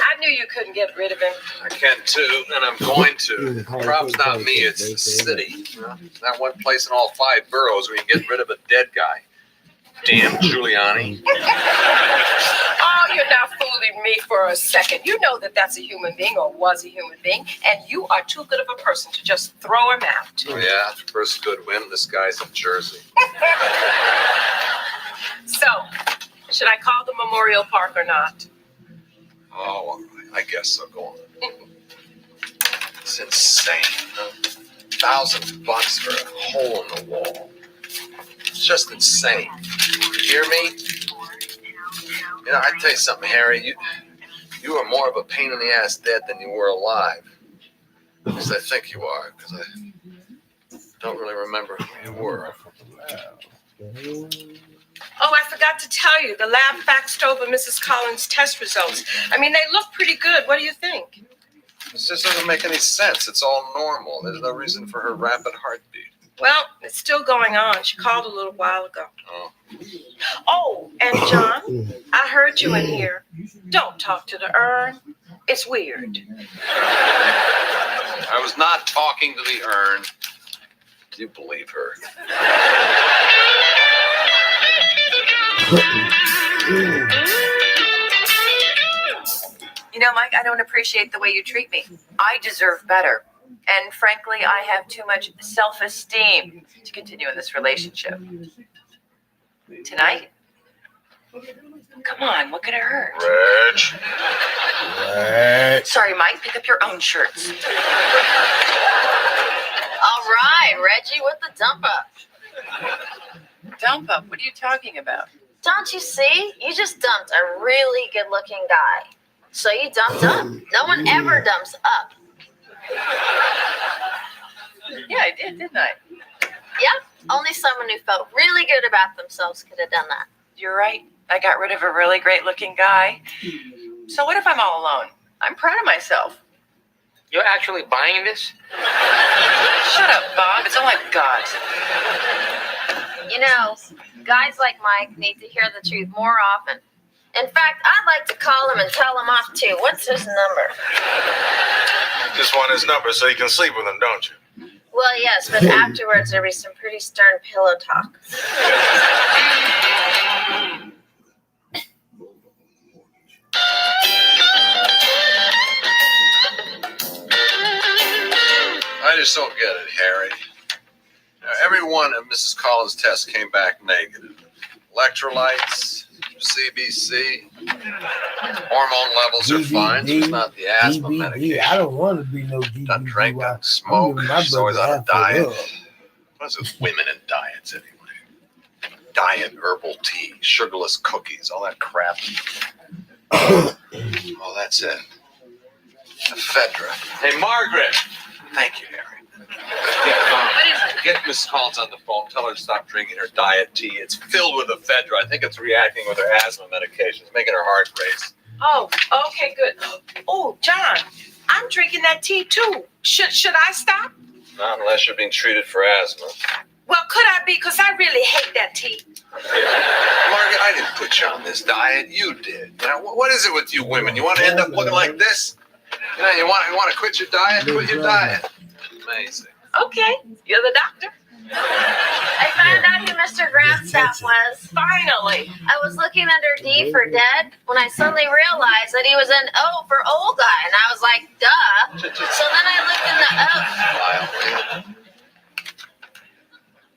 R: I knew you couldn't get rid of him.
P: I can too, and I'm going to. Problem's not me, it's the city. It's not one place in all 5 boroughs where you can get rid of a dead guy. Damn Giuliani.
R: Oh, you're not fooling me for a second. You know that that's a human being or was a human being, and you are too good of a person to just throw him out.
P: Oh, yeah, first good win. This guy's in Jersey.
R: So, should I call the Memorial Park or not?
P: Oh, I guess so. Go on. It's insane. $1,000 for a hole in the wall. It's just insane. You hear me? You know, I tell you something, Harry. You are more of a pain in the ass dead than you were alive. At least I think you are, because I don't really remember who you were.
R: Oh, I forgot to tell you, the lab faxed over Mrs. Collins' test results. I mean, they look pretty good. What do you think?
P: This just doesn't make any sense. It's all normal. There's no reason for her rapid heartbeat.
R: Well, it's still going on. She called a little while ago.
P: Oh.
R: Oh, and John, I heard you in here. Don't talk to the urn.
H: It's weird.
P: I was not talking to the urn. Do you believe her?
H: You know, Mike, I don't appreciate the way you treat me. I deserve better. And frankly, I have too much self-esteem to continue in this relationship. Tonight? Come on, what could it hurt?
P: Reg.
H: Sorry, Mike, pick up your own shirts.
L: All right, Reggie, with the dump up.
H: Dump up? What are you talking about?
L: Don't you see? You just dumped a really good-looking guy. So you dumped up. No one ever dumps up.
H: Yeah, I did, didn't I?
L: Yep, only someone who felt really good about themselves could have done that.
H: You're right. I got rid of a really great-looking guy. So what if I'm all alone? I'm proud of myself.
S: You're actually buying this?
H: Shut up, Bob. It's all I've got.
L: You know, guys like Mike need to hear the truth more often. In fact, I'd like to call him and tell him off too. What's his number?
J: Just want his number so you can sleep with him, don't you?
L: Well, yes, but afterwards there'll be some pretty stern pillow talk.
P: I just don't get it, Harry. Now, every one of Mrs. Collins' tests came back negative. Electrolytes, CBC, hormone levels are fine, so it's not the asthma medication.
A: I don't want to be no DBD.
P: Doesn't drink, doesn't smoke, she's always on a diet. What's with women and diets anyway? Diet, herbal tea, sugarless cookies, all that crap. Oh, that's it. Ephedra. Hey, Margaret. Thank you, Harry. Get Miss Collins on the phone. Tell her to stop drinking her diet tea. It's filled with ephedra. I think it's reacting with her asthma medication. It's making her heart race.
R: Oh, okay, good. Oh, John, I'm drinking that tea too. Should I stop?
P: Not unless you're being treated for asthma.
R: Well, could I be? Because I really hate that tea.
P: Margaret, I didn't put you on this diet. You did. You know, what is it with you women? You want to end up looking like this? You know, you want to quit your diet? Quit your diet. Amazing.
R: Okay, you're the doctor.
L: I found out who Mr. Grandstaff was.
R: Finally.
L: I was looking under D for dead when I suddenly realized that he was in O for old guy, and I was like, duh. So then I looked in the O.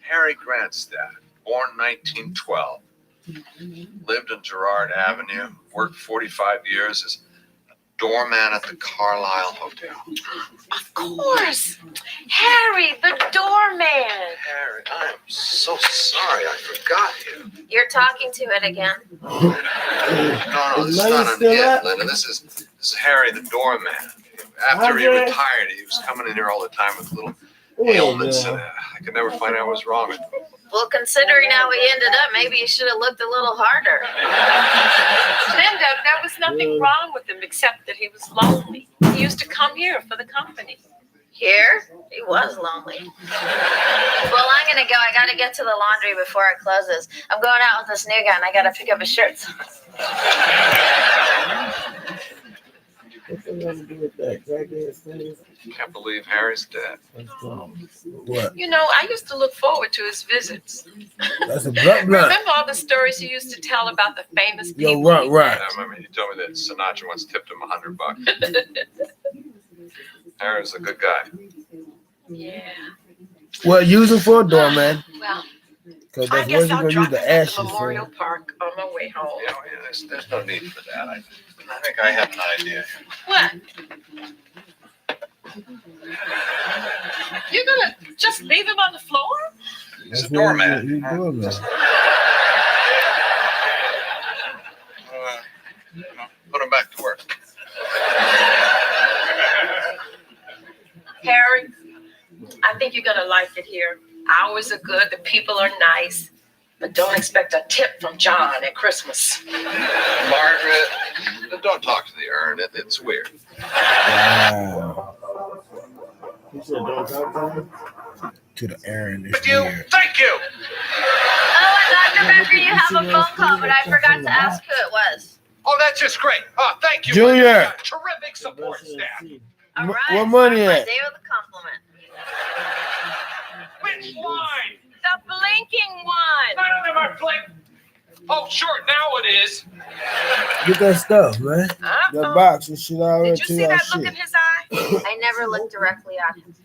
P: Harry Grandstaff, born 1912, lived in Girard Avenue, worked 45 years as a doorman at the Carlisle Hotel.
R: Of course. Harry, the doorman.
P: Harry, I am so sorry. I forgot you.
L: You're talking to it again.
P: No, this is not an it, Linda. This is Harry, the doorman. After he retired, he was coming in here all the time with little ailments, and I could never find out what was wrong with him.
L: Well, considering how we ended up, maybe you should have looked a little harder.
R: Linda, there was nothing wrong with him except that he was lonely. He used to come here for the company.
L: Here? He was lonely. Well, I'm going to go. I got to get to the laundry before it closes. I'm going out with this new guy, and I got to pick up his shirts.
A: What's that got to do with that?
P: Can't believe Harry's dead.
A: What?
R: You know, I used to look forward to his visits.
A: That's a blunt blunt.
R: Remember all the stories he used to tell about the famous people?
A: Yo, right.
P: I remember you told me that Sinatra once tipped him $100. Harry's a good guy.
R: Yeah.
A: Well, use him for a doorman.
R: Well,
A: Because
R: I
A: that's
R: guess
A: what you're
R: I'll
A: going to use
R: drop
A: the
R: at
A: ashes
R: the Memorial
A: for.
R: Park on my way home.
P: Yeah, there's no need for that. I think I have an idea.
R: What? You're gonna just leave him on the floor?
P: He's a doorman.
A: He's a doorman.
P: Put him back to work.
R: Harry, I think you're gonna like it here. Hours are good, the people are nice, but don't expect a tip from John at Christmas.
P: Margaret, don't talk to the urn. It's weird.
A: Wow. He said don't talk to him? To the urn. It's weird.
P: Thank you.
L: Oh, and Dr. Becker, you have a phone call, but I forgot to ask who it was.
J: Oh, that's just great. Oh, thank you.
A: Junior.
J: You got a terrific support staff.
L: All right.
A: What money
L: start my
A: at?
L: day with a compliment.
J: Which line?
Q: The blinking one.
J: None of them are blink. Oh, sure, now it is.
A: Get that stuff, man. That box and shit already.
Q: Did you see that look in his eye?
L: I never looked directly at him.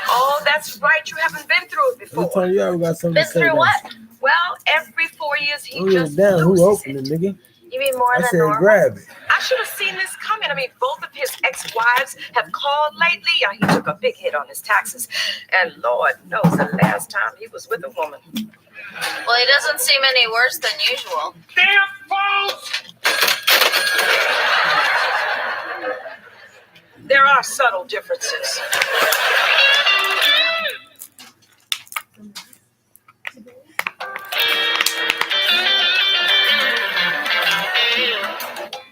Q: Oh, that's right. You haven't been through it
A: I
Q: before.
A: told you I got something
L: Been
A: to say.
L: through
A: about
L: what?
Q: Well, every 4 years he
A: Oh, yeah,
Q: just
A: damn, who
Q: loses
A: opened
Q: it.
A: it, nigga?
L: You mean more
A: I
L: than
A: said
L: normal?
A: grab it.
Q: I should have seen this coming. I mean, both of his ex-wives have called lately. He took a big hit on his taxes. And Lord knows the last time he was with a woman.
L: Well, he doesn't seem any worse than usual.
J: Damn fools!
Q: There are subtle differences.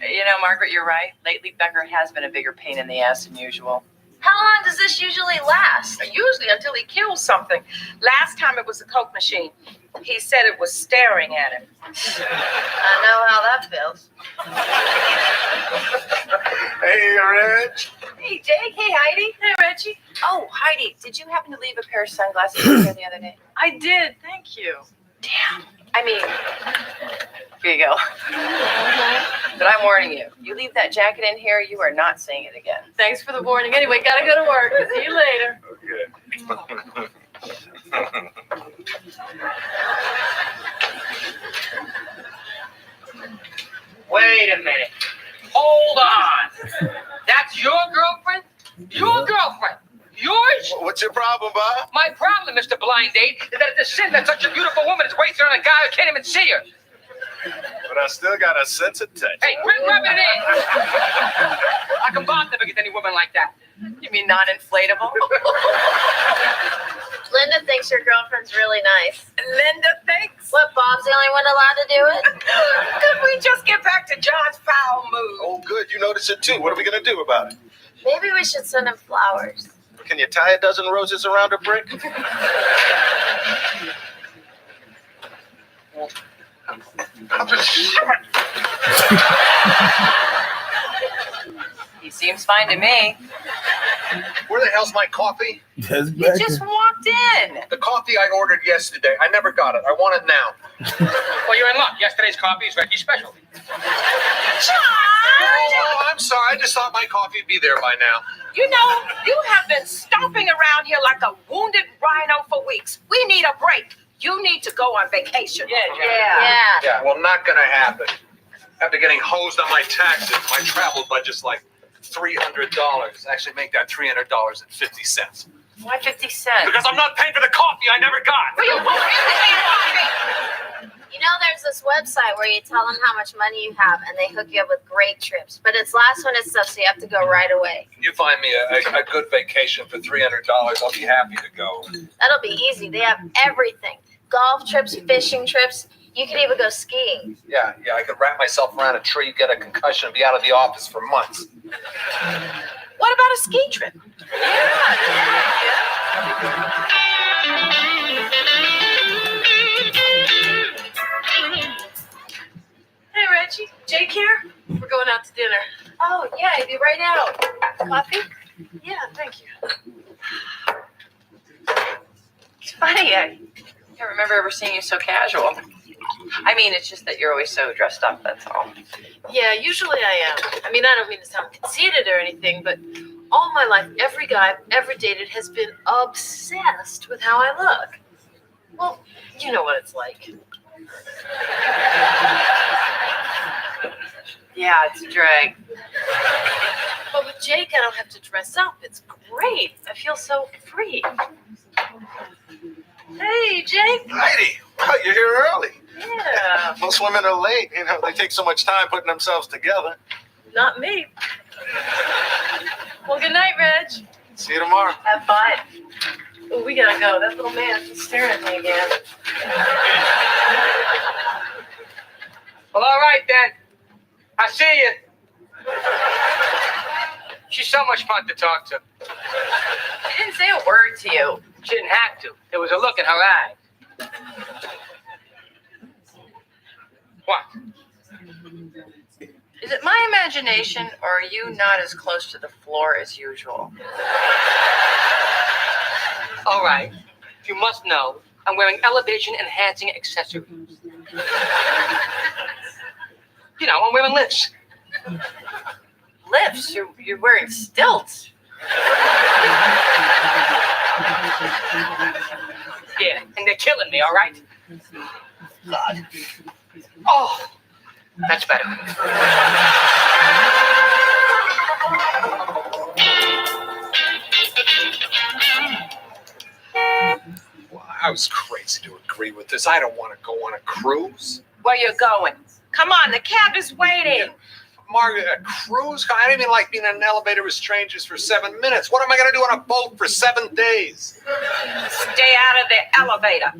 H: You know, Margaret, you're right. Lately, Becker has been a bigger pain in the ass than usual.
L: How long does this usually last?
Q: Usually until he kills something. Last time it was a Coke machine. He said it was staring at him.
L: I know how that feels.
J: Hey, Reg.
Q: Hey, Jake. Hey, Heidi. Hey, Reggie.
H: Oh, Heidi, did you happen to leave a pair of sunglasses here the other day?
Q: I did. Thank you.
H: Damn.
Q: I mean,
H: Here you go. But I'm warning you. You leave that jacket in here, you are not seeing it again.
Q: thanks for the warning. Anyway, gotta go to work. See you later.
J: Okay.
K: Wait a minute. Hold on. That's your girlfriend? Your girlfriend? Yours?
J: What's your problem, Bob?
K: My problem, Mr. Blind Date, is that it's a sin that such a beautiful woman is wasted on a guy who can't even see her.
J: But I still got a sense of touch.
K: Hey, quit rubbing it in. I can Bob never get any woman like that.
H: You mean non-inflatable?
L: Linda thinks your girlfriend's really nice.
Q: Linda thinks.
L: What, Bob's the only one allowed to do it?
Q: Could we just get back to John's foul mood?
J: Oh, good. You noticed it too. What are we going to do about it?
L: Maybe we should send him flowers.
J: Can you tie a dozen roses around a brick?
H: He seems fine to me.
J: Where the hell's my coffee?
A: That's
H: You just walked in.
J: The coffee I ordered yesterday. I never got it. I want it now.
K: Well, you're in luck. Yesterday's coffee is Reggie's specialty.
J: Oh, I'm sorry. I just thought my coffee would be there by now.
Q: You know, you have been stomping around here like a wounded rhino for weeks. We need a break. You need to go on vacation.
J: Yeah, well, not going to happen. After getting hosed on my taxes, my travel budget's like $300. Actually, make that $300.50.
H: Why 50 cents?
J: Because I'm not paying for the coffee I never got.
L: You know, there's this website where you tell them how much money you have and they hook you up with great trips. But it's last minute stuff, so you have to go right away.
J: You find me a good vacation for $300, I'll be happy to go.
L: That'll be easy. They have everything. Golf trips, fishing trips. You could even go skiing.
J: Yeah, I could wrap myself around a tree, get a concussion, and be out of the office for months.
Q: What about a ski trip? Hey, Reggie. Jake here? We're going out to dinner.
H: Oh, yeah, I'd be right out.
Q: Coffee? Yeah, thank you.
H: It's funny. I can't remember ever seeing you so casual. I mean, it's just that you're always so dressed up, that's all.
Q: Yeah, usually I am. I mean, I don't mean to sound conceited or anything, but all my life, every guy I've ever dated has been obsessed with how I look. Well, you know what it's like.
H: Yeah, it's a drag.
Q: But with Jake, I don't have to dress up. It's great. I feel so free. Hey, Jake.
J: Heidi, wow, you're here early.
Q: Yeah.
J: Most women are late. You know, they take so much time putting themselves together.
Q: Not me. Well, good night, Reg.
J: See you tomorrow.
Q: Have fun. Oh, we gotta go. That little man's staring at me again.
K: Well, all right then. I see you. She's so much fun to talk to.
H: She didn't say a word to you.
K: She didn't have to. There was a look in her eye. What?
H: Is it my imagination, or are you not as close to the floor as usual?
K: All right. You must know I'm wearing elevation enhancing accessories. You know, I'm wearing lifts.
H: Lifts? You're wearing stilts.
K: Yeah, and they're killing me, all right? God. Oh, that's better.
J: Well, I was crazy to agree with this. I don't want to go on a cruise.
Q: Where you going? Come on, the cab is waiting.
J: Margaret, a cruise? I don't even like being in an elevator with strangers for 7 minutes. What am I going to do on a boat for 7 days?
Q: Stay out of the elevator.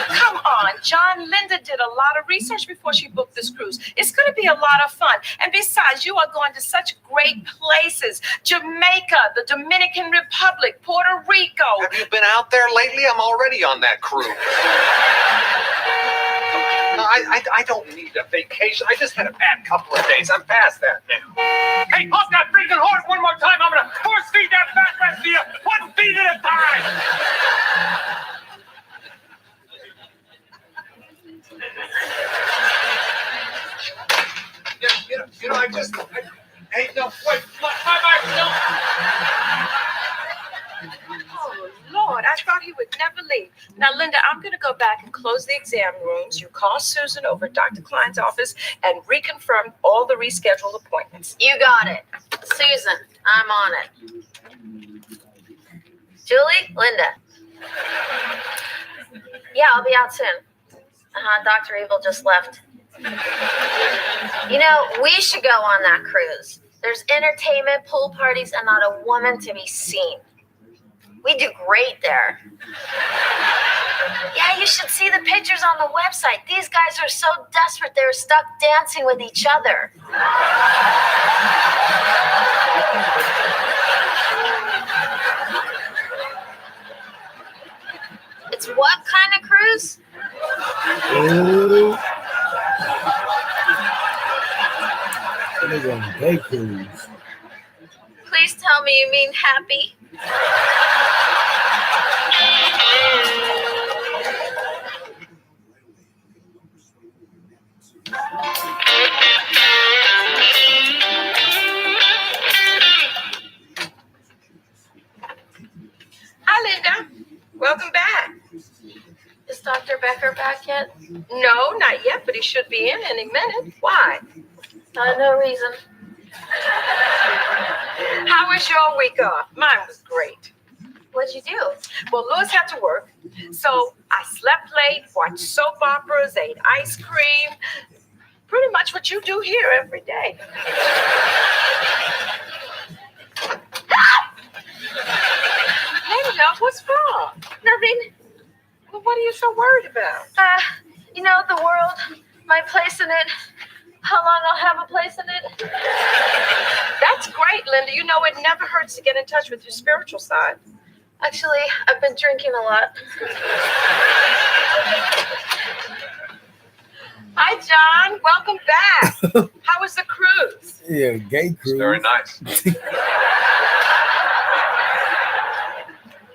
Q: Come on, John. Linda did a lot of research before she booked this cruise. It's going to be a lot of fun. And besides, you are going to such great places. Jamaica, the Dominican Republic, Puerto Rico.
J: Have you been out there lately? I'm already on that cruise. No, I don't need a vacation. I just had a bad couple of days. I'm past that now.
T: Hey, honk that freaking horn one more time. I'm gonna force feed that backrest to you 1 feet at a time.
J: I just. Hey, no, wait, no.
Q: Oh, Lord, I thought he would never leave. Now, Linda, I'm going to go back and close the exam rooms. You call Susan over at Dr. Klein's office and reconfirm all the rescheduled appointments.
L: You got it. Susan, I'm on it. Julie, Linda. Yeah, I'll be out soon. Dr. Evil just left. You know, we should go on that cruise. There's entertainment, pool parties, and not a woman to be seen. We do great there. Yeah, you should see the pictures on the website. These guys are so desperate they're stuck dancing with each other. It's what kind of cruise?
A: They're on a day cruise.
L: Please tell me you mean happy.
Q: Hi, Linda. Welcome back.
L: Is Dr. Becker back yet?
Q: No, not yet, but he should be in any minute. Why?
L: No reason.
Q: How was your week off? Mine was great.
L: What'd you do?
Q: Well, Louis had to work, so I slept late, watched soap operas, ate ice cream. Pretty much what you do here every day. Linda, what's wrong?
L: Nothing.
Q: Well, what are you so worried about?
L: You know, the world, my place in it. How long I'll have a place in it?
Q: That's great, Linda. You know, it never hurts to get in touch with your spiritual side.
L: Actually, I've been drinking a lot.
Q: Hi, John. Welcome back. How was the cruise?
A: Yeah, gay cruise.
J: It's very nice.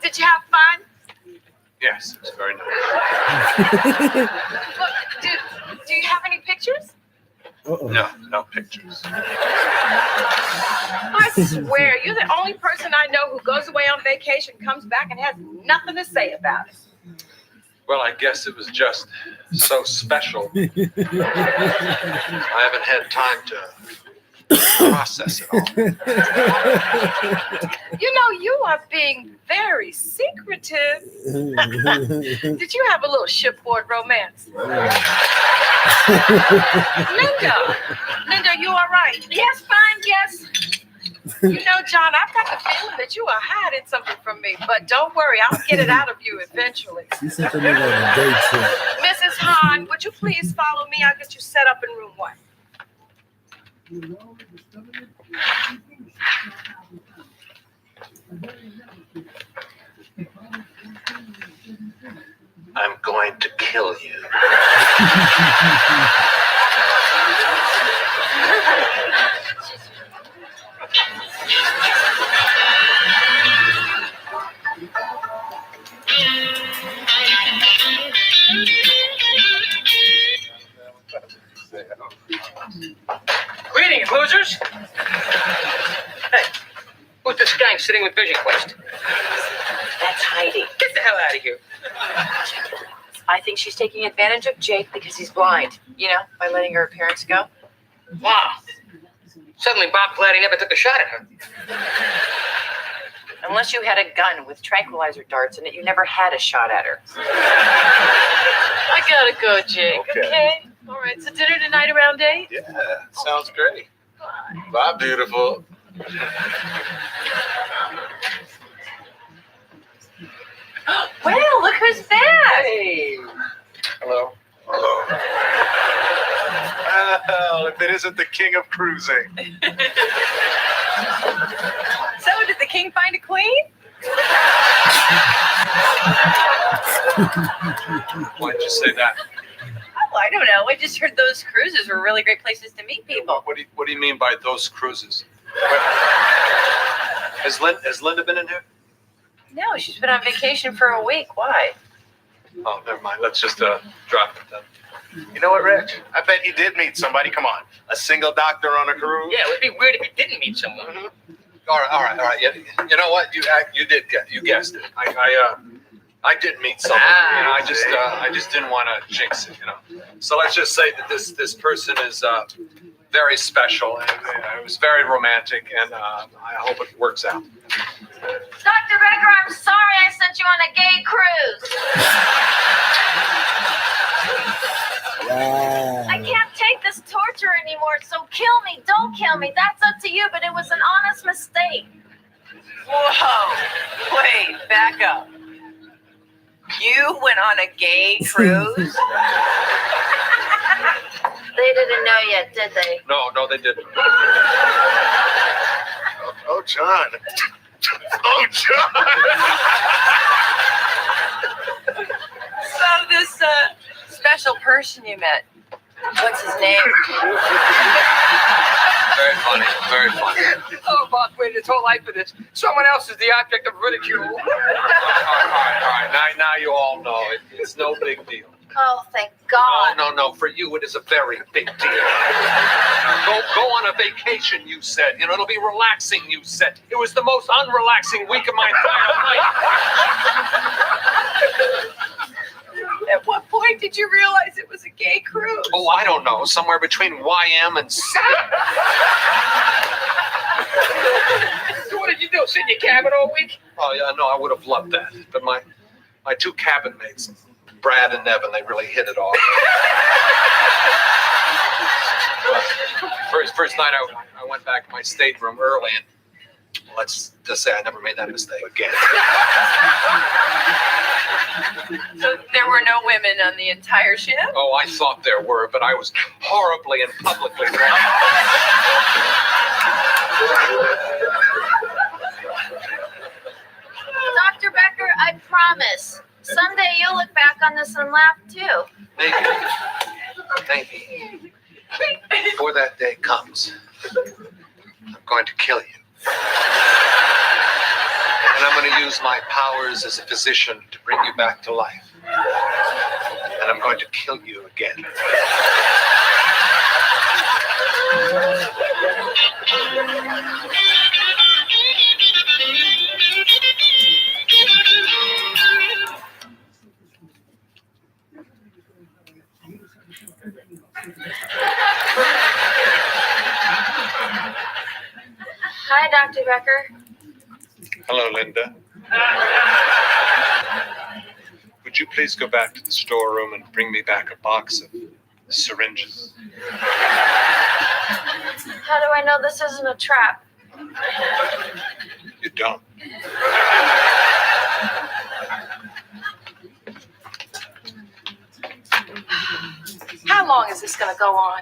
Q: Did you have fun?
J: Yes, it's very nice.
Q: Look, do you have any pictures?
J: No pictures.
Q: I swear, you're the only person I know who goes away on vacation, comes back, and has nothing to say about it.
J: Well, I guess it was just so special. I haven't had time to process it all.
Q: You know, you are being very secretive. Did you have a little shipboard romance? Linda, you all right? Yes, fine, yes. You know, John, I've got the feeling that you are hiding something from me, but don't worry, I'll get it out of you eventually.
A: She sent the nigga on a day trip.
Q: Mrs. Hahn, would you please follow me? I'll get you set up in room 1.
J: I'm going to kill you.
K: Greetings, losers. Hey, who's this gang sitting with Vision Quest?
H: That's Heidi.
K: Get the hell out of here.
H: I think she's taking advantage of Jake because he's blind, by letting her parents go.
K: Wow. Suddenly Bob glad he never took a shot at her.
H: Unless you had a gun with tranquilizer darts in it, you never had a shot at her.
K: I gotta go, Jake.
P: Okay.
H: All right, so dinner tonight around 8?
P: Yeah, sounds great. Bye, beautiful.
H: Well, look who's back.
K: Hey.
P: Hello. Hello. Well, if it isn't the king of cruising.
H: So, did the king find a queen?
P: Why'd you say that?
H: Oh, I don't know. I just heard those cruises were really great places to meet people.
P: What do you mean by those cruises? Has Linda been in here?
H: No, she's been on vacation for a week. Why?
P: Oh, never mind. Let's just drop it then.
J: You know what, Rich? I bet he did meet somebody. Come on. A single doctor on a cruise?
K: Yeah, it would be weird if he didn't meet someone.
P: All right. You know what? You guessed it. I did meet someone. I just didn't want to jinx it. So let's just say that this person is very special and it was very romantic, and I hope it works out.
L: Dr. Becker, I'm sorry I sent you on a gay cruise. I can't take this torture anymore, so kill me, don't kill me. That's up to you, but it was an honest mistake.
H: Whoa. Wait, back up. You went on a gay cruise?
L: They didn't know yet, did they?
P: No, they didn't.
J: Oh, John. Oh, John.
H: So this special person you met, what's his name?
P: Very funny. Very funny.
K: Oh, Bob waited his whole life for this. Someone else is the object of ridicule.
P: All right. Now you all know it's no big deal.
L: Oh, thank God.
P: No. For you, it is a very big deal. Go on a vacation, you said. It'll be relaxing, you said. It was the most unrelaxing week of my entire life.
H: At what point did you realize it was a gay cruise?
P: Oh, I don't know. Somewhere between YM and C.
K: So what did you do? Sit in your cabin all week?
P: Oh, yeah, no, I would have loved that. But my two cabin mates, Brad and Evan, they really hit it off. First night I went back to my stateroom early, and let's just say I never made that mistake again.
H: So there were no women on the entire ship?
P: Oh, I thought there were, but I was horribly and publicly wrong.
L: Dr. Becker, I promise. Someday you'll look back on this and laugh too.
P: Maybe. Before that day comes, I'm going to kill you. And I'm going to use my powers as a physician to bring you back to life. And I'm going to kill you again.
L: Hi, Dr. Becker.
P: Hello, Linda. Would you please go back to the storeroom and bring me back a box of syringes?
L: How do I know this isn't a trap?
P: You don't.
Q: How long is this going to go on?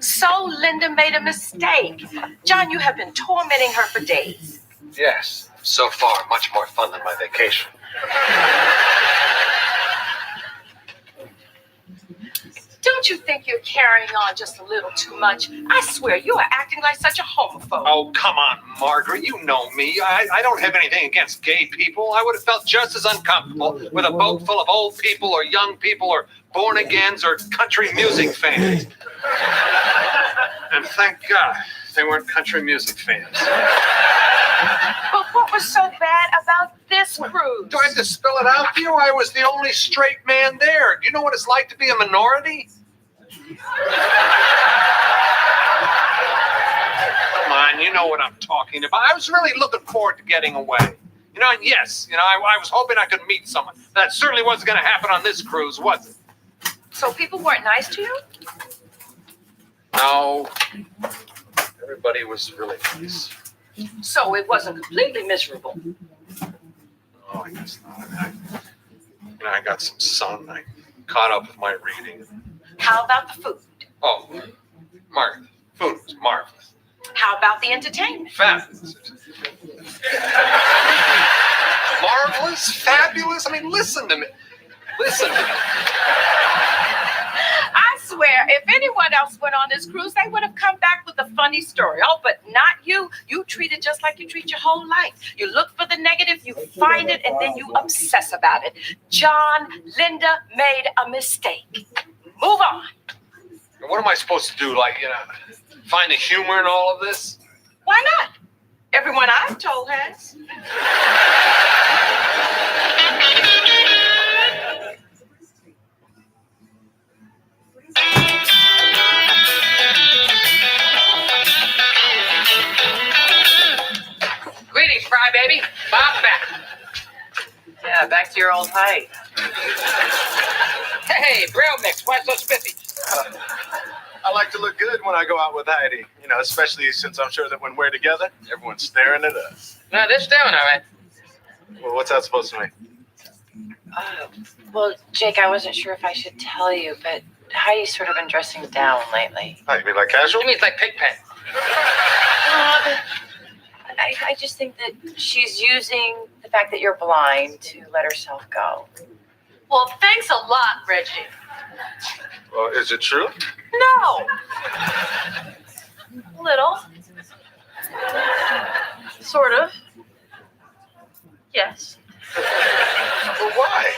Q: So Linda made a mistake. John, you have been tormenting her for days.
P: Yes, so far, much more fun than my vacation.
Q: Don't
R: Don't you think you're carrying on just a little too much? I swear, you are acting like such a homophobe.
J: Oh, come on, Margaret. You know me. I don't have anything against gay people. I would have felt just as uncomfortable with a boat full of old people or young people or born-agains or country music fans. And thank God they weren't country music fans.
R: But what was so bad about this cruise?
J: Do I have to spell it out for you? I was the only straight man there. Do you know what it's like to be a minority? Come on, you know what I'm talking about. I was really looking forward to getting away. You know, and yes, I was hoping I could meet someone. That certainly wasn't going to happen on this cruise, was it?
R: So people weren't nice to you?
J: No. Everybody was really nice.
R: So it wasn't completely miserable.
J: Oh, I guess not. I got some sun. I caught up with my reading.
R: How about the food?
J: Oh, Margaret, food was marvelous.
R: How about the entertainment?
J: Fabulous. Marvelous? Fabulous? I mean, listen to me. Listen to me.
R: I swear, if anyone else went on this cruise, they would have come back with a funny story. Oh, but not you. You treat it just like you treat your whole life. You look for the negative, you find it, and then you obsess about it. John, Linda made a mistake. Move on.
J: What am I supposed to do? Find the humor in all of this?
R: Why not? Everyone I've told has.
K: Greetings, Fry Baby. Bob's back.
H: Yeah, back to your old height.
K: Hey, grill mix. Why so spiffy?
U: I like to look good when I go out with Heidi, especially since I'm sure that when we're together, everyone's staring at us.
K: No, they're staring, all right.
U: Well, what's that supposed to mean?
H: Well, Jake, I wasn't sure if I should tell you, but Heidi's sort of been dressing down lately.
U: Oh, you mean like casual?
K: You mean it's like Pigpen?
H: I just think that she's using the fact that you're blind to let herself go.
R: Well, thanks a lot, Reggie.
U: Well, is it true?
R: No. Little. Sort of. Yes.
U: Well, why?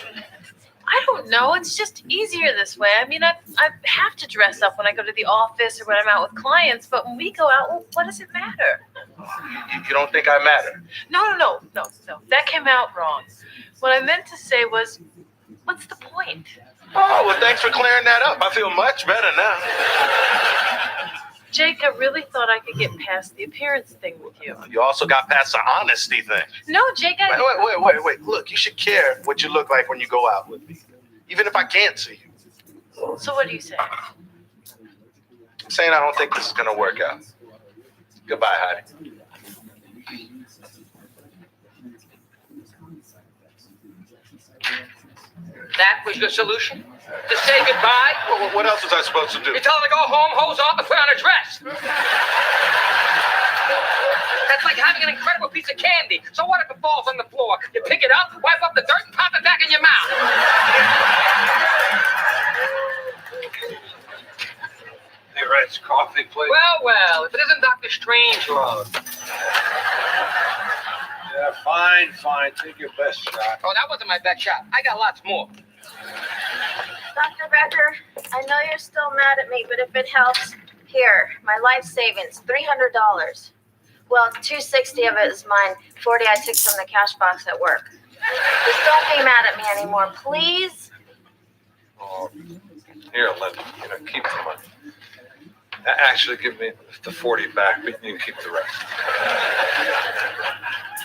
V: I don't know. It's just easier this way. I mean, I have to dress up when I go to the office or when I'm out with clients, but when we go out, well, what does it matter?
U: You don't think I matter?
V: No. That came out wrong. What I meant to say was, what's the point?
U: Oh, well, thanks for clearing that up. I feel much better now.
V: Jake, I really thought I could get past the appearance thing with you.
U: You also got past the honesty thing.
V: No, Jake,
U: Wait. Look, you should care what you look like when you go out with me, even if I can't see you.
V: So what do you say?
U: I'm saying I don't think this is going to work out. Goodbye, Heidi.
K: That was your solution? To say goodbye?
U: Well, what else was I supposed to do?
K: You tell her to go home, hose off, and put on a dress. That's like having an incredible piece of candy. So what if it falls on the floor? You pick it up, wipe up the dirt, and pop it back in your mouth.
J: Hey, Reg, coffee, please.
K: Well, if it isn't Dr. Strangelove.
J: Yeah, fine. Take your best shot.
K: Oh, that wasn't my best shot. I got lots more.
L: Dr. Becker, I know you're still mad at me, but if it helps, here, my life savings, $300. Well, $260 of it is mine. $40 I took from the cash box at work. Just don't be mad at me anymore, please.
J: Oh, here, Linda. Keep the money. Actually, give me the 40 back, but you can keep the rest.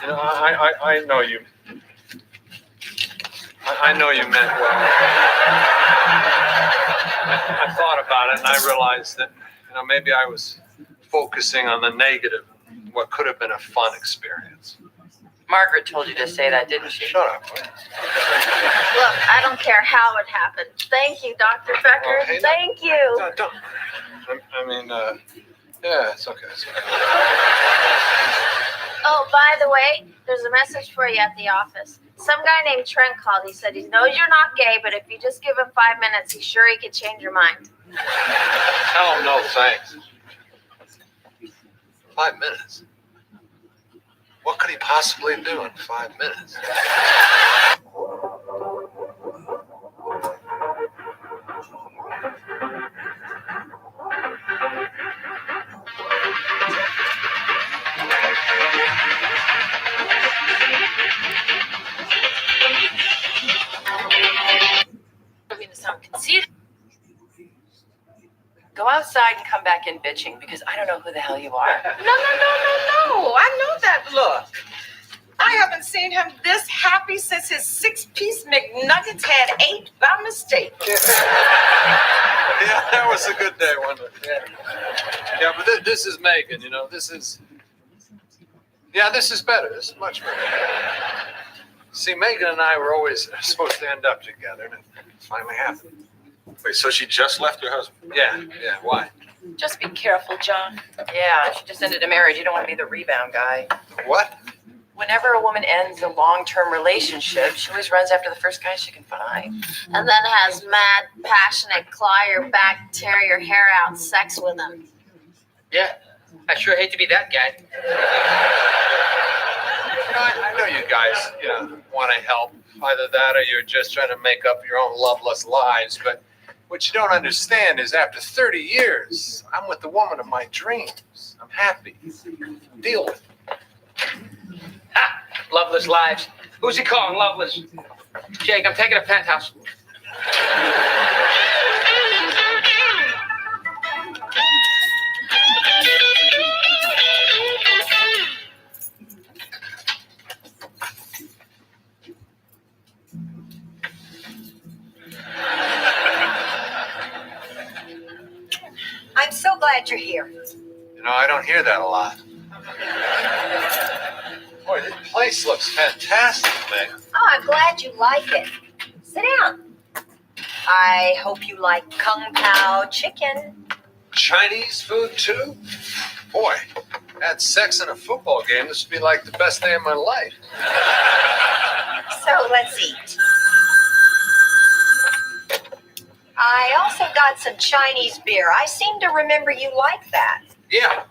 J: I know you. I know you meant well. I thought about it, and I realized that maybe I was focusing on the negative, what could have been a fun experience.
H: Margaret told you to say that, didn't she?
J: Shut up.
L: Look, I don't care how it happened. Thank you, Dr. Becker.
J: Hey,
L: Thank you.
J: Don't. Yeah, it's okay.
L: Oh, by the way, there's a message for you at the office. Some guy named Trent called. He said he knows you're not gay, but if you just give him 5 minutes, he's sure he could change your mind.
P: Tell him no thanks. 5 minutes? What could he possibly do in 5 minutes?
H: I mean to sound conceited. Go outside and come back in bitching because I don't know who the hell you are.
R: No. I know that look. I haven't seen him this happy since his 6-piece McNuggets had 8 by mistake.
P: Yeah, that was a good day, wasn't it? Yeah, but this is Megan, you know. This is better. This is much better. See, Megan and I were always supposed to end up together, and it finally happened.
J: Wait, so she just left her husband?
P: Yeah, why?
H: Just be careful, John. Yeah, she just ended a marriage. You don't want to be the rebound guy.
P: What?
H: Whenever a woman ends a long-term relationship, she always runs after the first guy she can find.
L: And then has mad, passionate, claw your back, tear your hair out sex with him.
K: Yeah, I sure hate to be that guy.
P: I know you guys, want to help. Either that or you're just trying to make up your own loveless lives. But what you don't understand is after 30 years, I'm with the woman of my dreams. I'm happy. Deal with it.
K: Ha! Loveless lives. Who's he calling loveless? Jake, I'm taking a penthouse.
G: I'm so glad you're here.
P: I don't hear that a lot. Boy, this place looks fantastic, Megan.
G: Oh, I'm glad you like it. Sit down. I hope you like Kung Pao chicken.
P: Chinese food, too? Boy, add sex in a football game, this would be like the best day of my life.
G: So let's eat. I also got some Chinese beer. I seem to remember you like that.
P: Yeah.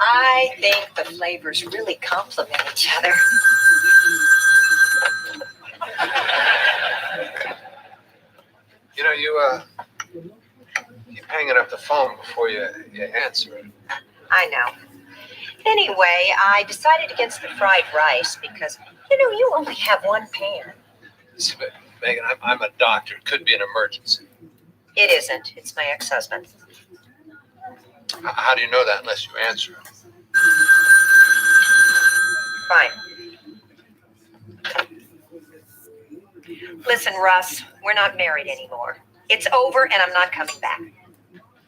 G: I think the flavors really complement each other.
P: You keep hanging up the phone before you answer it.
G: I know. Anyway, I decided against the fried rice because, you only have one pan.
P: See, but Megan, I'm a doctor. It could be an emergency.
G: It isn't. It's my ex-husband.
P: How do you know that unless you answer it?
G: Fine. Listen, Russ, we're not married anymore. It's over and I'm not coming back.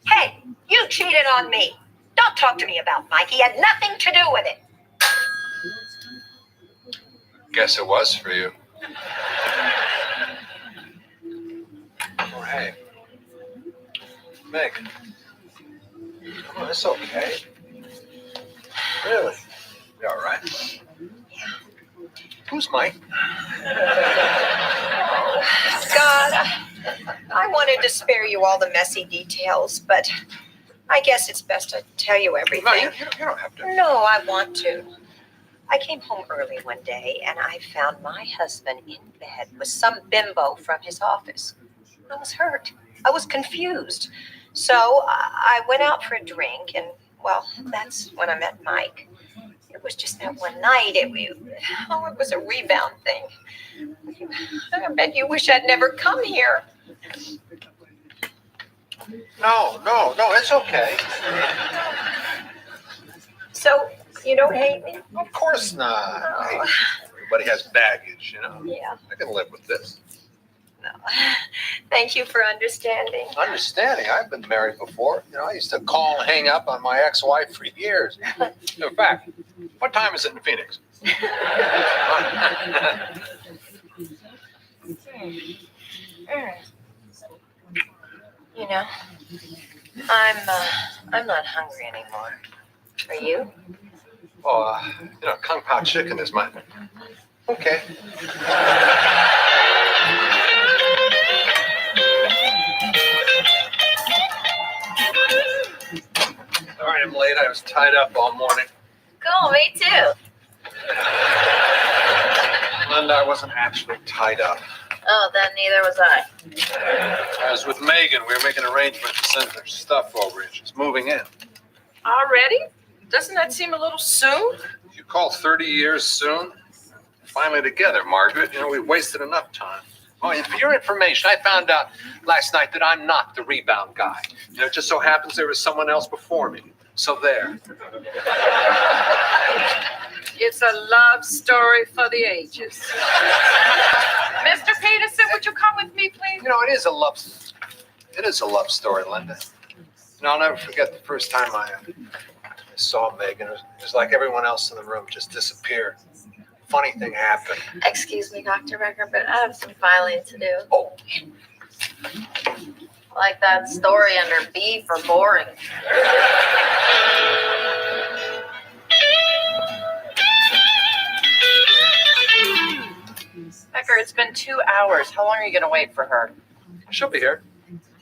G: Hey, you cheated on me. Don't talk to me about Mike. He had nothing to do with it.
P: Guess it was for you. Oh, hey. Megan. Oh, it's okay. Really? You all right? Who's Mike?
G: God, I wanted to spare you all the messy details, but I guess it's best to tell you everything.
P: No, you don't have to.
G: No, I want to. I came home early one day and I found my husband in bed with some bimbo from his office. I was hurt. I was confused. So I went out for a drink and, well, that's when I met Mike. It was just that one night. It was a rebound thing. I bet you wish I'd never come here.
P: No, it's okay.
G: So, you don't hate me?
P: Of course not. Hey, everybody has baggage,
G: Yeah.
P: I can live with this.
G: No. Thank you for understanding.
P: Understanding? I've been married before. I used to call and hang up on my ex-wife for years. In fact, what time is it in Phoenix?
G: I'm not hungry anymore. Are you?
P: Oh, Kung Pao chicken is my
U: Okay. Sorry I'm late. I was tied up all morning.
L: Cool, me too.
U: Linda, I wasn't actually tied up.
L: Oh, then neither was I.
U: I was with Megan. We were making arrangements to send her stuff over, and she's moving in.
R: Already? Doesn't that seem a little soon?
U: You call 30 years soon? Finally together, Margaret. You know, we've wasted enough time. Oh, and for your information, I found out last night that I'm not the rebound guy. You know, it just so happens there was someone else before me. So there.
R: It's a love story for the ages. Mr. Peterson, would you come with me, please?
U: You know, it is a love story, Linda. You know, I'll never forget the first time I saw Megan. It was like everyone else in the room just disappeared. Funny thing happened.
L: Excuse me, Dr. Becker, but I have some filing to do.
U: Oh.
L: Like that story under B for boring.
H: Becker, it's been 2 hours. How long are you going to wait for her?
U: She'll be here.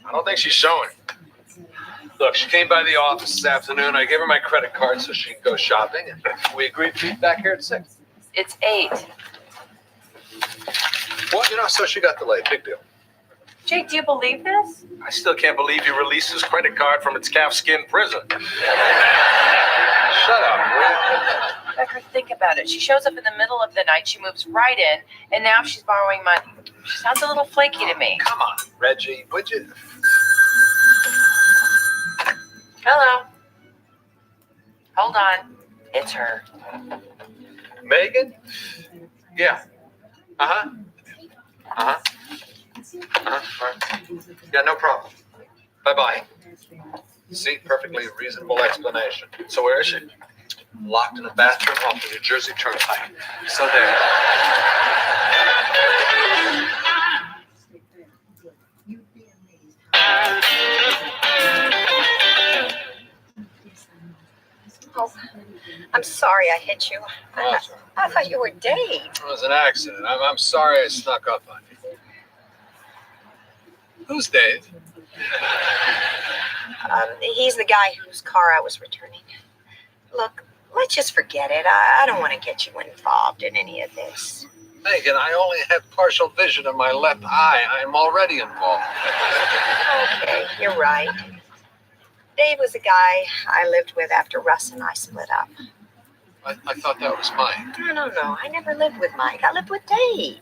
U: I don't think she's showing. Look, she came by the office this afternoon. I gave her my credit card so she can go shopping. And we agreed to meet back here at 6.
H: It's 8.
U: Well, you know, so she got delayed. Big deal.
H: Jake, do you believe this?
U: I still can't believe you released his credit card from its calfskin prison. Shut up, will you?
H: Becker, think about it. She shows up in the middle of the night, she moves right in, and now she's borrowing money. She sounds a little flaky to me.
U: Come on, Reggie, would you?
H: Hello. Hold on. It's her.
U: Megan? Yeah. Uh-huh. Uh-huh. Uh-huh. All right. Yeah, no problem. Bye-bye. See, perfectly reasonable explanation. So where is she? Locked in a bathroom off the New Jersey Turnpike. So there.
G: Oh, I'm sorry I hit you.
U: Oh,
G: I thought you were Dave.
U: it was an accident. I'm sorry I snuck up on you. Who's Dave?
G: He's the guy whose car I was returning. Look, let's just forget it. I don't want to get you involved in any of this.
U: Megan, I only have partial vision of my left eye. I'm already involved.
G: Okay, you're right. Dave was a guy I lived with after Russ and I split up.
U: I thought that was Mike.
G: No. I never lived with Mike. I lived with Dave.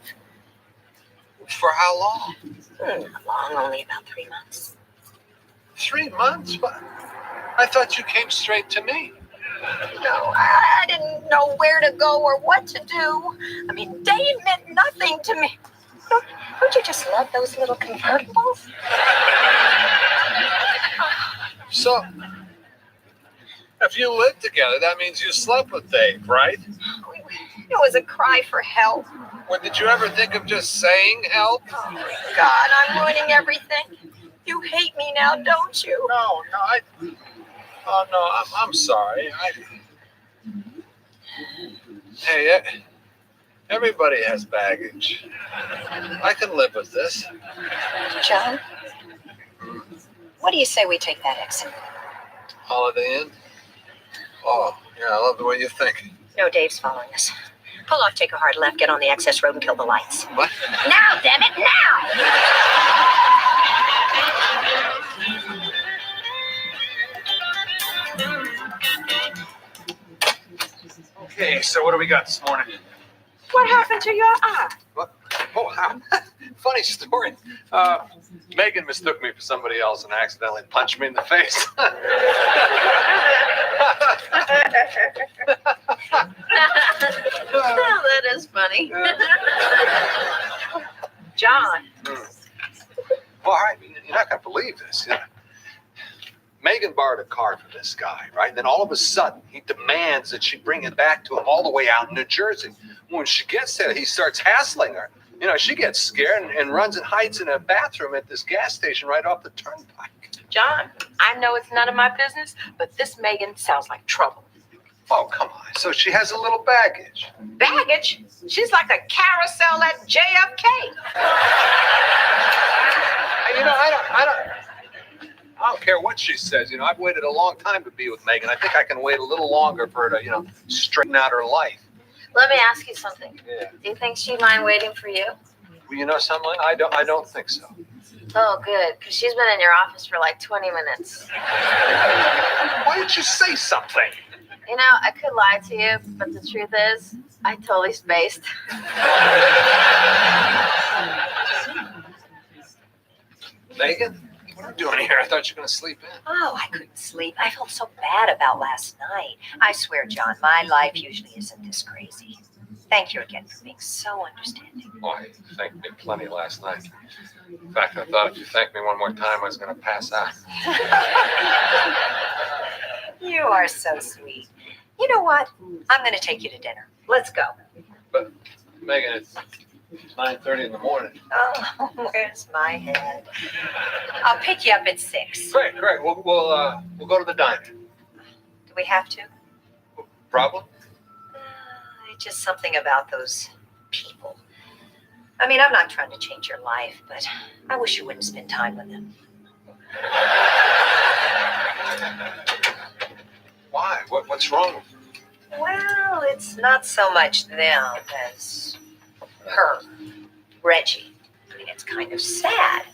U: For how long?
G: Not long, only about 3 months.
U: 3 months? What? I thought you came straight to me.
G: No, I didn't know where to go or what to do. I mean, Dave meant nothing to me. Don't you just love those little convertibles?
U: So, if you lived together, that means you slept with Dave, right?
G: It was a cry for help.
U: Well, did you ever think of just saying help?
G: Oh, God, I'm ruining everything. You hate me now, don't you?
U: No, I'm sorry. Hey, everybody has baggage. I can live with this.
G: John, what do you say we take that exit?
U: Holiday Inn? Oh, yeah, I love the way you think.
G: No, Dave's following us. Pull off, take a hard left, get on the access road and kill the lights.
U: What?
G: Now, damn it, now!
U: Okay, so what do we got this morning?
R: What happened to your eye?
U: What? Oh, funny story. Megan mistook me for somebody else and accidentally punched me in the face.
L: Oh, that is funny.
R: John.
U: Well, all right, you're not going to believe this. You know, Megan borrowed a car from this guy, right? And then all of a sudden, he demands that she bring it back to him all the way out in New Jersey. When she gets there, he starts hassling her. You know, she gets scared and runs and hides in a bathroom at this gas station right off the turnpike.
R: John, I know it's none of my business, but this Megan sounds like trouble.
U: Oh, come on. So she has a little baggage.
G: Baggage? She's like a carousel at JFK.
U: You know, I don't care what she says. You know, I've waited a long time to be with Megan. I think I can wait a little longer for her to, you know, straighten out her life.
V: Let me ask you something.
U: Yeah.
V: Do you think she'd mind waiting for you?
U: Well, you know something? I don't think so.
V: Oh, good, because she's been in your office for like 20 minutes.
U: Why didn't you say something?
V: You know, I could lie to you, but the truth is, I totally spaced.
U: Megan? What are you doing here? I thought you were going to sleep in.
G: Oh, I couldn't sleep. I felt so bad about last night. I swear, John, my life usually isn't this crazy. Thank you again for being so understanding.
U: Oh, you thanked me plenty last night. In fact, I thought if you thanked me one more time, I was going to pass out.
G: You are so sweet. You know what? I'm going to take you to dinner. Let's go.
U: But, Megan, it's 9:30 in the morning.
G: Oh, where's my head? I'll pick you up at 6.
U: Great. We'll go to the diner.
G: Do we have to?
U: Problem?
G: It's just something about those people. I mean, I'm not trying to change your life, but I wish you wouldn't spend time with them.
U: Why? What's wrong?
G: Well, it's not so much them as her, Reggie. I mean, it's kind of sad.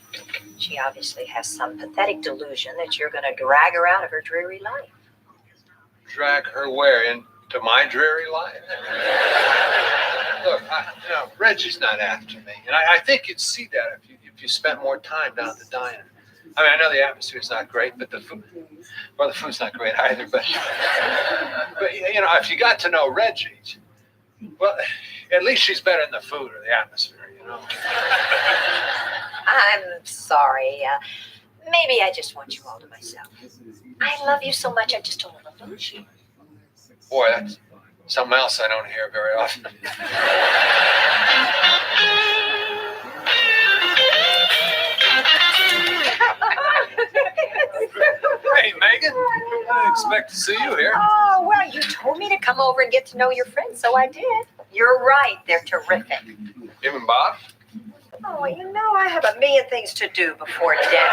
G: She obviously has some pathetic delusion that you're going to drag her out of her dreary life.
U: Drag her where? Into my dreary life? Look, Reggie's not after me. And I think you'd see that if you spent more time down at the diner. I mean, I know the atmosphere's not great, but the food's not great either. But you know, if you got to know Reggie, well, at least she's better in the food or the atmosphere, you know.
G: I'm sorry. Maybe I just want you all to myself. I love you so much, I just don't want to lose you.
U: Boy, that's something else I don't hear very often. Hey, Megan. I didn't expect to see you here.
G: Oh, well, you told me to come over and get to know your friends, so I did. You're right. They're terrific.
U: Even Bob?
G: Oh, you know I have a million things to do before dinner.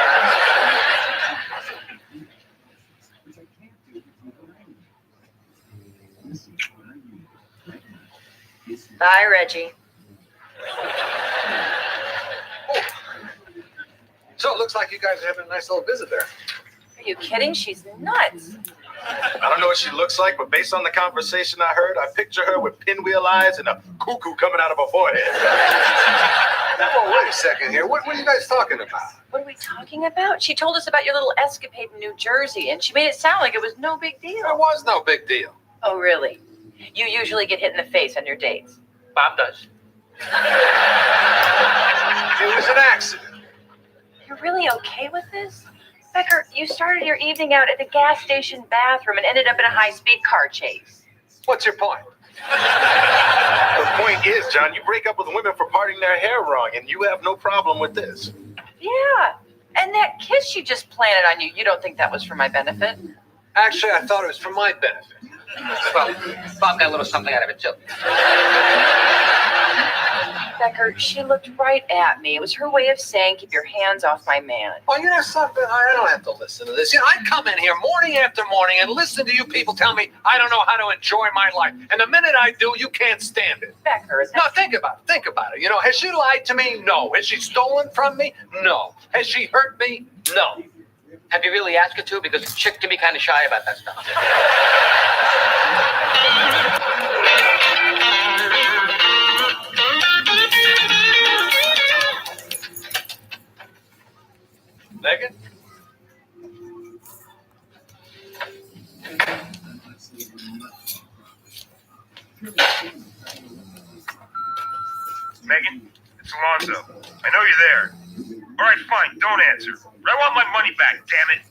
G: Bye, Reggie.
U: So it looks like you guys are having a nice little visit there.
V: Are you kidding? She's nuts.
F: I don't know what she looks like, but based on the conversation I heard, I picture her with pinwheel eyes and a cuckoo coming out of her forehead.
U: Well, wait a second here. What are you guys talking about?
V: What are we talking about? She told us about your little escapade in New Jersey, and she made it sound like it was no big deal.
U: It was no big deal.
V: Oh, really? You usually get hit in the face on your dates.
U: Bob does. It was an accident.
V: You're really okay with this? Becker, you started your evening out at the gas station bathroom and ended up in a high-speed car chase.
U: What's your point?
F: The point is, John, you break up with women for parting their hair wrong, and you have no problem with this.
V: Yeah. And that kiss she just planted on you, you don't think that was for my benefit?
U: Actually, I thought it was for my benefit.
K: Well, Bob got a little something out of it, too.
V: Becker, she looked right at me. It was her way of saying, keep your hands off my man.
U: Oh, you know something? I don't have to listen to this. You know, I come in here morning after morning and listen to you people tell me I don't know how to enjoy my life. And the minute I do, you can't stand it.
V: Becker,
U: no, think about it. Think about it. You know, has she lied to me? No. Has she stolen from me? No. Has she hurt me? No.
K: Have you really asked her to? Because a chick can be kind of shy about that stuff.
U: Megan?
F: Megan, it's Alonzo. I know you're there. All right, fine, don't answer. But I want my money back, damn it.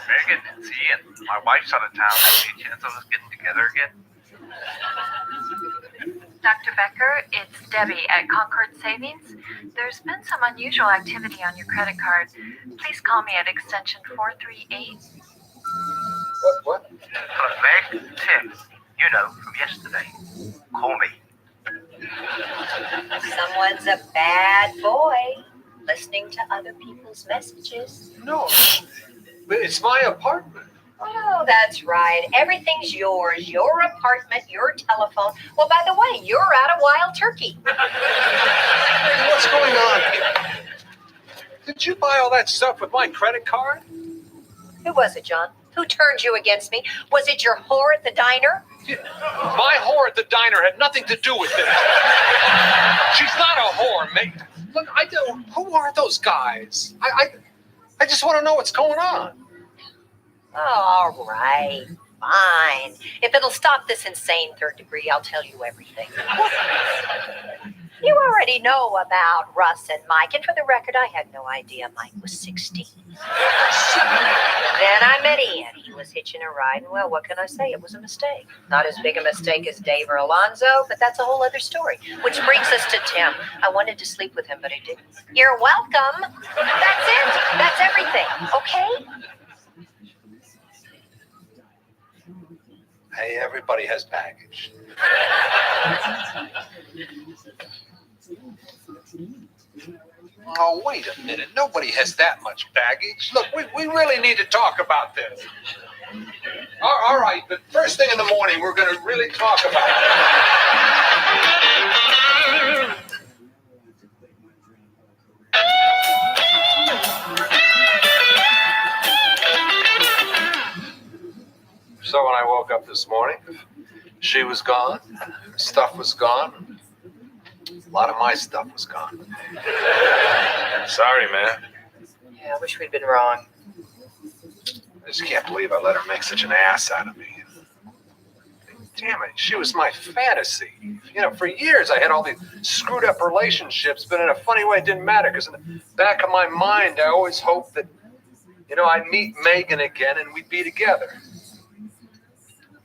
I: Megan, it's Ian. My wife's out of town. Any chance of us getting together again?
V: Dr. Becker, it's Debbie at Concord Savings. There's been some unusual activity on your credit card. Please call me at extension 438.
U: What?
I: For Meg, Tim, you know, from yesterday. Call me.
G: Someone's a bad boy, listening to other people's messages.
U: No, but it's my apartment.
G: Oh, that's right. Everything's yours. Your apartment, your telephone. Well, by the way, you're out of wild turkey.
U: What's going on here? Did you buy all that stuff with my credit card?
G: Who was it, John? Who turned you against me? Was it your whore at the diner?
U: My whore at the diner had nothing to do with this. She's not a whore, mate. Look, I don't. Who are those guys? I just want to know what's going on.
G: Oh, all right. Fine. If it'll stop this insane third degree, I'll tell you everything. You already know about Russ and Mike, and for the record, I had no idea Mike was 16. Then I met Ian. He was hitching a ride, and well, what can I say? It was a mistake. Not as big a mistake as Dave or Alonzo, but that's a whole other story. Which brings us to Tim. I wanted to sleep with him, but I didn't. You're welcome. That's it. That's everything. Okay?
U: Hey, everybody has baggage. Oh, wait a minute. Nobody has that much baggage. Look, we really need to talk about this. All right, but first thing in the morning, we're going to really talk about it. So when I woke up this morning, she was gone, her stuff was gone, a lot of my stuff was gone. Sorry, man.
H: Yeah, I wish we'd been wrong.
U: I just can't believe I let her make such an ass out of me. Damn it, she was my fantasy. You know, for years I had all these screwed up relationships, but in a funny way it didn't matter, because in the back of my mind I always hoped that, you know, I'd meet Megan again and we'd be together.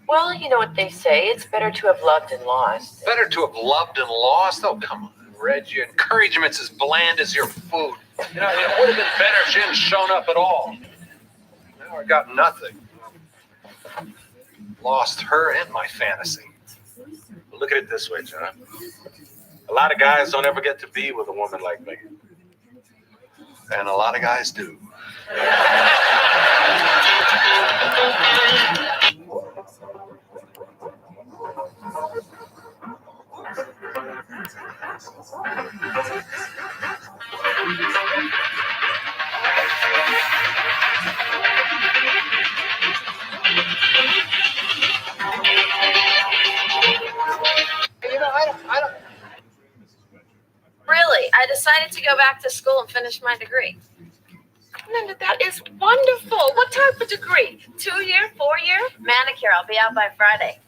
H: Well, you know what they say. It's better to have loved and lost.
U: Better to have loved and lost? Oh, come on, Reg. Your encouragement's as bland as your food. You know, it would have been better if she hadn't shown up at all. Now I got nothing. Lost her and my fantasy.
F: Look at it this way, John. A lot of guys don't ever get to be with a woman like me.
U: And a lot of guys do.
F: You know, I don't.
V: Really, I decided to go back to school and finish my degree.
R: Linda, that is wonderful. What type of degree? 2-year, 4-year?
V: Manicure. I'll be out by Friday.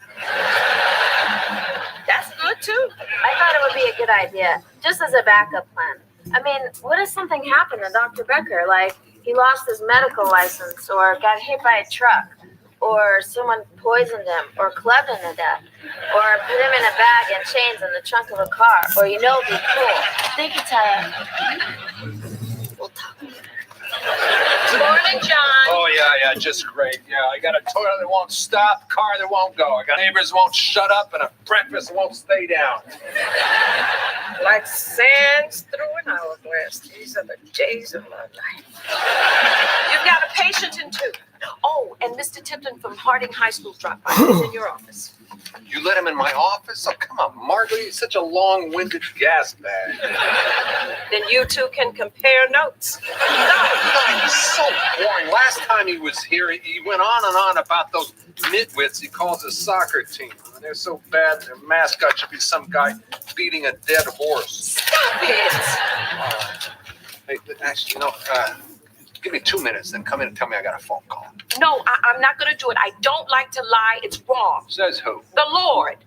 R: That's good too.
V: I thought it would be a good idea, just as a backup plan. I mean, what if something happened to Dr. Becker? Like he lost his medical license, or got hit by a truck, or someone poisoned him, or clubbed him to death, or put him in a bag and chains in the trunk of a car, or it'd be cool. Think it's we'll talk later.
R: Morning, John.
U: Oh, yeah, just great. Yeah, I got a toilet that won't stop, car that won't go. I got neighbors that won't shut up, and a breakfast that won't stay down.
R: Like sands through an hourglass. These are the days of my life. You've got a patient in too. Oh, and Mr. Tipton from Harding High School dropped by. He's in your office.
U: You let him in my office? Oh, come on, Margaret. He's such a long-winded gas bag.
R: Then you two can compare notes.
U: No, he's so boring. Last time he was here, he went on and on about those nitwits he calls his soccer team. They're so bad, their mascot should be some guy beating a dead horse.
R: Stop it!
U: Hey, actually, give me 2 minutes, then come in and tell me I got a phone call.
R: No, I'm not going to do it. I don't like to lie. It's wrong.
U: Says who?
R: The Lord.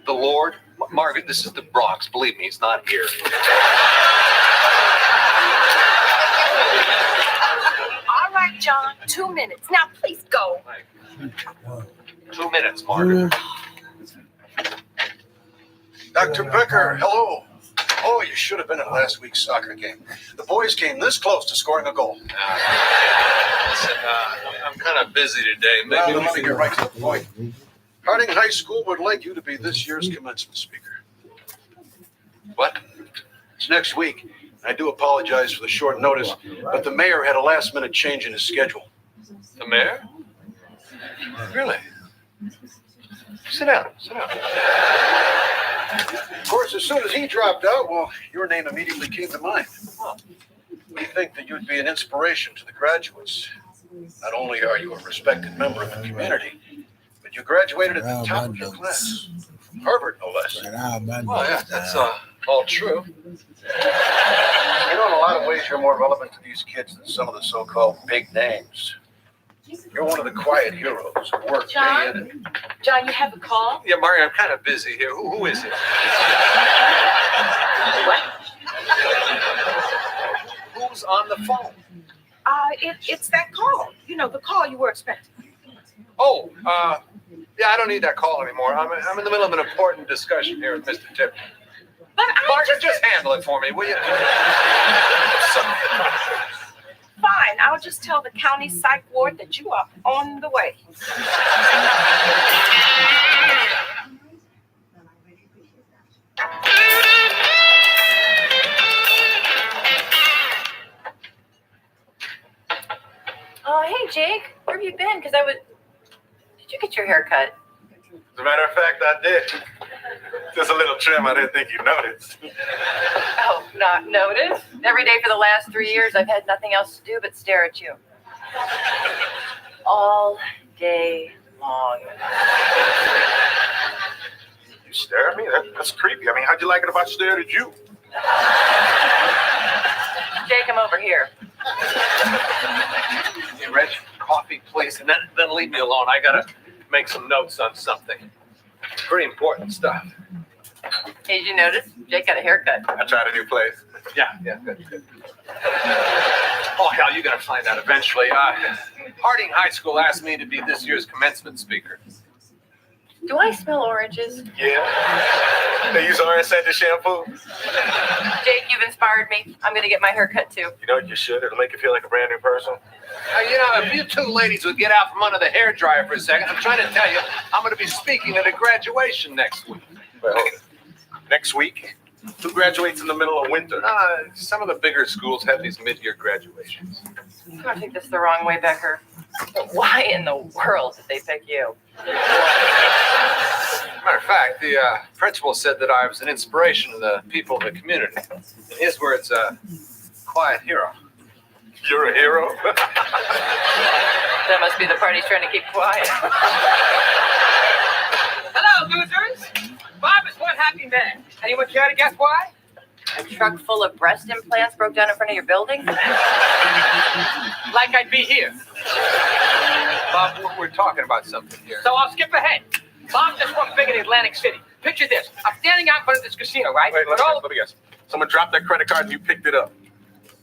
U: The Lord? Margaret, this is the Bronx. Believe me, he's not here.
R: All right, John. 2 minutes. Now, please go.
U: 2 minutes, Margaret.
J: Dr. Becker, hello. Oh, you should have been at last week's soccer game. The boys came this close to scoring a goal.
U: Listen, I'm kind of busy today.
J: Well, let me get right to the point. Harding High School would like you to be this year's commencement speaker.
U: What?
J: It's next week. I do apologize for the short notice, but the mayor had a last-minute change in his schedule.
U: The mayor? Really? Sit down.
J: Of course, as soon as he dropped out, well, your name immediately came to mind. We think that you'd be an inspiration to the graduates. Not only are you a respected member of the community, but you graduated at the top of your class. Harvard, no less.
U: Well, yeah, that's all true.
J: You know, in a lot of ways, you're more relevant to these kids than some of the so-called big names. You're one of the quiet heroes who work day in and...
R: John, you have a call?
U: Yeah, Mario, I'm kind of busy here. Who is it?
R: What?
U: Who's on the phone?
R: It's that call. You know, the call you were expecting.
U: Oh, yeah, I don't need that call anymore. I'm in the middle of an important discussion here with Mr. Tipton.
R: But
U: Margaret, just handle it for me, will you?
R: Fine, I'll just tell the county psych ward that you are on the way.
H: Oh, hey, Jake. Where have you been? Did you get your hair cut?
F: As a matter of fact, I did. Just a little trim. I didn't think you noticed.
H: Oh, not noticed? Every day for the last 3 years, I've had nothing else to do but stare at you. All day long.
F: You stare at me? That's creepy. I mean, how'd you like it if I stared at you?
H: Jake, I'm over here.
U: Hey, Reg, coffee, please, and then leave me alone. I gotta make some notes on something. Pretty important stuff.
H: Hey, did you notice? Jake got a haircut.
F: I tried a new place.
U: Yeah, good. Oh, hell, you're gonna find out eventually. Harding High School asked me to be this year's commencement speaker.
H: Do I smell oranges?
F: Yeah. They use orange scented shampoo.
H: Jake, you've inspired me. I'm gonna get my hair cut too.
F: You know what you should? It'll make you feel like a brand new person.
U: You know, if you two ladies would get out from under the hairdryer for a second, I'm trying to tell you, I'm gonna be speaking at a graduation next week.
F: Well, next week? Who graduates in the middle of winter?
U: Some of the bigger schools have these mid-year graduations.
H: Don't take this the wrong way, Becker. But why in the world did they pick you?
U: Matter of fact, the principal said that I was an inspiration to the people of the community. In his words, quiet hero.
F: You're a hero?
H: That must be the part he's trying to keep quiet.
K: Hello, losers. Bob is one happy man. Anyone care to guess why?
H: A truck full of breast implants broke down in front of your building?
K: Like I'd be here.
U: Bob, we're talking about something here.
K: So I'll skip ahead. Bob just won big in Atlantic City. Picture this. I'm standing out in front of this casino, right?
F: Wait, let me guess. Someone dropped their credit card and you picked it up.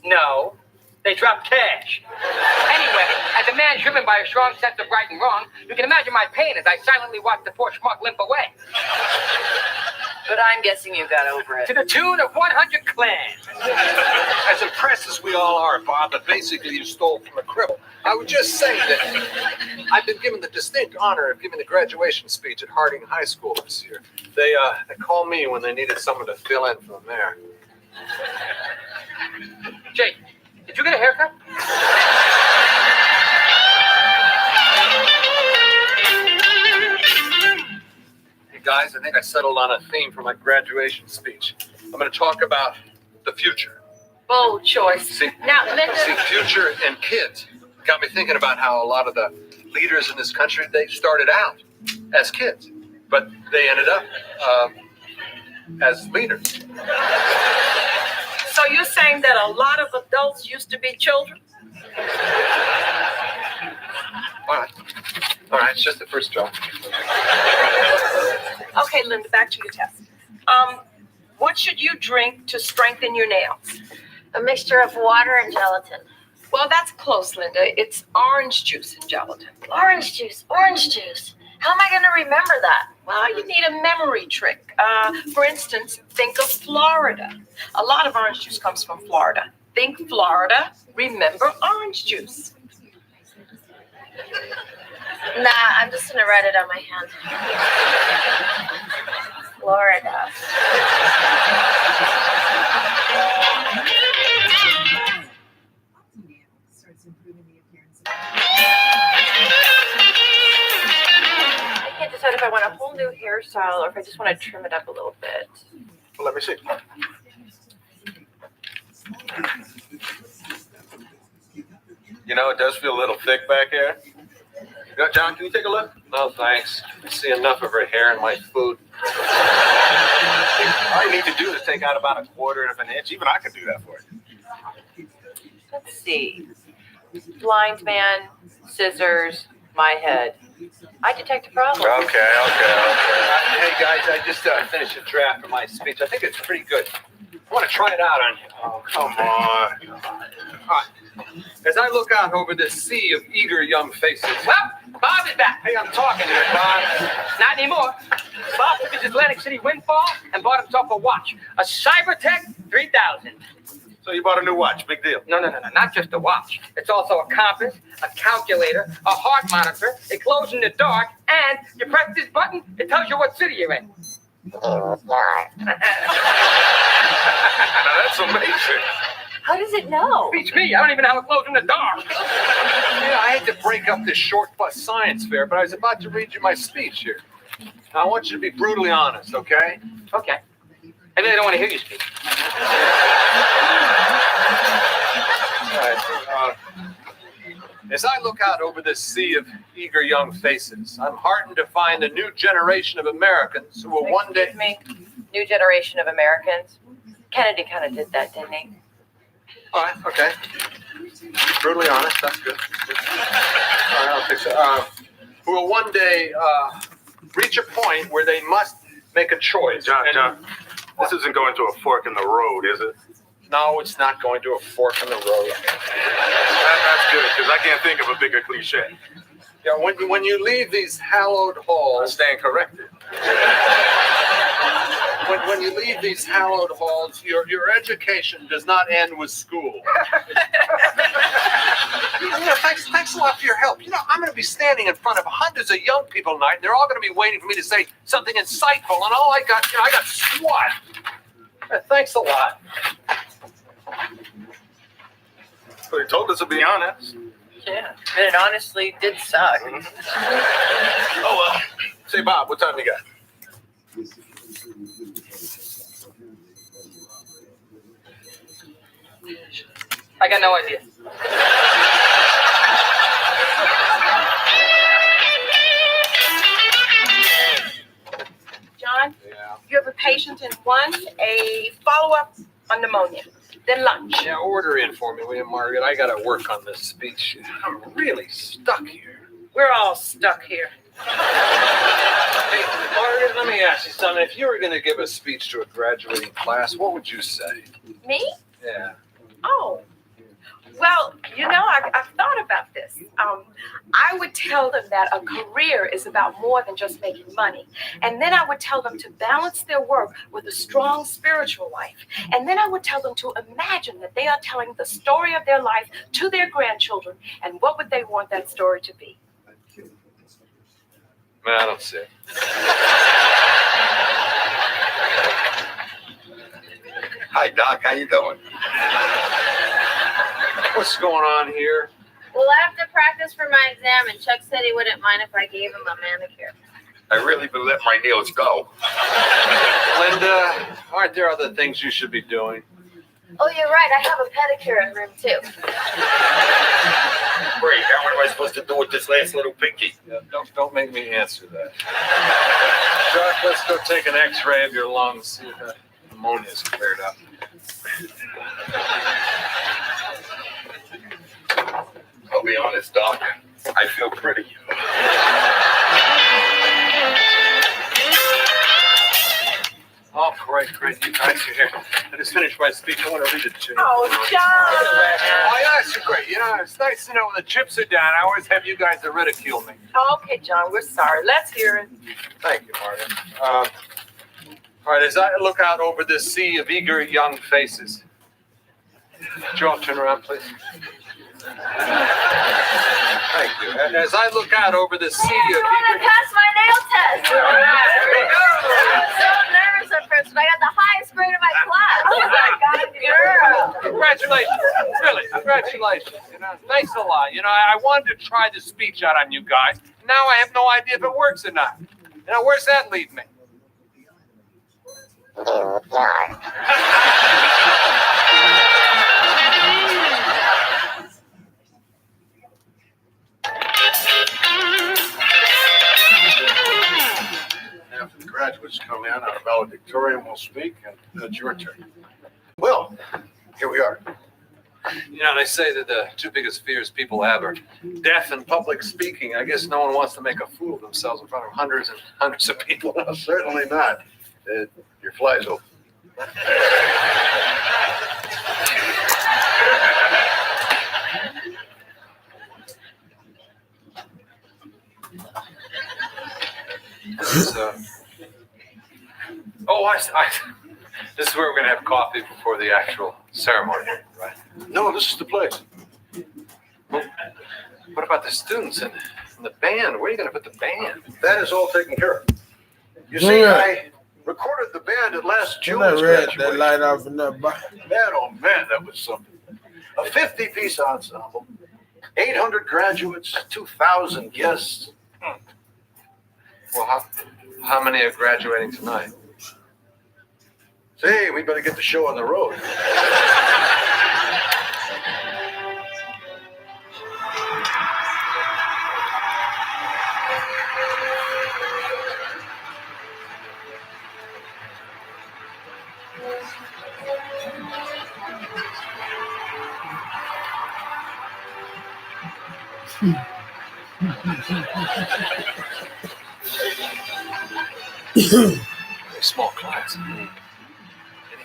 K: No. They dropped cash. Anyway, as a man driven by a strong sense of right and wrong, you can imagine my pain as I silently watched the poor schmuck limp away.
H: But I'm guessing you got over it.
K: To the tune of 100 clans.
U: As impressed as we all are, Bob, that basically you stole from a cripple, I would just say that I've been given the distinct honor of giving the graduation speech at Harding High School this year. They called me when they needed someone to fill in from there.
K: Jake, did you get a haircut?
U: Hey guys, I think I settled on a theme for my graduation speech. I'm going to talk about the future.
R: Bold choice.
U: See,
R: Now, Linda.
U: future and kids. Got me thinking about how a lot of the leaders in this country, they started out as kids, but they ended up as leaders.
R: So you're saying that a lot of adults used to be children?
U: All right, it's just the first job.
R: Okay, Linda, back to your test. What should you drink to strengthen your nails?
V: A mixture of water and gelatin.
R: Well, that's close, Linda. It's orange juice and gelatin.
V: Orange juice. How am I going to remember that?
R: Well, you need a memory trick. For instance, think of Florida. A lot of orange juice comes from Florida. Think Florida, remember orange juice.
V: Nah, I'm just going to write it on my hand. Florida.
H: I can't decide if I want a whole new hairstyle or if I just want to trim it up a little bit.
F: Well, let me see. You know, it does feel a little thick back here. John, can you take a look?
U: No, thanks. I see enough of her hair in my food.
F: All you need to do is take out about 1/4 of an inch. Even I can do that for you.
H: Let's see. Blind man, scissors, my head. I detect a problem.
U: Okay. Hey, guys, I just finished a draft of my speech. I think it's pretty good. I want to try it out on you.
F: Oh, come on.
U: All right. As I look out over this sea of eager young faces.
K: Well, Bob is back.
U: Hey, I'm talking here, Bob.
K: Not anymore. Bob took his Atlantic City windfall and bought himself a watch. A Cybertech 3000.
F: So you bought a new watch. Big deal.
K: No. Not just a watch. It's also a compass, a calculator, a heart monitor. It glows in the dark, and you press this button, it tells you what city you're in.
F: Now that's amazing.
H: How does it know?
K: Beats me. I don't even know how it glows in the dark.
U: Yeah, I hate to break up this short bus science fair, but I was about to read you my speech here. Now, I want you to be brutally honest, okay?
K: Okay. I really don't want to hear you speak.
U: All right. As I look out over this sea of eager young faces, I'm heartened to find a new generation of Americans who will one day...
H: Excuse me. New generation of Americans. Kennedy kind of did that, didn't he?
U: All right, okay. Brutally honest, that's good. All right, I'll fix it. Who will one day reach a point where they must make a choice.
F: John, this isn't going to a fork in the road, is it?
U: No, it's not going to a fork in the road.
F: That's good, because I can't think of a bigger cliche.
U: Yeah, when you leave these hallowed halls...
F: I stand corrected.
U: When you leave these hallowed halls, your education does not end with school. Thanks a lot for your help. I'm going to be standing in front of hundreds of young people tonight, and they're all going to be waiting for me to say something insightful, and all I got SWAT. Thanks a lot.
F: Well, he told us to be honest.
H: Yeah, and it honestly did suck.
F: Oh, well. Say, Bob, what time you got?
K: I got no idea.
R: John, you have a patient in 1, a follow-up on pneumonia, then lunch.
U: Yeah, order in for me, will you, Margaret? I got to work on this speech. I'm really stuck here.
R: We're all stuck here.
U: Hey, Margaret, let me ask you something. If you were going to give a speech to a graduating class, what would you say?
R: Me?
U: Yeah.
R: Oh. Well, I've thought about this. I would tell them that a career is about more than just making money. And then I would tell them to balance their work with a strong spiritual life. And then I would tell them to imagine that they are telling the story of their life to their grandchildren. And what would they want that story to be?
U: Man, I don't see it.
J: Hi, Doc. How you doing?
U: What's going on here?
V: Well, I have to practice for my exam, and Chuck said he wouldn't mind if I gave him a manicure.
J: I really been letting my nails go.
U: Linda, aren't there other things you should be doing?
V: Oh, you're right. I have a pedicure in room 2.
J: Great. Now what am I supposed to do with this last little pinky?
U: Yeah, don't make me answer that. Chuck, let's go take an x-ray of your lungs, see if that pneumonia's cleared up.
J: I'll be honest, Doc. I feel pretty.
U: Oh, great. right, great. You guys are here. I just finished my speech. I want to read it to you.
R: Oh, John!
U: Oh, yeah, it's great. You know, it's nice to know when the chips are down. I always have you guys to ridicule me.
R: Okay, John, we're sorry. Let's hear it.
U: Thank you, Martin. All right, as I look out over this sea of eager young faces, would you all turn around, please? Thank you. And as I look out over the sea of
V: I
U: eager...
V: passed my nail test. I was so nervous at first, but I got the highest grade of my class. Oh my God, girl.
U: Congratulations. Really, congratulations. You know, thanks a lot. You know, I wanted to try this speech out on you guys. Now I have no idea if it works or not. You know, where's that lead me?
C: After the graduates come in, our valedictorian will speak, and it's your turn. Well, here we are.
U: You know, they say that the two biggest fears people have are death and public speaking. I guess no one wants to make a fool of themselves in front of hundreds and hundreds of people.
C: No, certainly not. Your fly's open.
U: This is where we're going to have coffee before the actual ceremony, right?
C: No, this is the place.
U: Well, what about the students and the band? Where are you going to put the band?
C: That is all taken care of. You see,
A: Yeah.
C: I recorded the band at last
A: That
C: June's
A: red, that
C: graduation.
A: light off in that box.
C: Man, oh man, that was something. A 50-piece ensemble, 800 graduates, 2,000 guests.
U: Well, how many are graduating tonight?
C: Say, we better get the show on the road.
U: Small class. Any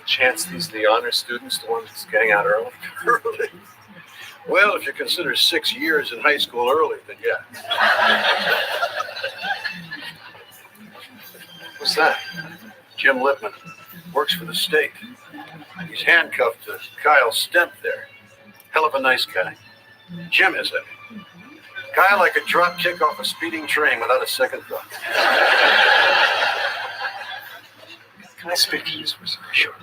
U: chance these are the honor students, the ones that's getting out early?
C: Early? Well, if you consider 6 years in high school early, then yeah.
U: What's that?
C: Jim Lippman works for the state. He's handcuffed to Kyle Stemp there. Hell of a nice guy. Jim is, I mean. Guy like a drop kick off a speeding train without a second thought.
U: Can I speak to you for a second? Sure.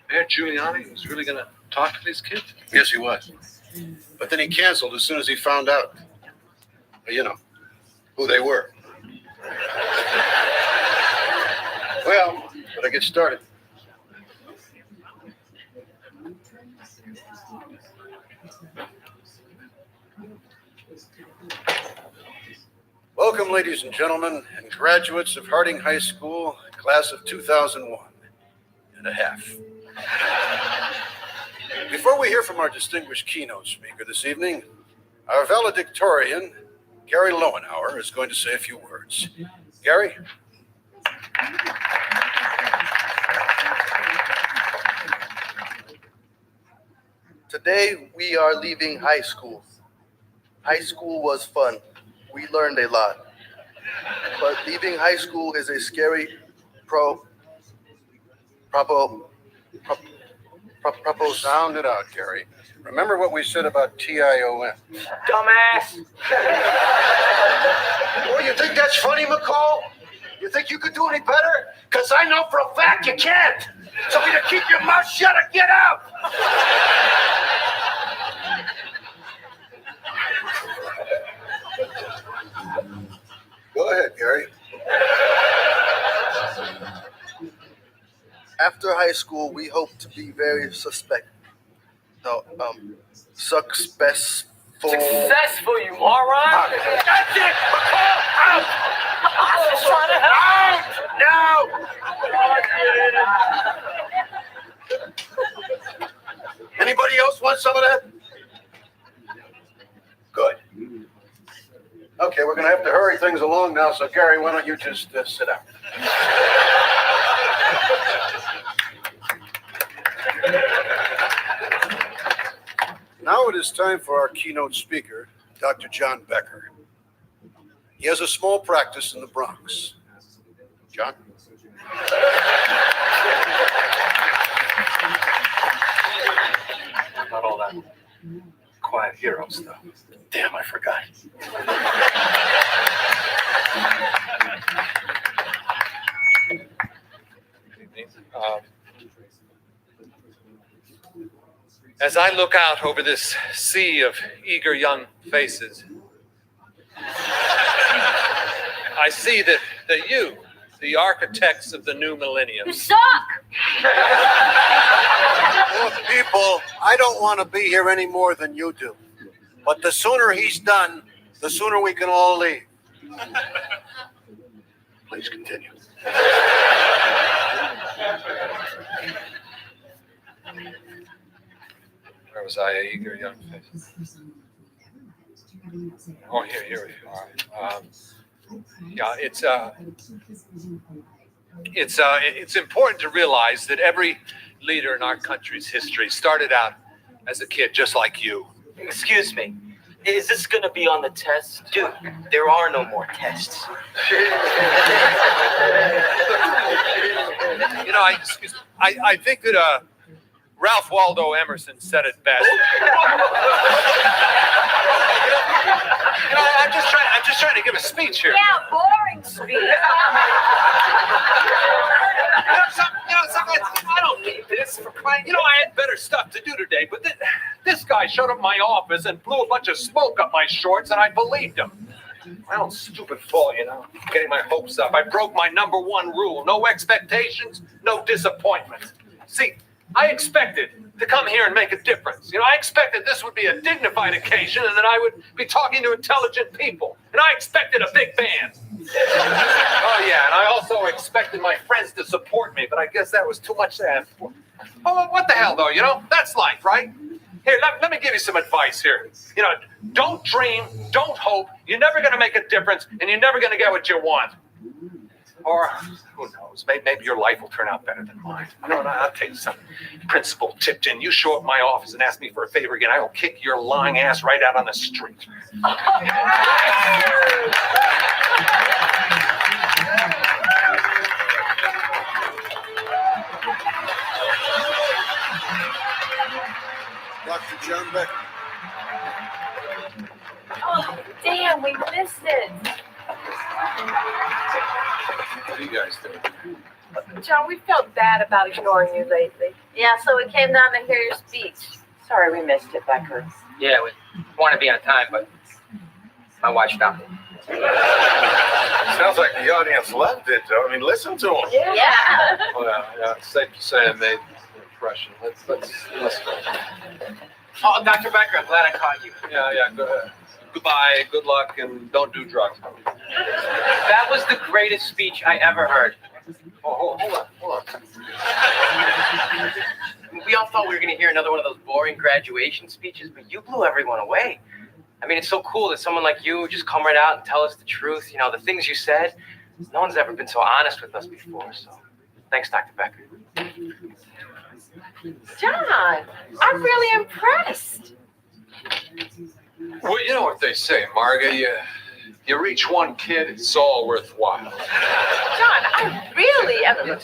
U: Mayor Giuliani was really going to talk to these kids?
C: Yes, he was. But then he canceled as soon as he found out, you know, who they were. Well, better get started. Welcome, ladies and gentlemen, and graduates of Harding High School, class of 2001 and a half. Before we hear from our distinguished keynote speaker this evening, our valedictorian, Gary Lowenauer, is going to say a few words. Gary?
N: Today, we are leaving high school. High school was fun. We learned a lot. But leaving high school is a scary
C: Sound it out, Gary. Remember what we said about TIOM.
R: Dumbass.
C: Oh, you think that's funny, McCall? You think you could do any better? Because I know for a fact you can't. So either keep your mouth shut or get out. Go ahead, Gary.
N: After high school, we hope to be very successful,
R: You moron. That's it. Out. I'm just trying to help.
C: Now. Anybody else want some of that? Good. Okay, we're going to have to hurry things along now, so Gary, why don't you just sit down? Now it is time for our keynote speaker, Dr. John Becker. He has a small practice in the Bronx. John?
U: Not all that quiet hero stuff.
C: Damn, I forgot.
P: As I look out over this sea of eager young faces, I see that you, the architects of the new millennium.
L: You suck!
C: Look, people, I don't want to be here any more than you do. But the sooner he's done, the sooner we can all leave. Please continue.
P: Where was I? Eager young faces. Oh, here we are. Yeah, it's important to realize that every leader in our country's history started out as a kid just like you.
E: Excuse me. Is this going to be on the test? Dude, there are no more tests.
P: You know, I think that Ralph Waldo Emerson said it best. You know, I'm just trying to give a speech here.
L: Yeah, boring speech.
P: I don't need this for crying. You know, I had better stuff to do today, but this guy showed up in my office and blew a bunch of smoke up my shorts, and I believed him. My own stupid fault, you know, getting my hopes up. I broke my number one rule: no expectations, no disappointments. See, I expected to come here and make a difference. You know, I expected this would be a dignified occasion and that I would be talking to intelligent people. And I expected a big band. Oh, yeah, and I also expected my friends to support me, but I guess that was too much to ask for. Oh, what the hell, though, you know? That's life, right? Here, let me give you some advice here. You know, don't dream, don't hope. You're never going to make a difference, and you're never going to get what you want. Or, who knows, maybe your life will turn out better than mine. No, I'll tell you something. Principal Tipton, you show up at my office and ask me for a favor again, I will kick your lying ass right out on the street.
C: Dr. John Becker.
V: Oh, damn, we missed it.
P: What are you guys doing?
Q: John, we felt bad about ignoring you lately.
V: Yeah, so we came down to hear your speech.
K: Sorry we missed it, Becker. Yeah, we want to be on time, but my wife stopped it.
C: Sounds like the audience loved it, though. I mean, listen to him.
V: Yeah.
P: Well, yeah, it's safe to say I made an impression. Let's go.
K: Oh, Dr. Becker, I'm glad I caught you.
P: Yeah, go ahead. Goodbye, good luck, and don't do drugs.
K: That was the greatest speech I ever heard.
P: Oh, hold on.
K: We all thought we were going to hear another one of those boring graduation speeches, but you blew everyone away. I mean, it's so cool that someone like you just come right out and tell us the truth. You know, the things you said, no one's ever been so honest with us before. So thanks, Dr. Becker.
Q: John, I'm really impressed.
P: Well, you know what they say, Marga. You reach one kid, it's all worthwhile.
Q: John, I really am.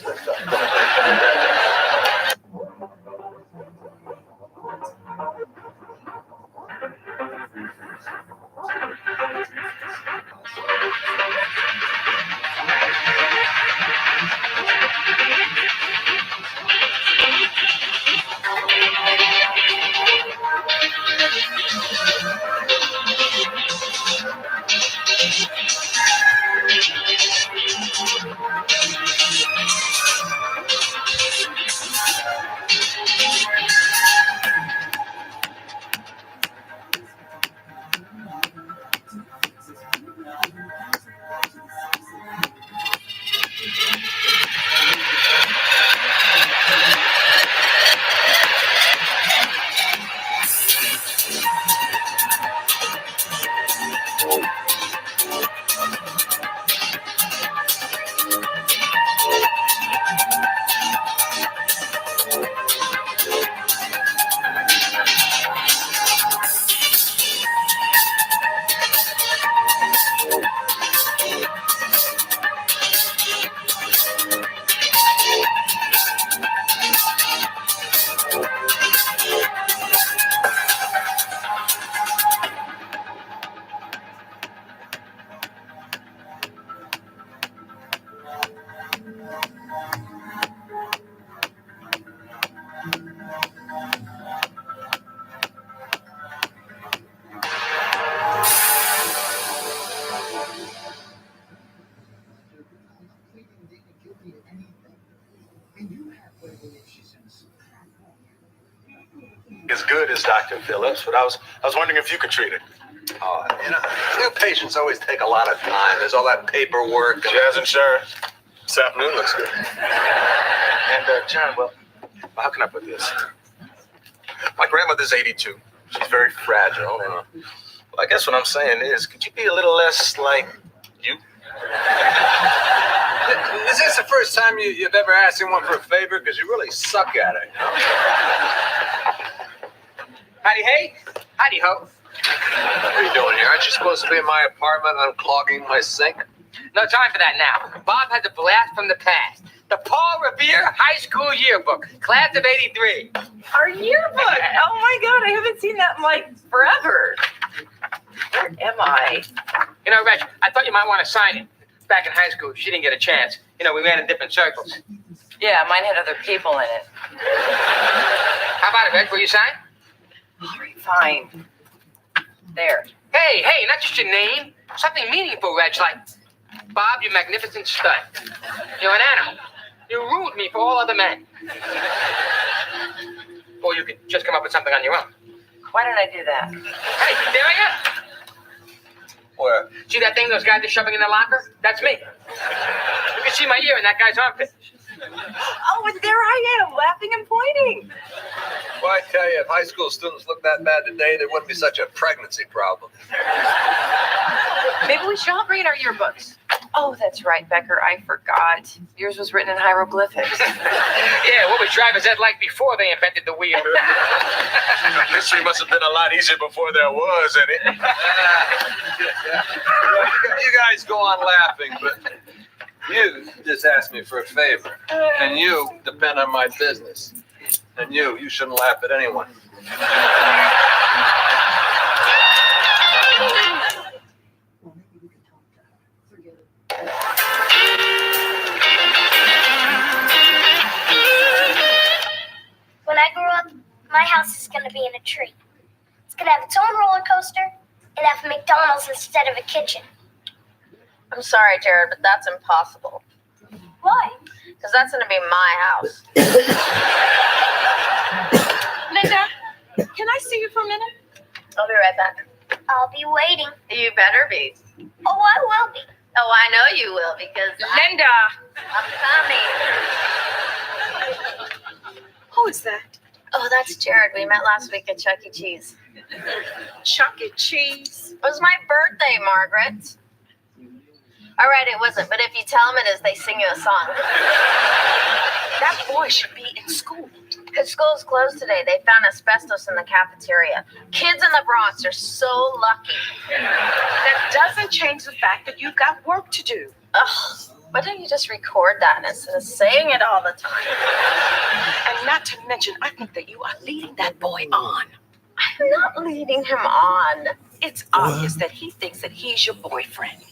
F: as good as Dr. Phillips, but I was wondering if you could treat it.
P: Oh, new patients always take a lot of time. There's all that paperwork.
F: Jazz insurance. This afternoon looks good. And, John, well, how can I put this? My grandmother's 82. She's very fragile, and well, I guess what I'm saying is, could you be a little less like you?
P: Is this the first time you've ever asked anyone for a favor? Because you really suck at it.
K: Howdy, hey. Howdy, ho.
P: What are you doing here? Aren't you supposed to be in my apartment unclogging my sink?
K: No time for that now. Bob has a blast from the past. The Paul Revere High School Yearbook, class of '83.
R: Our yearbook. Oh my God, I haven't seen that in like forever. Where am I?
K: You know, Reg, I thought you might want to sign it. Back in high school, she didn't get a chance. You know, we ran in different circles.
H: Yeah, mine had other people in it.
K: How about it, Reg? Will you sign?
H: All right, fine. There.
K: Hey, not just your name. Something meaningful, Reg, like Bob, you magnificent stud. You're an animal. You ruled me for all other men. Or you could just come up with something on your own.
H: Why don't I do that?
K: Hey, there I am.
P: Where?
K: See that thing those guys are shoving in the locker? That's me. You can see my ear in that guy's armpit.
R: Oh, and there I am, laughing and pointing.
P: Well, I tell you, if high school students look that bad today, there wouldn't be such a pregnancy problem.
H: Maybe we should all read our yearbooks. Oh, that's right, Becker. I forgot. Yours was written in hieroglyphics.
K: Yeah, what was driver's ed like before they invented the wheel?
F: History must have been a lot easier before there was any.
P: You guys go on laughing, but you just asked me for a favor. And you depend on my business. And you shouldn't laugh at anyone.
L: When I grow up, my house is going to be in a tree. It's going to have its own roller coaster and have a McDonald's instead of a kitchen.
V: I'm sorry, Jared, but that's impossible.
L: Why?
V: Because that's going to be my house.
R: Linda, can I see you for a minute?
V: I'll be right back.
L: I'll be waiting.
V: You better be.
L: Oh, I will be.
V: Oh, I know you will because
R: Linda.
V: I'm coming.
R: Who is that?
V: Oh, that's Jared. We met last week at Chuck E. Cheese.
R: Chuck E. Cheese.
V: It was my birthday, Margaret. All right, it wasn't, but if you tell them it is, they sing you a song.
R: That boy should be in school.
V: Because school's closed today. They found asbestos in the cafeteria. Kids in the Bronx are so lucky.
R: That doesn't change the fact that you've got work to do.
V: Ugh, why don't you just record that instead of saying it all the time?
R: And not to mention, I think that you are leading that boy on.
V: I'm not leading him on.
R: It's obvious that he thinks that he's your boyfriend.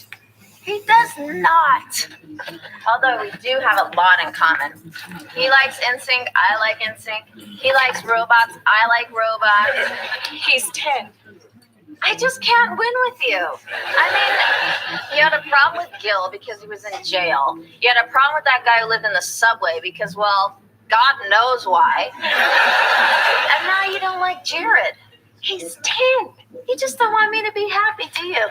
V: He does not. Although we do have a lot in common. He likes NSYNC, I like NSYNC. He likes robots, I like robots.
R: He's 10.
V: I just can't win with you. I mean, you had a problem with Gil because he was in jail. You had a problem with that guy who lived in the subway because, well, God knows why. And now you don't like Jared. He's 10. You just don't want me to be happy, do you?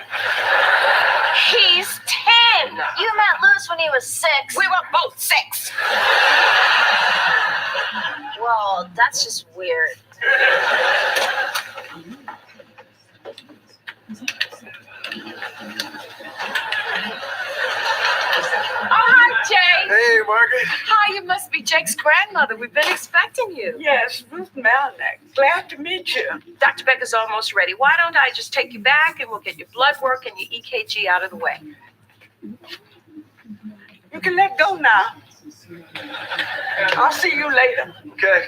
R: He's 10.
V: You met Louis when he was 6.
R: We were both 6.
V: Well, that's just weird.
R: Hi, Jay.
F: Hey, Margaret.
R: Hi, you must be Jake's grandmother. We've been expecting you. Yes, Ruth Malnick. Glad to meet you. Dr. Becker's almost ready. Why don't I just take you back and we'll get your blood work and your EKG out of the way. You can let go now. I'll see you later.
F: Okay.